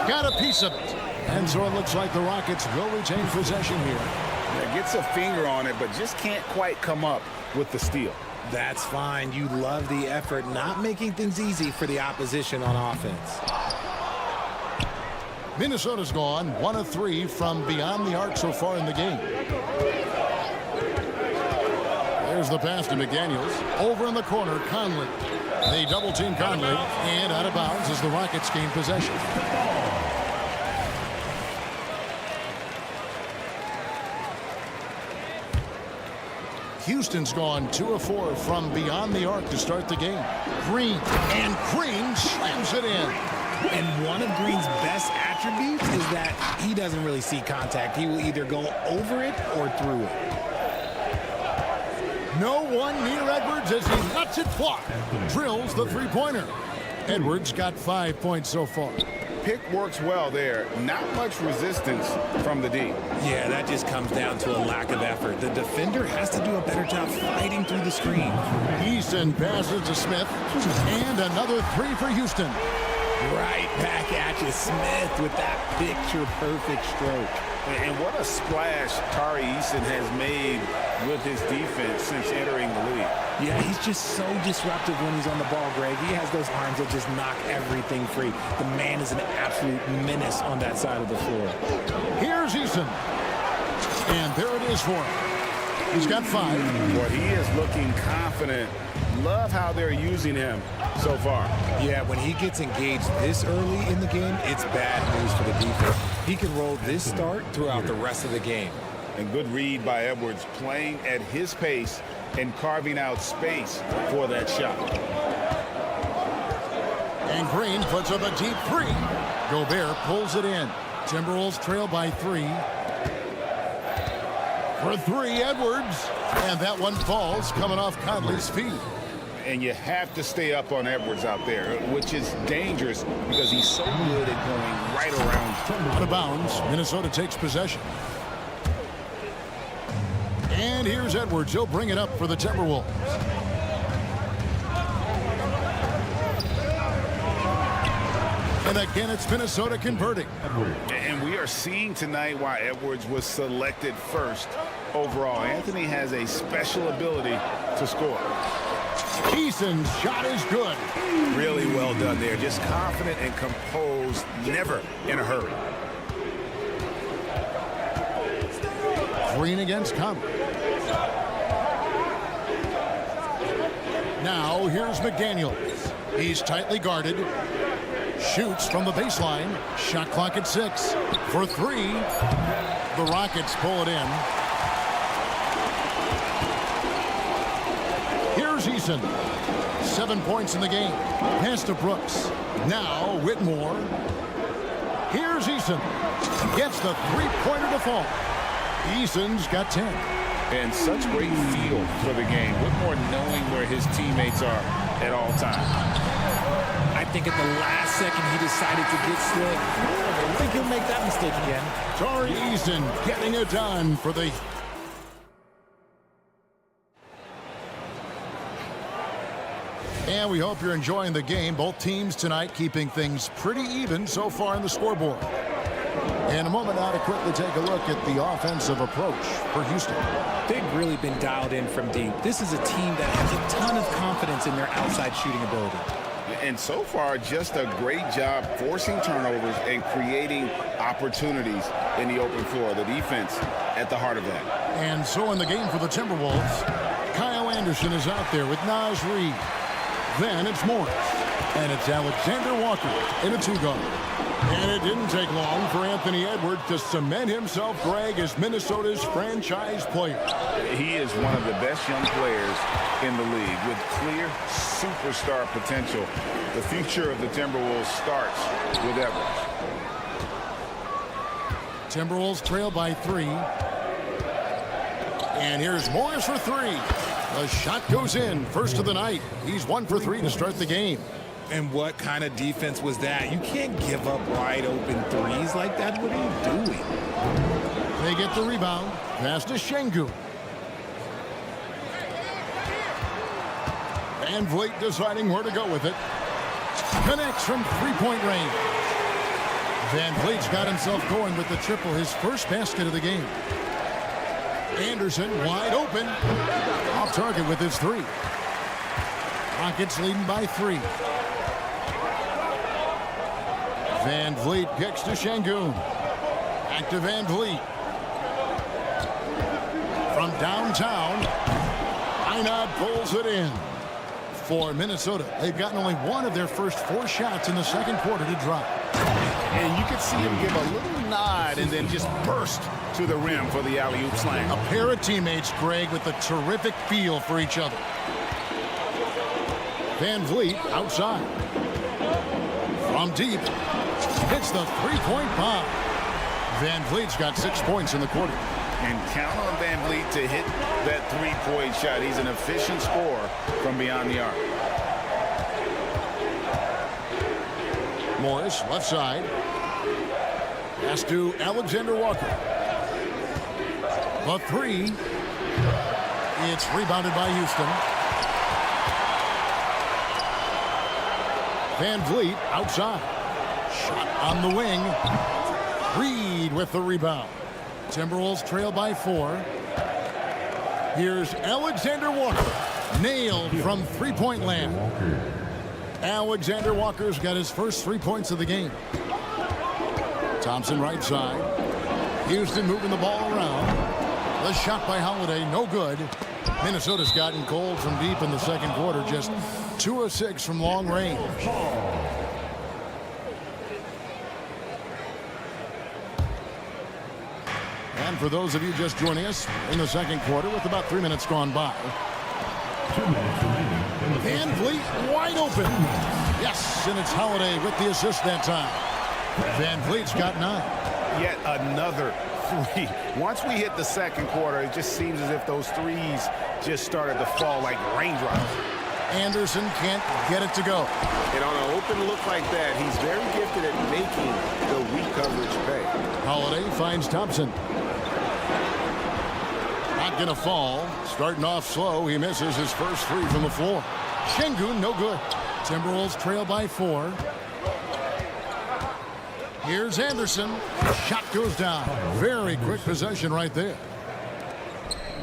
Got a piece of it. And so it looks like the Rockets will retain possession here. Yeah, gets a finger on it, but just can't quite come up with the steal. That's fine. You love the effort, not making things easy for the opposition on offense. Minnesota's gone 1 of 3 from beyond the arc so far in the game. There's the pass to McDaniels. Over in the corner, Conley. They double-team Conley, and out of bounds as the Rockets gain possession. Houston's gone 2 of 4 from beyond the arc to start the game. Green, and Green slams it in. And one of Green's best attributes is that he doesn't really see contact. He will either go over it or through it. No one near Edwards as he lets it fly. Drills the three-pointer. Edwards got 5 points so far. Pick works well there. Not much resistance from the D. Yeah, that just comes down to a lack of effort. The defender has to do a better job fighting through the screen. Eason passes to Smith. And another three for Houston. Right back at you, Smith, with that picture-perfect stroke. And what a splash Tari Eason has made with his defense since entering the league. Yeah, he's just so disruptive when he's on the ball, Greg. He has those arms that just knock everything free. The man is an absolute menace on that side of the floor. Here's Eason. And there it is for him. He's got 5. Well, he is looking confident. Love how they're using him so far. Yeah, when he gets engaged this early in the game, it's bad news for the defense. He can roll this start throughout the rest of the game. And good read by Edwards, playing at his pace and carving out space for that shot. And Green puts up a deep 3. Gobert pulls it in. Timberwolves trail by 3. For 3, Edwards. And that one falls, coming off Conley's feet. And you have to stay up on Edwards out there, which is dangerous because he's so good at going right around. Out of bounds, Minnesota takes possession. And here's Edwards. He'll bring it up for the Timberwolves. And again, it's Minnesota converting. And we are seeing tonight why Edwards was selected first overall. Anthony has a special ability to score. Eason's shot is good. Really well done there. Just confident and composed, never in a hurry. Green against Conley. Now here's McDaniels. He's tightly guarded. Shoots from the baseline. Shot clock at 6. For 3. The Rockets pull it in. Here's Eason. 7 points in the game. Pass to Brooks. Now Whitmore. Here's Eason. Gets the three-pointer to fall. Eason's got 10. And such great feel for the game. Whitmore knowing where his teammates are at all times. I think at the last second he decided to get slick. I don't think he'll make that mistake again. Tari Eason getting it done for the... And we hope you're enjoying the game. Both teams tonight keeping things pretty even so far in the scoreboard. In a moment now to quickly take a look at the offensive approach for Houston. They've really been dialed in from deep. This is a team that has a ton of confidence in their outside shooting ability. And so far, just a great job forcing turnovers and creating opportunities in the open floor. The defense at the heart of that. And so in the game for the Timberwolves, Kyle Anderson is out there with Naz Reid. Then it's Morris. And it's Alexander Walker in a 2-guard. And it didn't take long for Anthony Edwards to cement himself, Greg, as Minnesota's franchise player. He is one of the best young players in the league with clear superstar potential. The future of the Timberwolves starts with Edwards. Timberwolves trail by 3. And here's Morris for 3. The shot goes in. First of the night. He's 1 for 3 to start the game. And what kind of defense was that? You can't give up wide open threes like that. What are you doing? They get the rebound. Pass to Şengün. Van Vliet deciding where to go with it. Connects from three-point range. Van Vliet's got himself going with the triple, his first basket of the game. Anderson wide open. Off target with his 3. Rockets leading by 3. Van Vliet kicks to Şengün. Back to Van Vliet. From downtown, Einad pulls it in. For Minnesota, they've gotten only 1 of their first 4 shots in the second quarter to drop. And you can see him give a little nod and then just burst to the rim for the alley-oop slam. A pair of teammates, Greg, with a terrific feel for each other. Van Vliet outside. From deep. Hits the three-point bomb. Van Vliet's got 6 points in the quarter. And count on Van Vliet to hit that three-point shot. He's an efficient scorer from beyond the arc. Morris, left side. Pass to Alexander Walker. The 3. It's rebounded by Houston. Van Vliet outside. Shot on the wing. Reed with the rebound. Timberwolves trail by 4. Here's Alexander Walker. Nailed from three-point land. Alexander Walker's got his first 3 points of the game. Thompson right side. Houston moving the ball around. The shot by Holiday, no good. Minnesota's gotten cold from deep in the second quarter. Just 2 of 6 from long range. And for those of you just joining us in the second quarter with about 3 minutes gone by. Van Vliet wide open. Yes, and it's Holiday with the assist that time. Van Vliet's got 9. Yet another 3. Once we hit the second quarter, it just seems as if those threes just started to fall like raindrops. Anderson can't get it to go. And on an open look like that, he's very gifted at making the weak coverage pay. Holiday finds Thompson. Not going to fall. Starting off slow, he misses his first 3 from the floor. Şengün, no good. Timberwolves trail by 4. Here's Anderson. Shot goes down. Very quick possession right there.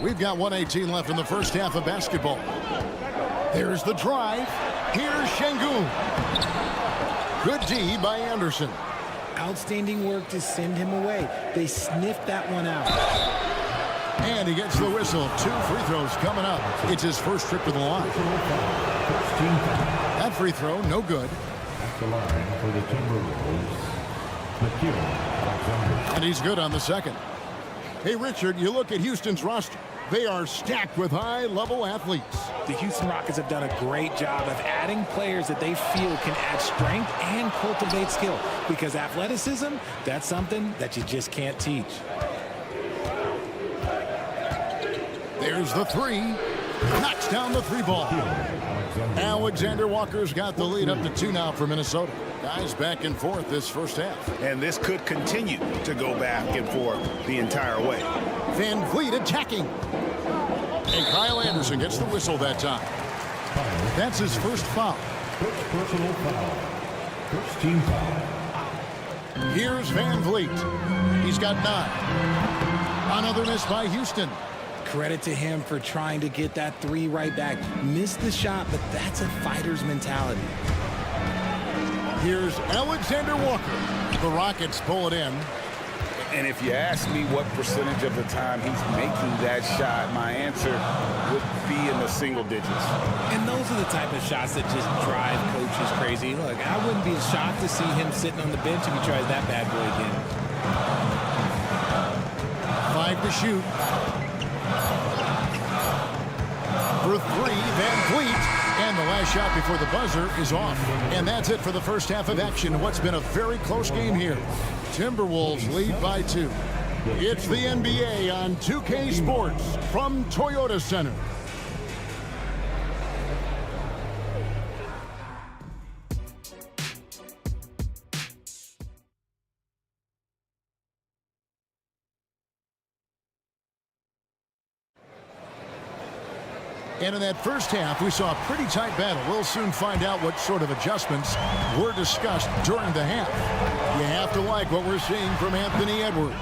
We've got 1:18 left in the first half of basketball. There's the drive. Here's Şengün. Good D by Anderson. Outstanding work to send him away. They sniffed that one out. And he gets the whistle. 2 free throws coming up. It's his first trip to the line. That free throw, no good. At the line for the Timberwolves, TheKingofK. And he's good on the second. Hey, Richard, you look at Houston's roster. They are stacked with high-level athletes. The Houston Rockets have done a great job of adding players that they feel can add strength and cultivate skill. Because athleticism, that's something that you just can't teach. There's the 3. Knocks down the 3 ball. Alexander Walker's got the lead up to 2 now for Minnesota. Guys back and forth this first half. And this could continue to go back and forth the entire way. Van Vliet attacking. And Kyle Anderson gets the whistle that time. That's his first foul. First personal foul. First team foul. Here's Van Vliet. He's got 9. Another miss by Houston. Credit to him for trying to get that 3 right back. Missed the shot, but that's a fighter's mentality. Here's Alexander Walker. The Rockets pull it in. And if you ask me what percentage of the time he's making that shot, my answer would be in the single digits. And those are the type of shots that just drive coaches crazy. Look, I wouldn't be shocked to see him sitting on the bench if he tries that bad boy again. 5 to shoot. For 3, Van Vliet. And the last shot before the buzzer is off. And that's it for the first half of action. What's been a very close game here. Timberwolves lead by 2. It's the NBA on 2K Sports from Toyota Center. And in that first half, we saw a pretty tight battle. We'll soon find out what sort of adjustments were discussed during the half. You have to like what we're seeing from Anthony Edwards.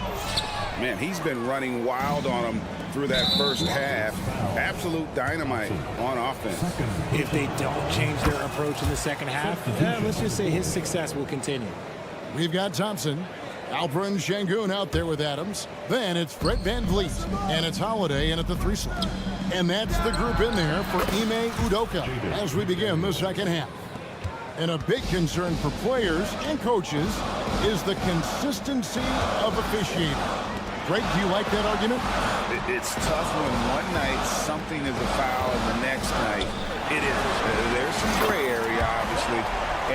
Man, he's been running wild on him through that first half. Absolute dynamite on offense. If they don't change their approach in the second half, let's just say his success will continue. We've got Thompson. Alperen Şengün out there with Adams. Then it's Fred VanVleet. And it's Holiday in at the 3 slot. And that's the group in there for Ime Udoka as we begin the second half. And a big concern for players and coaches is the consistency of officiating. Greg, do you like that argument? It's tough when one night something is a foul and the next night it isn't. There's some gray area, obviously.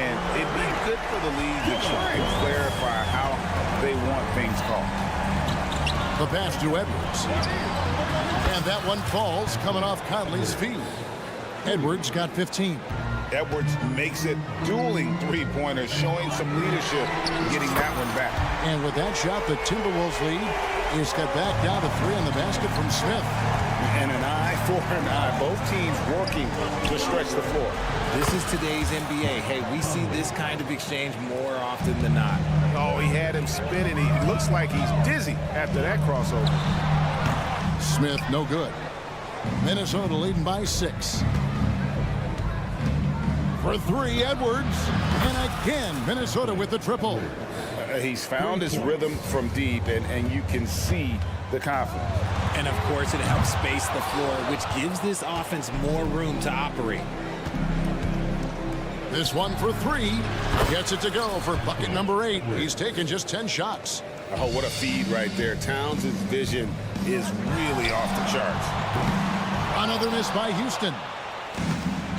And it'd be good for the league to try and clarify how they want things called. The pass to Edwards. And that one falls coming off Conley's feet. Edwards got 15. Edwards makes it dueling 3-pointers, showing some leadership, getting that one back. And with that shot, the Timberwolves lead is cut back down to 3 on the basket from Smith. And an eye for an eye. Both teams working to stretch the floor. This is today's NBA. Hey, we see this kind of exchange more often than not. Oh, he had him spinning. He looks like he's dizzy after that crossover. Smith, no good. Minnesota leading by 6. For 3, Edwards. And again, Minnesota with the triple. He's found his rhythm from deep, and you can see the confidence. And, of course, it helps space the floor, which gives this offense more room to operate. This one for 3. Gets it to go for bucket number 8. He's taken just 10 shots. Oh, what a feed right there. Towns' vision is really off the charts. Another miss by Houston.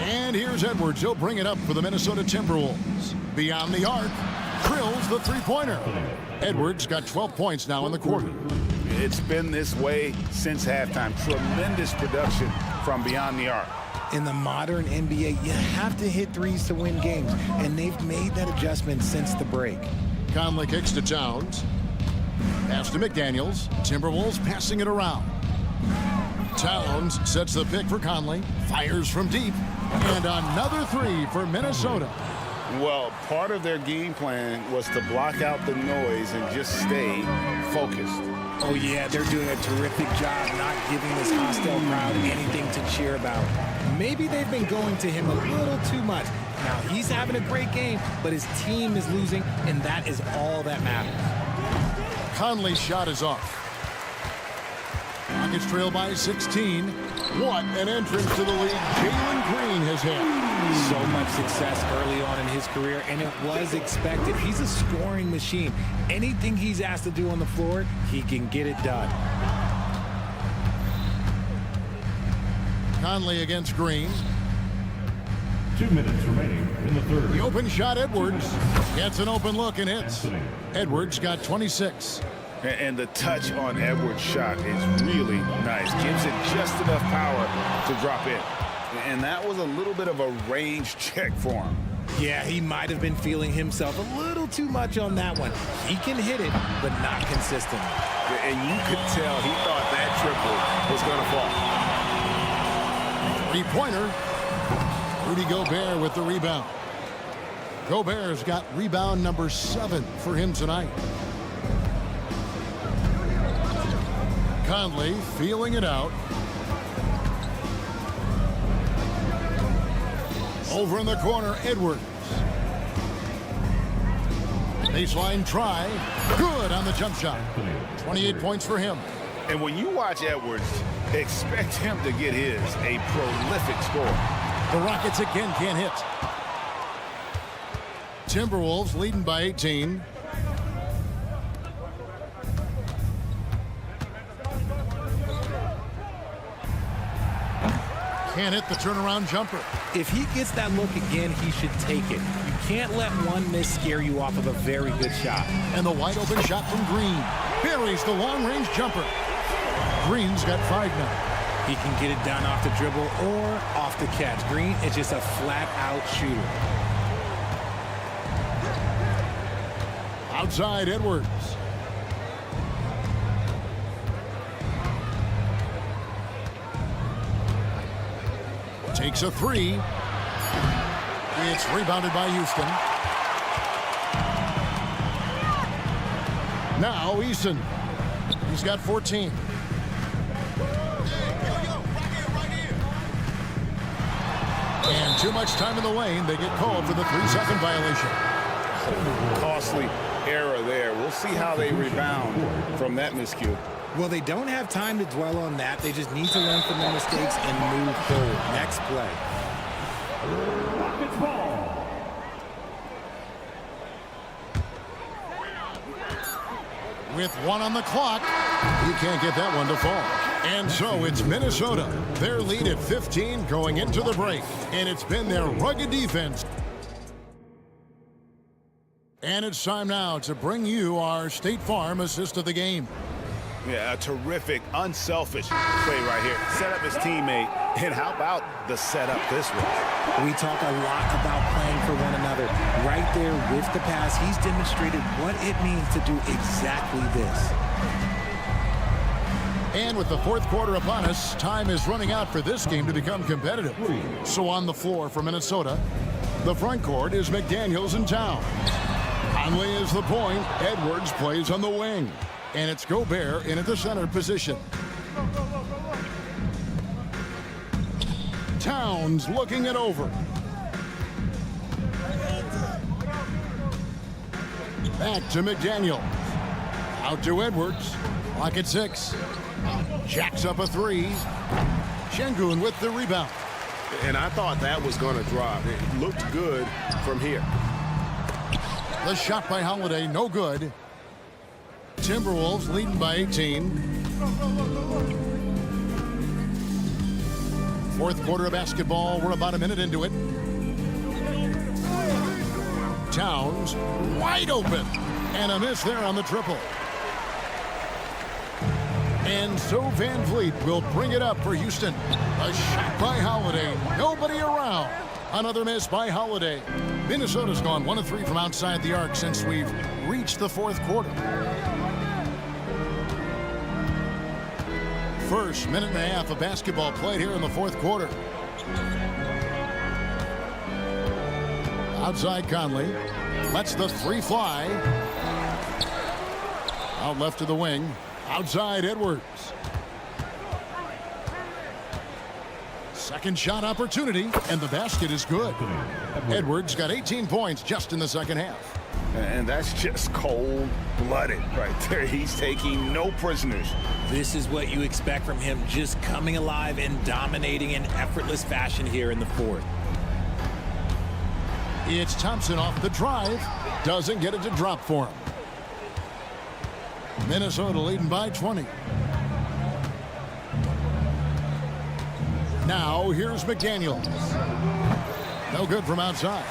And here's Edwards. He'll bring it up for the Minnesota Timberwolves. Beyond the arc. Drills the 3-pointer. Edwards got 12 points now in the quarter. It's been this way since halftime. Tremendous production from beyond the arc. In the modern NBA, you have to hit threes to win games, and they've made that adjustment since the break. Conley kicks to Towns. Pass to McDaniels. Timberwolves passing it around. Towns sets the pick for Conley. Fires from deep. And another 3 for Minnesota. Well, part of their game plan was to block out the noise and just stay focused. Oh, yeah, they're doing a terrific job not giving this hostile crowd anything to cheer about. Maybe they've been going to him a little too much. Now, he's having a great game, but his team is losing, and that is all that matters. Conley's shot is off. Rockets trail by 16. What an entrance to the league Jalen Green has had. So much success early on in his career, and it was expected. He's a scoring machine. Anything he's asked to do on the floor, he can get it done. Conley against Green. 2 minutes remaining in the third. The open shot, Edwards. Gets an open look and hits. Edwards got 26. And the touch on Edwards' shot is really nice. Gives it just enough power to drop in. And that was a little bit of a range check for him. Yeah, he might have been feeling himself a little too much on that one. He can hit it, but not consistently. And you could tell he thought that triple was going to fall. Three-pointer. Rudy Gobert with the rebound. Gobert's got rebound number 7 for him tonight. Conley feeling it out. Over in the corner, Edwards. Baseline try. Good on the jump shot. 28 points for him. And when you watch Edwards, expect him to get his a prolific score. The Rockets again can't hit. Timberwolves leading by 18. Can't hit the turnaround jumper. If he gets that look again, he should take it. You can't let one miss scare you off of a very good shot. And the wide open shot from Green. Buries the long-range jumper. Green's got 5 now. He can get it down off the dribble or off the catch. Green is just a flat-out shooter. Outside Edwards. Takes a 3. It's rebounded by Houston. Now Eason. He's got 14. And too much time in the lane. They get called for the 3-second violation. Costly error there. We'll see how they rebound from that miscue. Well, they don't have time to dwell on that. They just need to learn from their mistakes and move forward. Next play. Rockets ball. With 1 on the clock, you can't get that one to fall. And so it's Minnesota. Their lead at 15 going into the break. And it's been their rugged defense. And it's time now to bring you our State Farm assist of the game. Yeah, a terrific, unselfish play right here. Set up his teammate. And how about the setup this way? We talk a lot about playing for one another. Right there with the pass, he's demonstrated what it means to do exactly this. And with the 4th quarter upon us, time is running out for this game to become competitive. So on the floor for Minnesota, the front court is McDaniels and Towns. Conley is the point. Edwards plays on the wing. And it's Gobert in at the center position. Towns looking it over. Back to McDaniel. Out to Edwards. Clock at 6. Jacks up a 3. Şengün with the rebound. And I thought that was going to drop. It looked good from here. The shot by Holiday, no good. Timberwolves leading by 18. 4th quarter of basketball. We're about a minute into it. Towns wide open. And a miss there on the triple. And so Van Vliet will bring it up for Houston. A shot by Holiday. Nobody around. Another miss by Holiday. Minnesota's gone 1 of 3 from outside the arc since we've reached the 4th quarter. First minute and a half of basketball played here in the 4th quarter. Outside Conley. Lets the 3 fly. Out left to the wing. Outside Edwards. Second shot opportunity, and the basket is good. Edwards got 18 points just in the second half. And that's just cold-blooded right there. He's taking no prisoners. This is what you expect from him, just coming alive and dominating in effortless fashion here in the fourth. It's Thompson off the drive. Doesn't get it to drop for him. Minnesota leading by 20. Now here's McDaniels. No good from outside.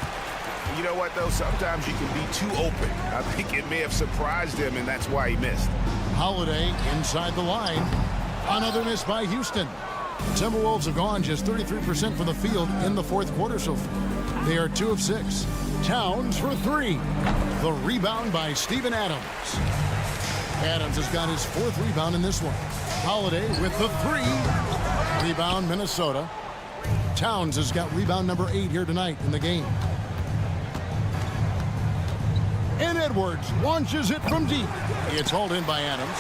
You know what, though? Sometimes you can be too open. I think it may have surprised him, and that's why he missed. Holiday inside the line. Another miss by Houston. Timberwolves have gone just 33% from the field in the fourth quarter so far. They are 2 of 6. Towns for 3. The rebound by Steven Adams. Adams has got his 4th rebound in this one. Holiday with the 3. Rebound Minnesota. Towns has got rebound number 8 here tonight in the game. And Edwards launches it from deep. It's hauled in by Adams.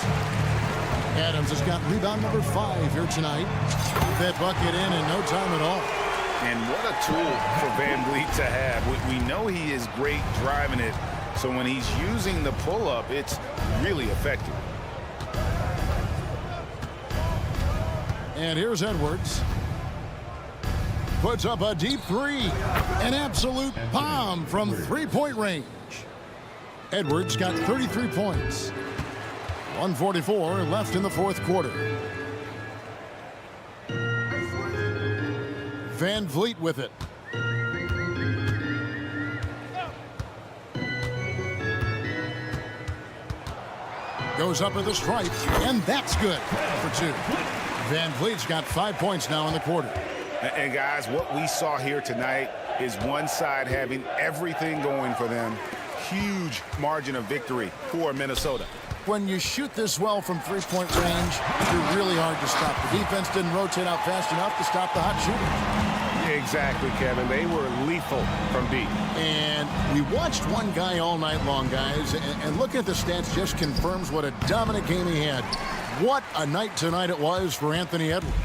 Adams has got rebound number 5 here tonight. That bucket in no time at all. And what a tool for Van Vliet to have. We know he is great driving it, so when he's using the pull-up, it's really effective. And here's Edwards. Puts up a deep 3. An absolute bomb from three-point range. Edwards got 33 points. 1:44 left in the fourth quarter. Van Vliet with it. Goes up at the stripe, and that's good for 2. Van Vliet's got 5 points now in the quarter. And guys, what we saw here tonight is one side having everything going for them. Huge margin of victory for Minnesota. When you shoot this well from three-point range, you're really hard to stop. The defense didn't rotate out fast enough to stop the hot shooters. Exactly, Kevin. They were lethal from deep. And we watched one guy all night long, guys, and looking at the stats just confirms what a dominant game he had. What a night tonight it was for Anthony Edwards.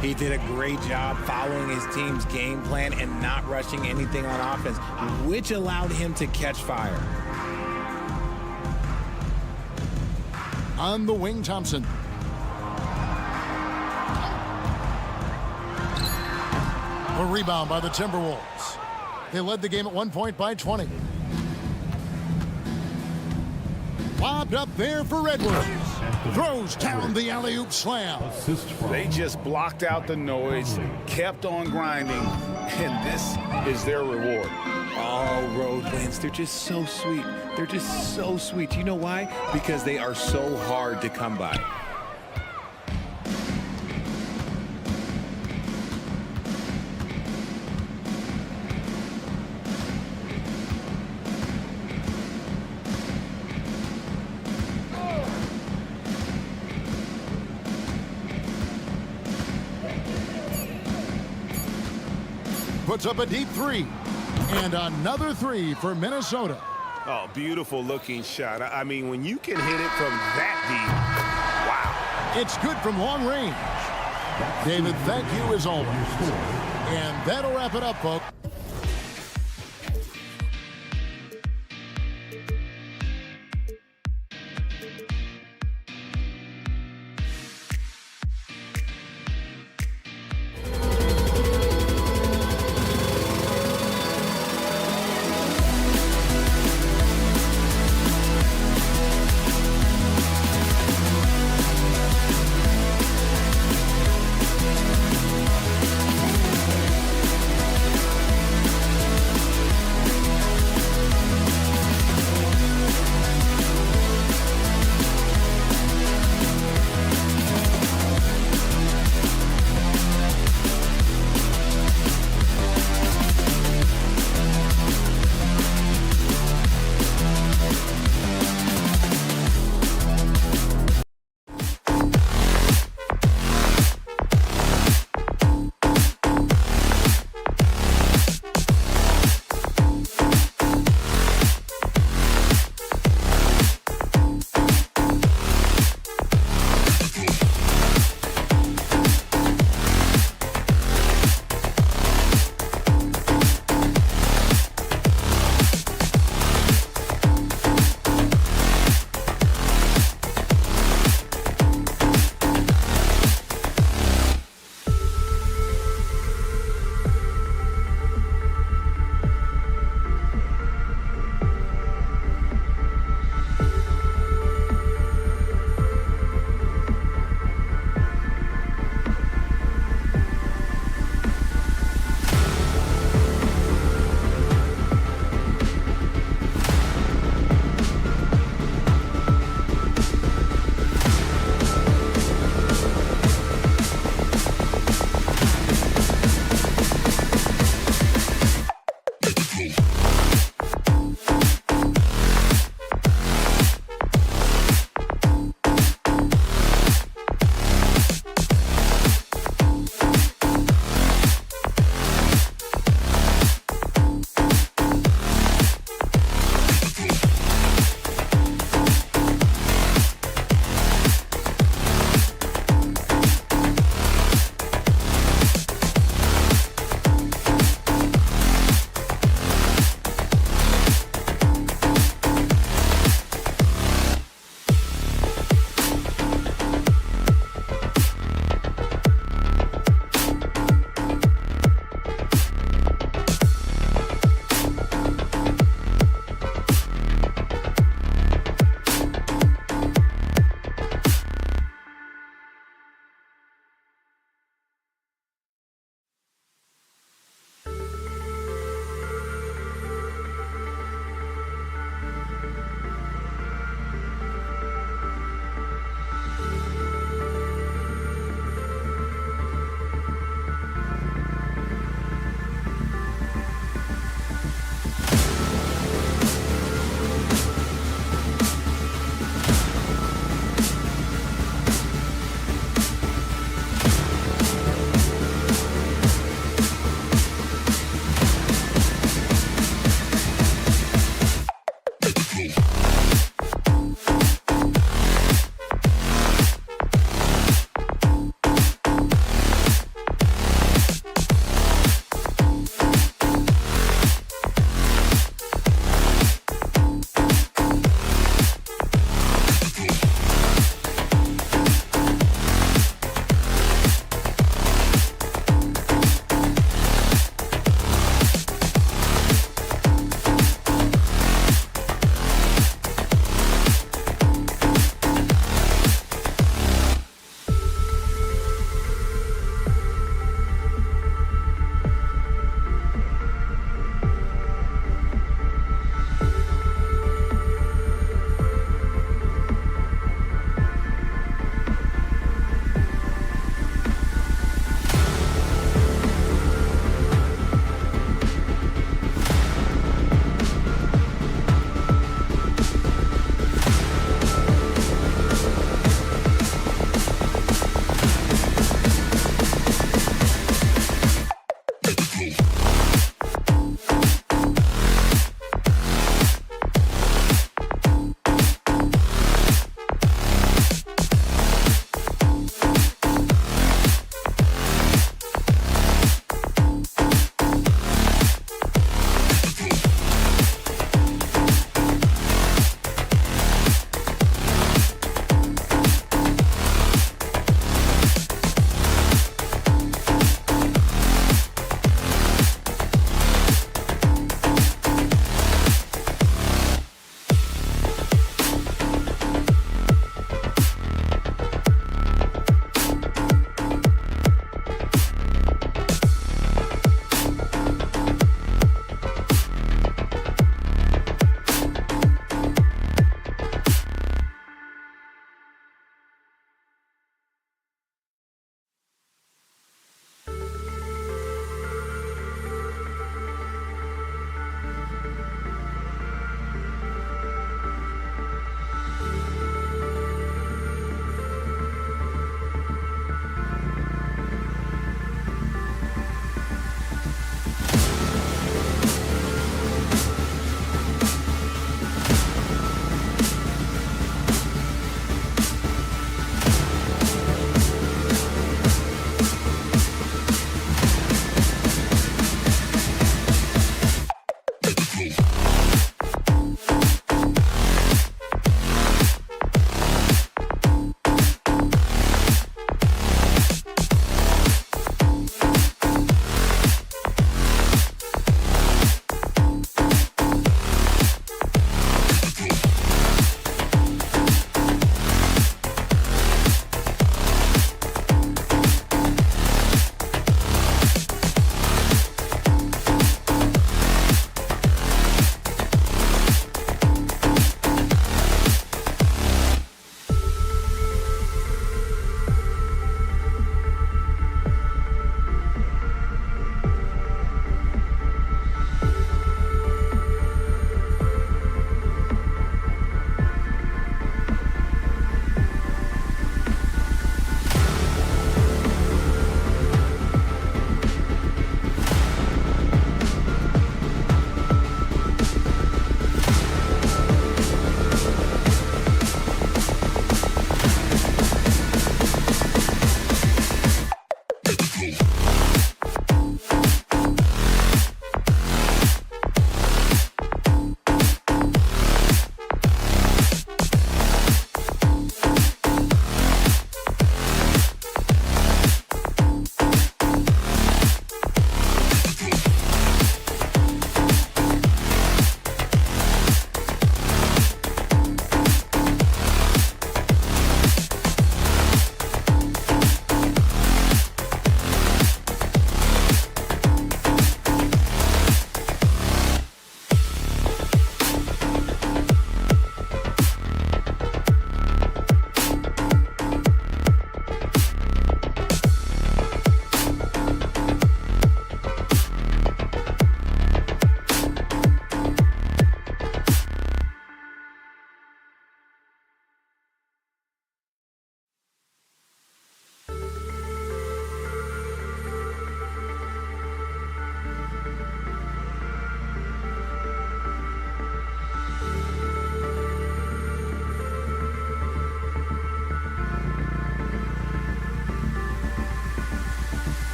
He did a great job following his team's game plan and not rushing anything on offense, which allowed him to catch fire. On the wing, Thompson. A rebound by the Timberwolves. They led the game at 1 point by 20. Lobbed up there for Edwards. Throws down the alley-oop slam. They just blocked out the noise, kept on grinding, and this is their reward. All road wins. They're just so sweet. They're just so sweet. You know why? Because they are so hard to come by. Puts up a deep 3. And another 3 for Minnesota. Oh, beautiful looking shot. I mean, when you can hit it from that deep, wow. It's good from long range. David, thank you as always. And that'll wrap it up, folks.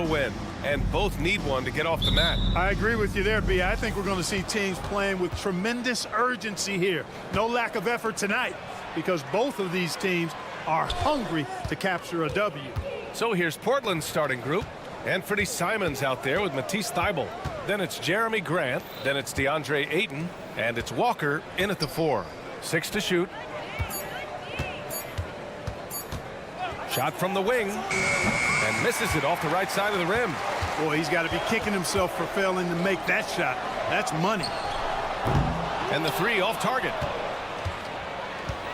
a win, and both need one to get off the mat. I agree with you there, B. I think we're going to see teams playing with tremendous urgency here. No lack of effort tonight because both of these teams are hungry to capture a W. So here's Portland's starting group. Anthony Simons out there with Matisse Thybulle. Then it's Jeremy Grant. Then it's DeAndre Ayton. And it's Walker in at the 4. 6 to shoot. Shot from the wing. And misses it off the right side of the rim. Boy, he's got to be kicking himself for failing to make that shot. That's money. And the 3 off target.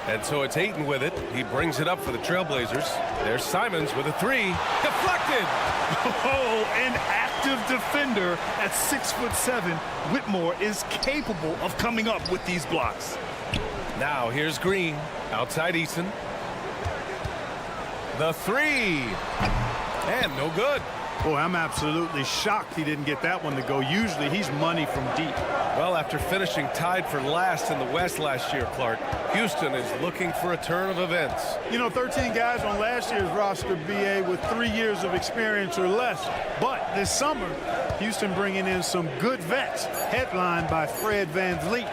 And so it's Ayton with it. He brings it up for the Trailblazers. There's Simons with a 3. Deflected! Oh, an active defender at 6'7". Whitmore is capable of coming up with these blocks. Now here's Green. Outside Eason. The 3. And no good. Boy, I'm absolutely shocked he didn't get that one to go. Usually he's money from deep. Well, after finishing tied for last in the West last year, Clark, Houston is looking for a turn of events. You know, 13 guys on last year's roster, BA, with 3 years of experience or less. But this summer, Houston bringing in some good vets, headlined by Fred VanVleet,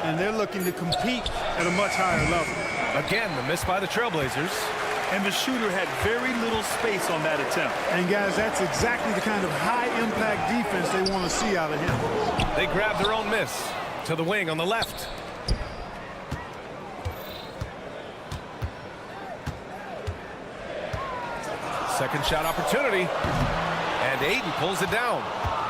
and they're looking to compete at a much higher level. Again, the miss by the Trailblazers. And the shooter had very little space on that attempt. And guys, that's exactly the kind of high-impact defense they want to see out of him. They grab their own miss to the wing on the left. Second shot opportunity. And Ayton pulls it down.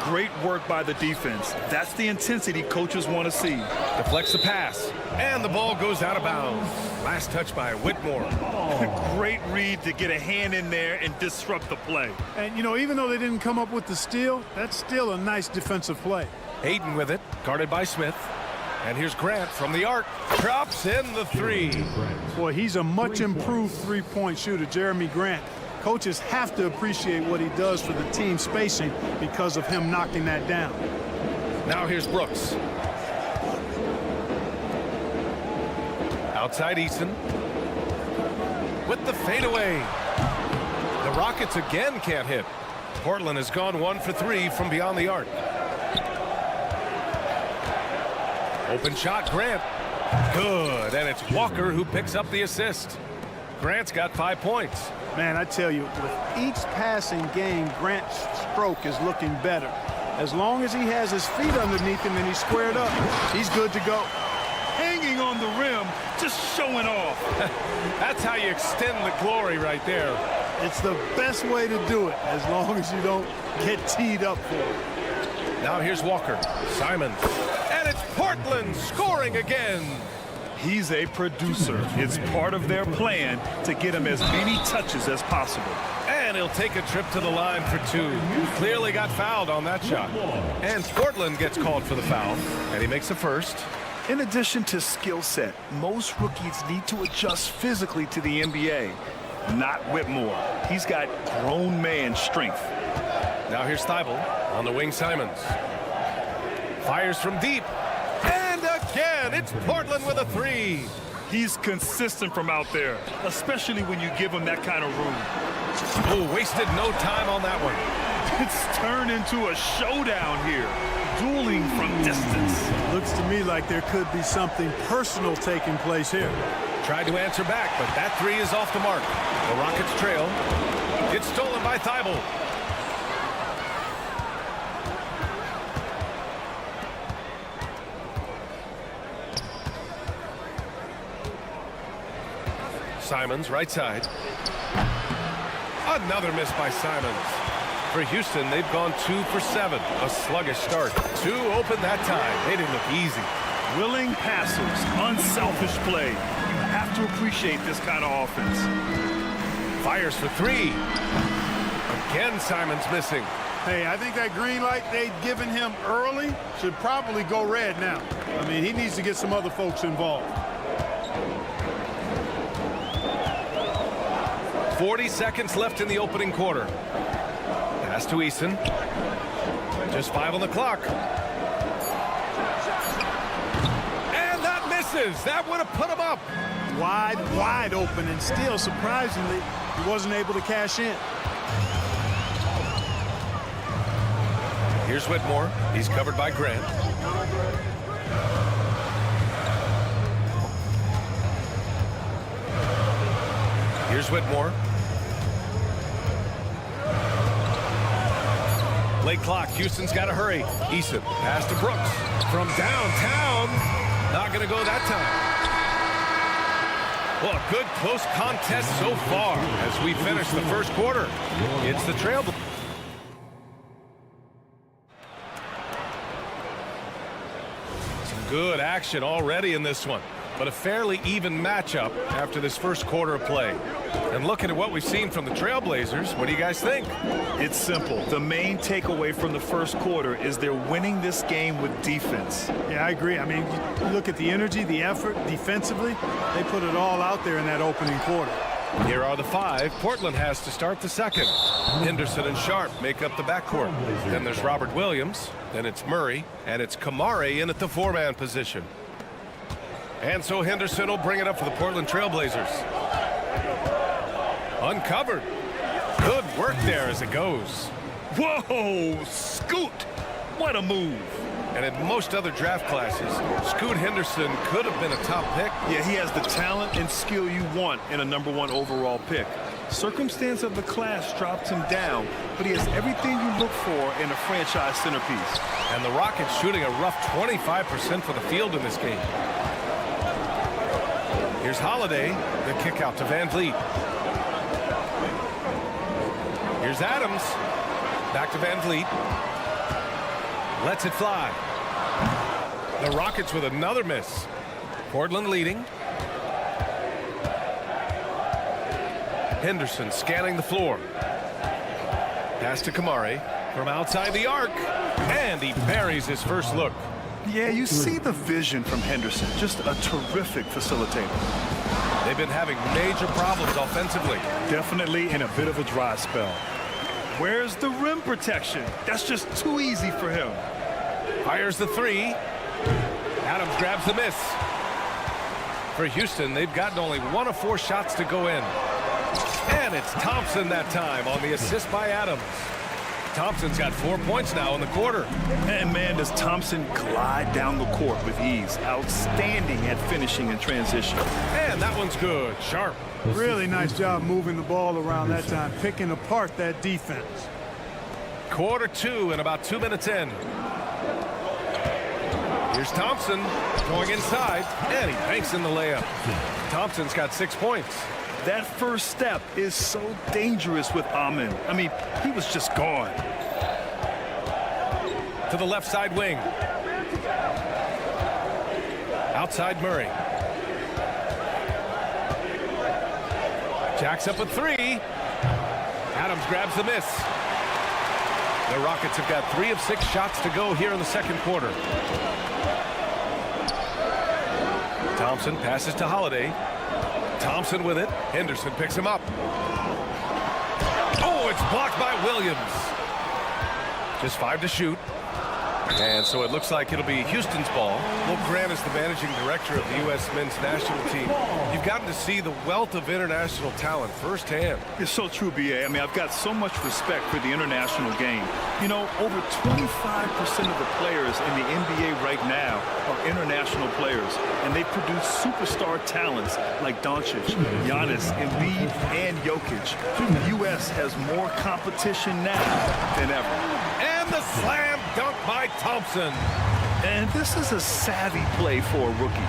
Great work by the defense. That's the intensity coaches want to see. Deflects the pass. And the ball goes out of bounds. Last touch by Whitmore. Great read to get a hand in there and disrupt the play. And, you know, even though they didn't come up with the steal, that's still a nice defensive play. Ayton with it, guarded by Smith. And here's Grant from the arc. Drops in the 3. Boy, he's a much improved three-point shooter, Jeremy Grant. Coaches have to appreciate what he does for the team spacing because of him knocking that down. Now here's Brooks. Outside Eason. With the fadeaway. The Rockets again can't hit. Portland has gone 1 for 3 from beyond the arc. Open shot, Grant. Good, and it's Walker who picks up the assist. Grant's got 5 points. Man, I tell you, with each passing game, Grant's stroke is looking better. As long as he has his feet underneath him and he's squared up, he's good to go. Hanging on the rim, just showing off. That's how you extend the glory right there. It's the best way to do it, as long as you don't get teed up for it. Now here's Walker. Simons. And it's Portland scoring again. He's a producer. It's part of their plan to get him as many touches as possible. And he'll take a trip to the line for 2. Clearly got fouled on that shot. And Portland gets called for the foul. And he makes the first. In addition to skill set, most rookies need to adjust physically to the NBA. Not Whitmore. He's got grown man strength. Now here's Thybulle on the wing. Simons fires from deep. And again, it's Portland with a 3. He's consistent from out there, especially when you give him that kind of room. Oh, wasted no time on that one. It's turned into a showdown here. Dueling from distance. Looks to me like there could be something personal taking place here. Tried to answer back, but that 3 is off the mark. The Rockets trail. It's stolen by Thybulle. Simons, right side. Another miss by Simons. For Houston, they've gone 2 for 7. A sluggish start. 2 open that time. They didn't look easy. Willing passers, unselfish play. You have to appreciate this kind of offense. Fires for 3. Again, Simons missing. Hey, I think that green light they'd given him early should probably go red now. I mean, he needs to get some other folks involved. 40 seconds left in the opening quarter. Pass to Eason. Just 5 on the clock. And that misses. That would have put him up. Wide open, and still, surprisingly, he wasn't able to cash in. Here's Whitmore. He's covered by Grant. Here's Whitmore. Late clock. Houston's got to hurry. Eason. Pass to Brooks. From downtown. Not going to go that time. Well, a good close contest so far as we finish the first quarter. It's the trail. Some good action already in this one, but a fairly even matchup after this first quarter of play. And looking at what we've seen from the Trailblazers, what do you guys think? It's simple. The main takeaway from the first quarter is they're winning this game with defense. Yeah, I agree. I mean, you look at the energy, the effort defensively, they put it all out there in that opening quarter. Here are the five Portland has to start the second. Henderson and Sharp make up the backcourt. Then there's Robert Williams, then it's Murray, and it's Kamari in at the four-man position. And so Henderson will bring it up for the Portland Trailblazers. Uncovered. Good work there as it goes. Whoa, Scoot. What a move. And in most other draft classes, Scoot Henderson could have been a top pick. Yeah, he has the talent and skill you want in a #1 overall pick. Circumstance of the class dropped him down, but he has everything you look for in a franchise centerpiece. And the Rockets shooting a rough 25% for the field in this game. Here's Holiday, the kick out to Van Vliet. Here's Adams, back to Van Vliet. Lets it fly. The Rockets with another miss. Portland leading. Henderson scanning the floor. Pass to Kamari from outside the arc. And he buries his first look. Yeah, you see the vision from Henderson. Just a terrific facilitator. They've been having major problems offensively. Definitely in a bit of a dry spell. Where's the rim protection? That's just too easy for him. Fires the three. Adams grabs the miss. For Houston, they've gotten only 1 of 4 shots to go in. And it's Thompson that time on the assist by Adams. Thompson's got 4 points now in the quarter. And man, does Thompson glide down the court with ease. Outstanding at finishing in transition. And that one's good. Sharp. Really nice job moving the ball around that time, picking apart that defense. Quarter 2 and about 2 minutes in. Here's Thompson going inside, and he banks in the layup. Thompson's got 6 points. That first step is so dangerous with Amin. I mean, he was just gone. To the left side wing. Outside Murray. Jacks up a three. Adams grabs the miss. The Rockets have got 3 of 6 shots to go here in the second quarter. Thompson passes to Holiday. Thompson with it. Henderson picks him up. Oh, it's blocked by Williams. Just 5 to shoot. And so it looks like it'll be Houston's ball. Will Grant is the managing director of the U.S. men's national team. You've gotten to see the wealth of international talent firsthand. It's so true, B.A. I mean, I've got so much respect for the international game. You know, over 25% of the players in the NBA right now are international players, and they produce superstar talents like Doncic, Giannis, Embiid, and Jokic. The U.S. has more competition now than ever. And the slam dunk by Thompson. And this is a savvy play for a rookie.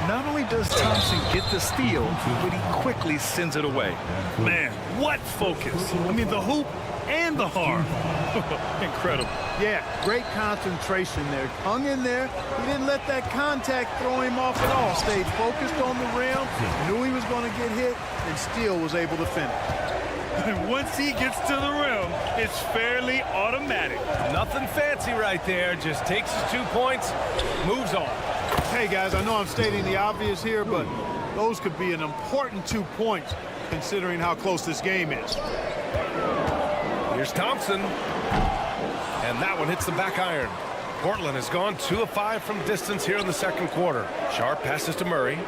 Not only does Thompson get the steal, but he quickly sends it away. Man, what focus. I mean, the hoop and the harm. Incredible. Yeah, great concentration there. Hung in there. He didn't let that contact throw him off at all. Stayed focused on the rim, knew he was going to get hit, and still was able to finish. And once he gets to the rim, it's fairly automatic. Nothing fancy right there. Just takes his 2 points, moves on. Hey, guys, I know I'm stating the obvious here, but those could be an important 2 points considering how close this game is. Here's Thompson. And that one hits the back iron. Portland has gone 2 of 5 from distance here in the second quarter. Sharp passes to Murray.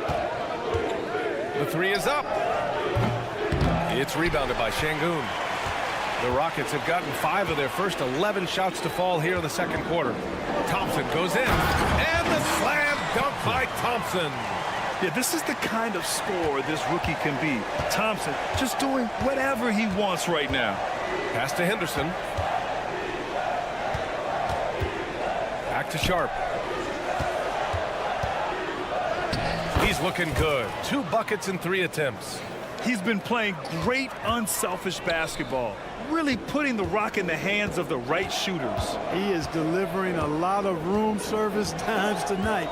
The three is up. It's rebounded by Şengün. The Rockets have gotten 5 of their first 11 shots to fall here in the second quarter. Thompson goes in, and the slam dunk by Thompson. Yeah, this is the kind of scorer this rookie can be. Thompson just doing whatever he wants right now. Pass to Henderson. Back to Sharp. He's looking good. 2 buckets in 3 attempts. He's been playing great unselfish basketball, really putting the rock in the hands of the right shooters. He is delivering a lot of room service times tonight.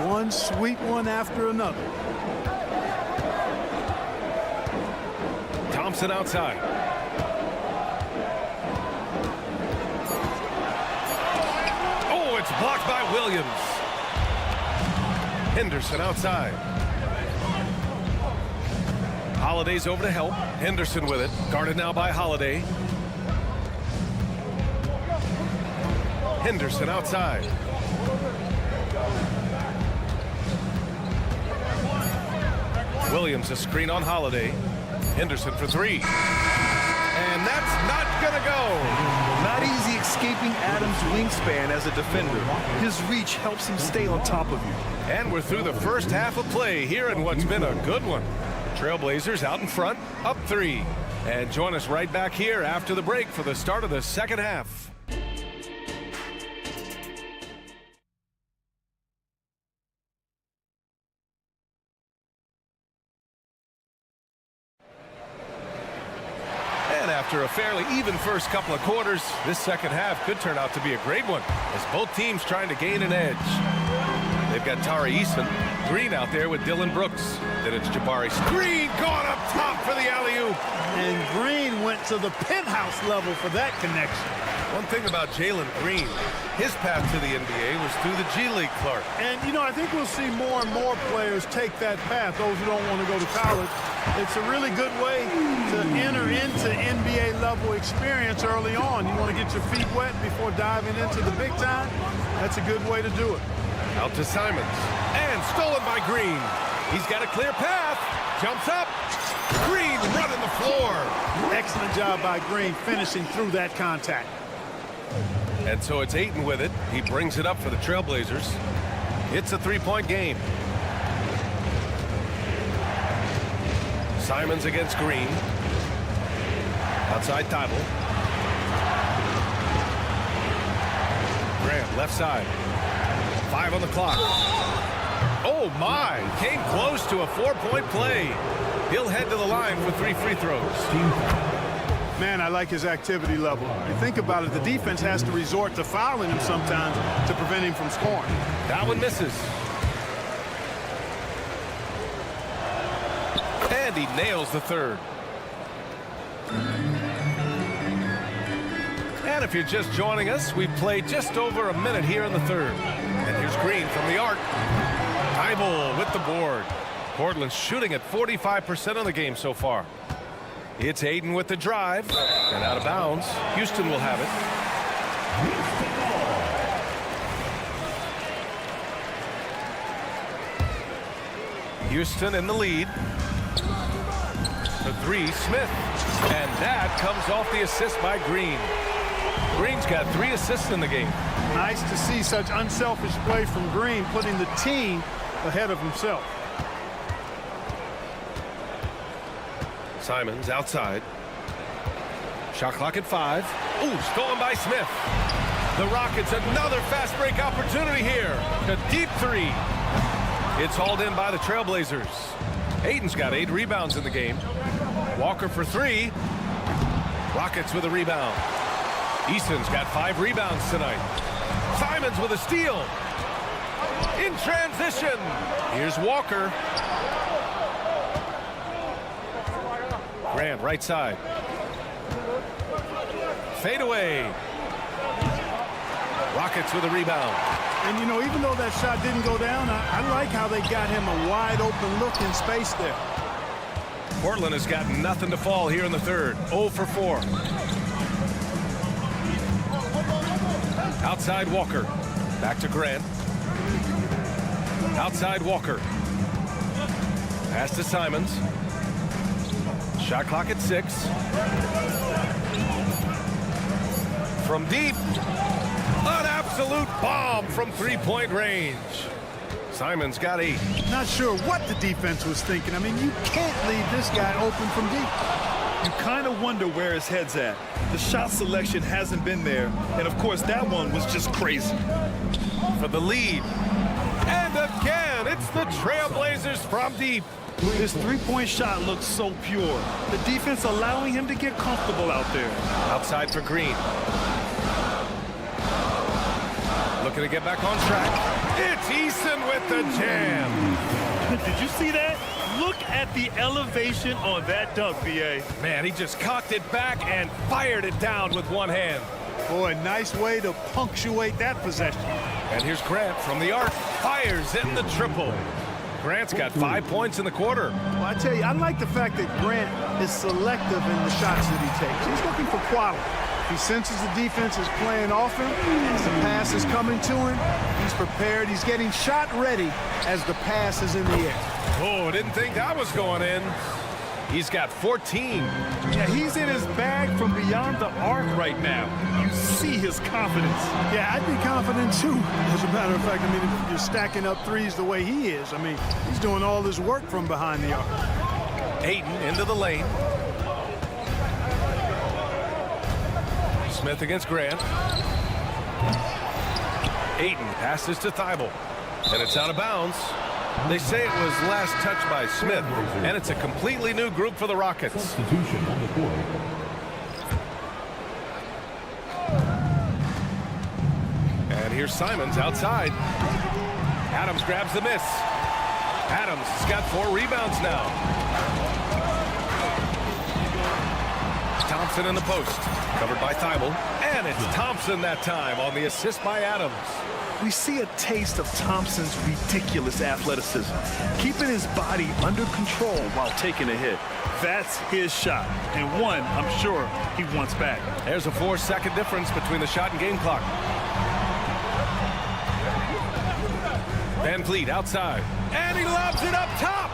One sweet one after another. Thompson outside. Oh, it's blocked by Williams. Henderson outside. Holiday's over to help. Henderson with it. Guarded now by Holiday. Henderson outside. Williams a screen on Holiday. Henderson for 3. And that's not gonna go. Not easy escaping Adams' wingspan as a defender. His reach helps him stay on top of you. And we're through the first half of play here in what's been a good one. Trailblazers out in front, up 3. And join us right back here after the break for the start of the second half. And after a fairly even first couple of quarters, this second half could turn out to be a great one as both teams trying to gain an edge. They've got Tari Eason, Green out there with Dylan Brooks. Then it's Jabari. Green gone up top for the alley-oop. And Green went to the penthouse level for that connection. One thing about Jalen Green, his path to the NBA was through the G League, Clark. And, you know, I think we'll see more and more players take that path, those who don't want to go to college. It's a really good way to enter into NBA-level experience early on. You want to get your feet wet before diving into the big time? That's a good way to do it. Out to Simons. And stolen by Green. He's got a clear path. Jumps up. Green running the floor. Excellent job by Green finishing through that contact. And so it's Ayton with it. He brings it up for the Trailblazers. It's a 3-point game. Simons against Green. Outside Thibault. Grant left side. 5 on the clock. Oh my, came close to a 4-point play. He'll head to the line for 3 free throws. Man, I like his activity level. You think about it, the defense has to resort to fouling him sometimes to prevent him from scoring. That one misses. And he nails the third. And if you're just joining us, we've played just over a minute here in the third. And here's Green from the arc. Thibault with the board. Portland's shooting at 45% of the game so far. It's Ayton with the drive. And out of bounds. Houston will have it. Houston in the lead. The 3, Smith. And that comes off the assist by Green. Green's got 3 assists in the game. Nice to see such unselfish play from Green, putting the team ahead of himself. Simons outside. Shot clock at 5. Ooh, stolen by Smith. The Rockets another fast break opportunity here. A deep 3. It's hauled in by the Trailblazers. Ayton's got 8 rebounds in the game. Walker for 3. Rockets with a rebound. Eason's got 5 rebounds tonight. Simons with a steal. In transition. Here's Walker. Grant right side. Fade away. Rockets with a rebound. And, you know, even though that shot didn't go down, I like how they got him a wide open look in space there. Portland has got nothing to fall here in the third. 0 for 4. Outside Walker. Back to Grant. Outside Walker. Pass to Simons. Shot clock at 6. from deep. An absolute bomb from three-point range. Simons got 8. Not sure what the defense was thinking. I mean, you can't leave this guy open from deep. You kind of wonder where his head's at. The shot selection hasn't been there. And, of course, that one was just crazy. For the lead. And again, it's the Trailblazers from deep. His three-point shot looks so pure. The defense allowing him to get comfortable out there. Outside for Green. Looking to get back on track. It's Eason with the jam. Did you see that? Look at the elevation on that dunk, B.A. Man, he just cocked it back and fired it down with one hand. Boy, nice way to punctuate that possession. And here's Grant from the arc. Fires in the triple. Grant's got 5 points in the quarter. Well, I tell you, I like the fact that Grant is selective in the shots that he takes. He's looking for quality. He senses the defense is playing off him. As the pass is coming to him, he's prepared. He's getting shot ready as the pass is in the air. Oh, didn't think that was going in. He's got 14. Yeah, he's in his bag from beyond the arc right now. You see his confidence. Yeah, I'd be confident too. As a matter of fact, I mean, if you're stacking up threes the way he is, I mean, he's doing all this work from behind the arc. Ayton into the lane. Smith against Grant. Ayton passes to Thibault. And it's out of bounds. They say it was last touched by Smith, and it's a completely new group for the Rockets. Substitution on the court. And here's Simons outside. Adams grabs the miss. Adams has got 4 rebounds now. Thompson in the post, covered by Thibault. And it's Thompson that time on the assist by Adams. We see a taste of Thompson's ridiculous athleticism, keeping his body under control while taking a hit. That's his shot, and one I'm sure he wants back. There's a 4-second difference between the shot and game clock. Van Vliet outside, and he lobs it up top.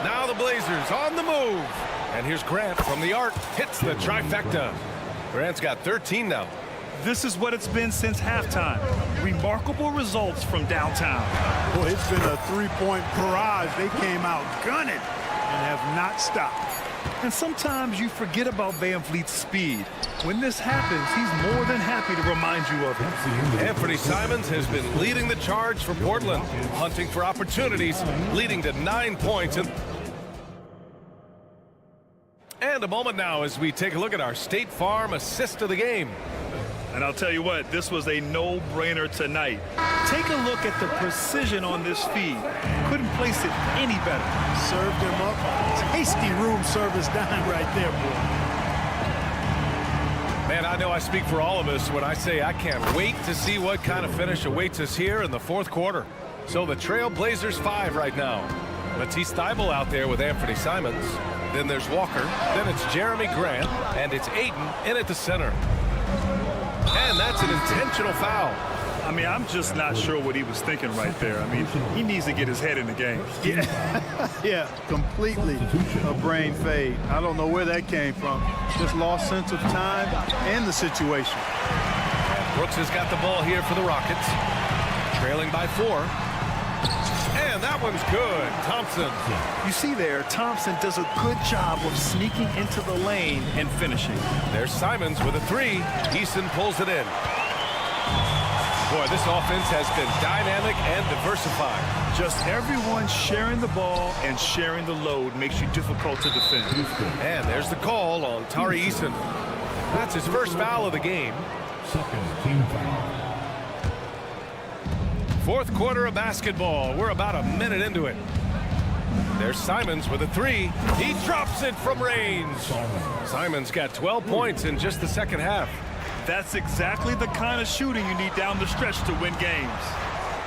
Now the Blazers on the move. And here's Grant from the arc, hits the trifecta. Grant's got 13 now. This is what it's been since halftime. Remarkable results from downtown. Boy, it's been a three-point barrage. They came out gunning and have not stopped. And sometimes you forget about Van Vliet's speed. When this happens, he's more than happy to remind you of it. Anthony Simons has been leading the charge for Portland, hunting for opportunities, leading to 9 points. And a moment now as we take a look at our State Farm assist of the game. And I'll tell you what, this was a no-brainer tonight. Take a look at the precision on this feed. Couldn't place it any better. Served him up. Tasty room service dime right there, boy. Man, I know I speak for all of us when I say I can't wait to see what kind of finish awaits us here in the fourth quarter. So the Trailblazers 5 right now. Matisse Thybulle out there with Anthony Simons. Then there's Walker. Then it's Jeremy Grant. And it's Ayton in at the center. And that's an intentional foul. I mean, I'm just not sure what he was thinking right there. I mean, he needs to get his head in the game. Yeah, completely a brain fade. I don't know where that came from. Just lost sense of time and the situation. And Brooks has got the ball here for the Rockets. Trailing by 4. And that one's good. Thompson. You see there, Thompson does a good job of sneaking into the lane and finishing. There's Simons with a 3. Eason pulls it in. Boy, this offense has been dynamic and diversified. Just everyone sharing the ball and sharing the load makes you difficult to defend. And there's the call on Tari Eason. That's his first foul of the game. Second team foul. Fourth quarter of basketball. We're about a minute into it. There's Simons with a 3. He drops it from range. Simons got 12 points in just the second half. That's exactly the kind of shooting you need down the stretch to win games.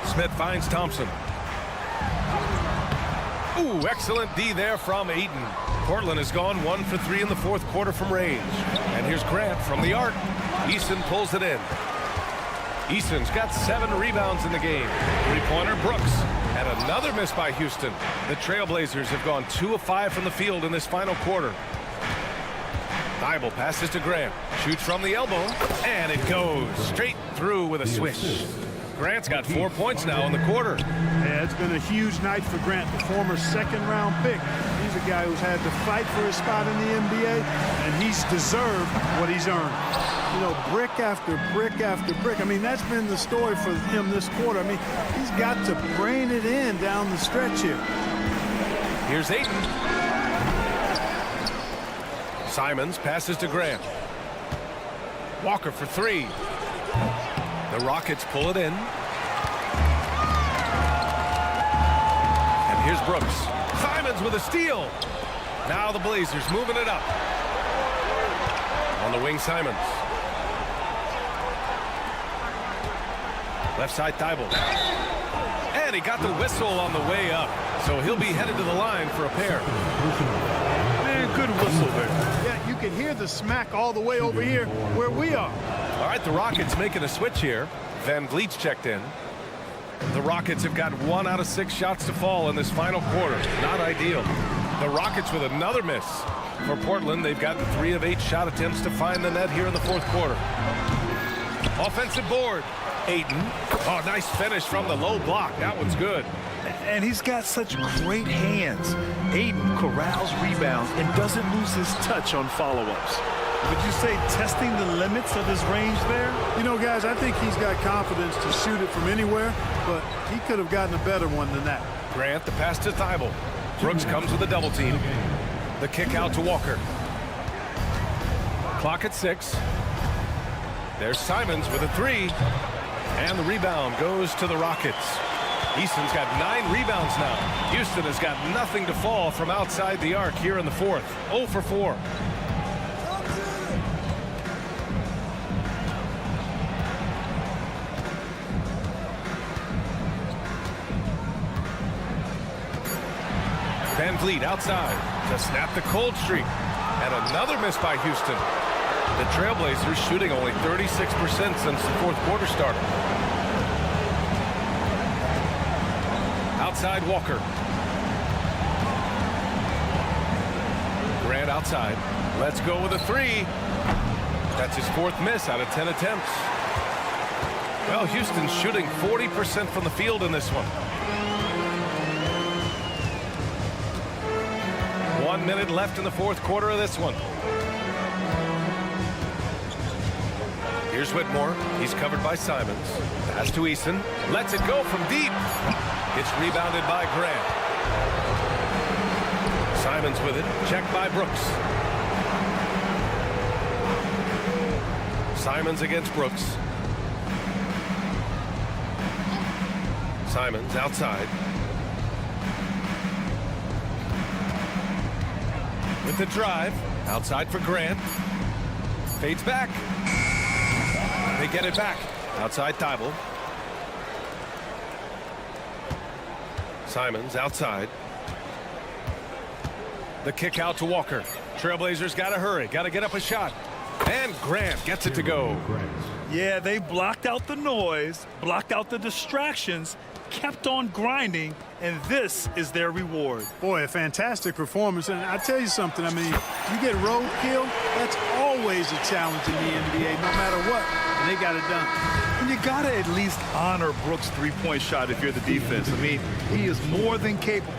Smith finds Thompson. Ooh, excellent D there from Ayton. Portland has gone 1 for 3 in the fourth quarter from range. And here's Grant from the arc. Eason pulls it in. Eason's got 7 rebounds in the game. Three-pointer Brooks. And another miss by Houston. The Trailblazers have gone 2 of 5 from the field in this final quarter. Thibault passes to Grant. Shoots from the elbow, and it goes straight through with a swish. Grant's got 4 points now in the quarter. Yeah, it's been a huge night for Grant, the former second-round pick. He's a guy who's had to fight for his spot in the NBA, and he's deserved what he's earned. You know, brick after brick after brick. I mean, that's been the story for him this quarter. I mean, he's got to brain it in down the stretch here. Here's Ayton. Simons passes to Grant. Walker for three. The Rockets pull it in. And here's Brooks. Simons with a steal. Now the Blazers moving it up. On the wing, Simons. Left side, Thibault. And he got the whistle on the way up. So he'll be headed to the line for a pair. Man, good whistle there. Yeah, you can hear the smack all the way over here where we are. All right, the Rockets making a switch here. Van Vliet's checked in. The Rockets have got 1 out of 6 shots to fall in this final quarter. Not ideal. The Rockets with another miss. For Portland, they've gotten 3 of 8 shot attempts to find the net here in the fourth quarter. Offensive board. Ayton. Oh, nice finish from the low block. That one's good. And he's got such great hands. Ayton corrals rebounds and doesn't lose his touch on follow-ups. Would you say testing the limits of his range there? You know, guys, I think he's got confidence to shoot it from anywhere, but he could have gotten a better one than that. Grant, the pass to Thibault. Brooks comes with a double team. The kick out to Walker. Clock at 6. There's Simons with a 3. And the rebound goes to the Rockets. Easton's got 9 rebounds now. Houston has got nothing to fall from outside the arc here in the fourth. 0 for 4. Van Vliet outside to snap the cold streak. And another miss by Houston. The Trailblazers shooting only 36% since the fourth quarter started. Outside Walker. Grant outside. Let's go with a 3. That's his 4th miss out of 10 attempts. Well, Houston's shooting 40% from the field in this one. 1 minute left in the fourth quarter of this one. Here's Whitmore. He's covered by Simons. Pass to Easton. Lets it go from deep. It's rebounded by Grant. Simons with it. Checked by Brooks. Simons against Brooks. Simons outside. With the drive. Outside for Grant. Fades back. They get it back. Outside Thibault. Simons outside. The kick out to Walker. Trailblazers got to hurry. Got to get up a shot. And Grant gets it to go. Yeah, they blocked out the noise, blocked out the distractions, kept on grinding, and this is their reward. Boy, a fantastic performance. And I tell you something, I mean, you get roadkill, that's always a challenge in the NBA, no matter what. And they got it done. And you got to at least honor Brooks' three-point shot if you're the defense. I mean, he is more than capable.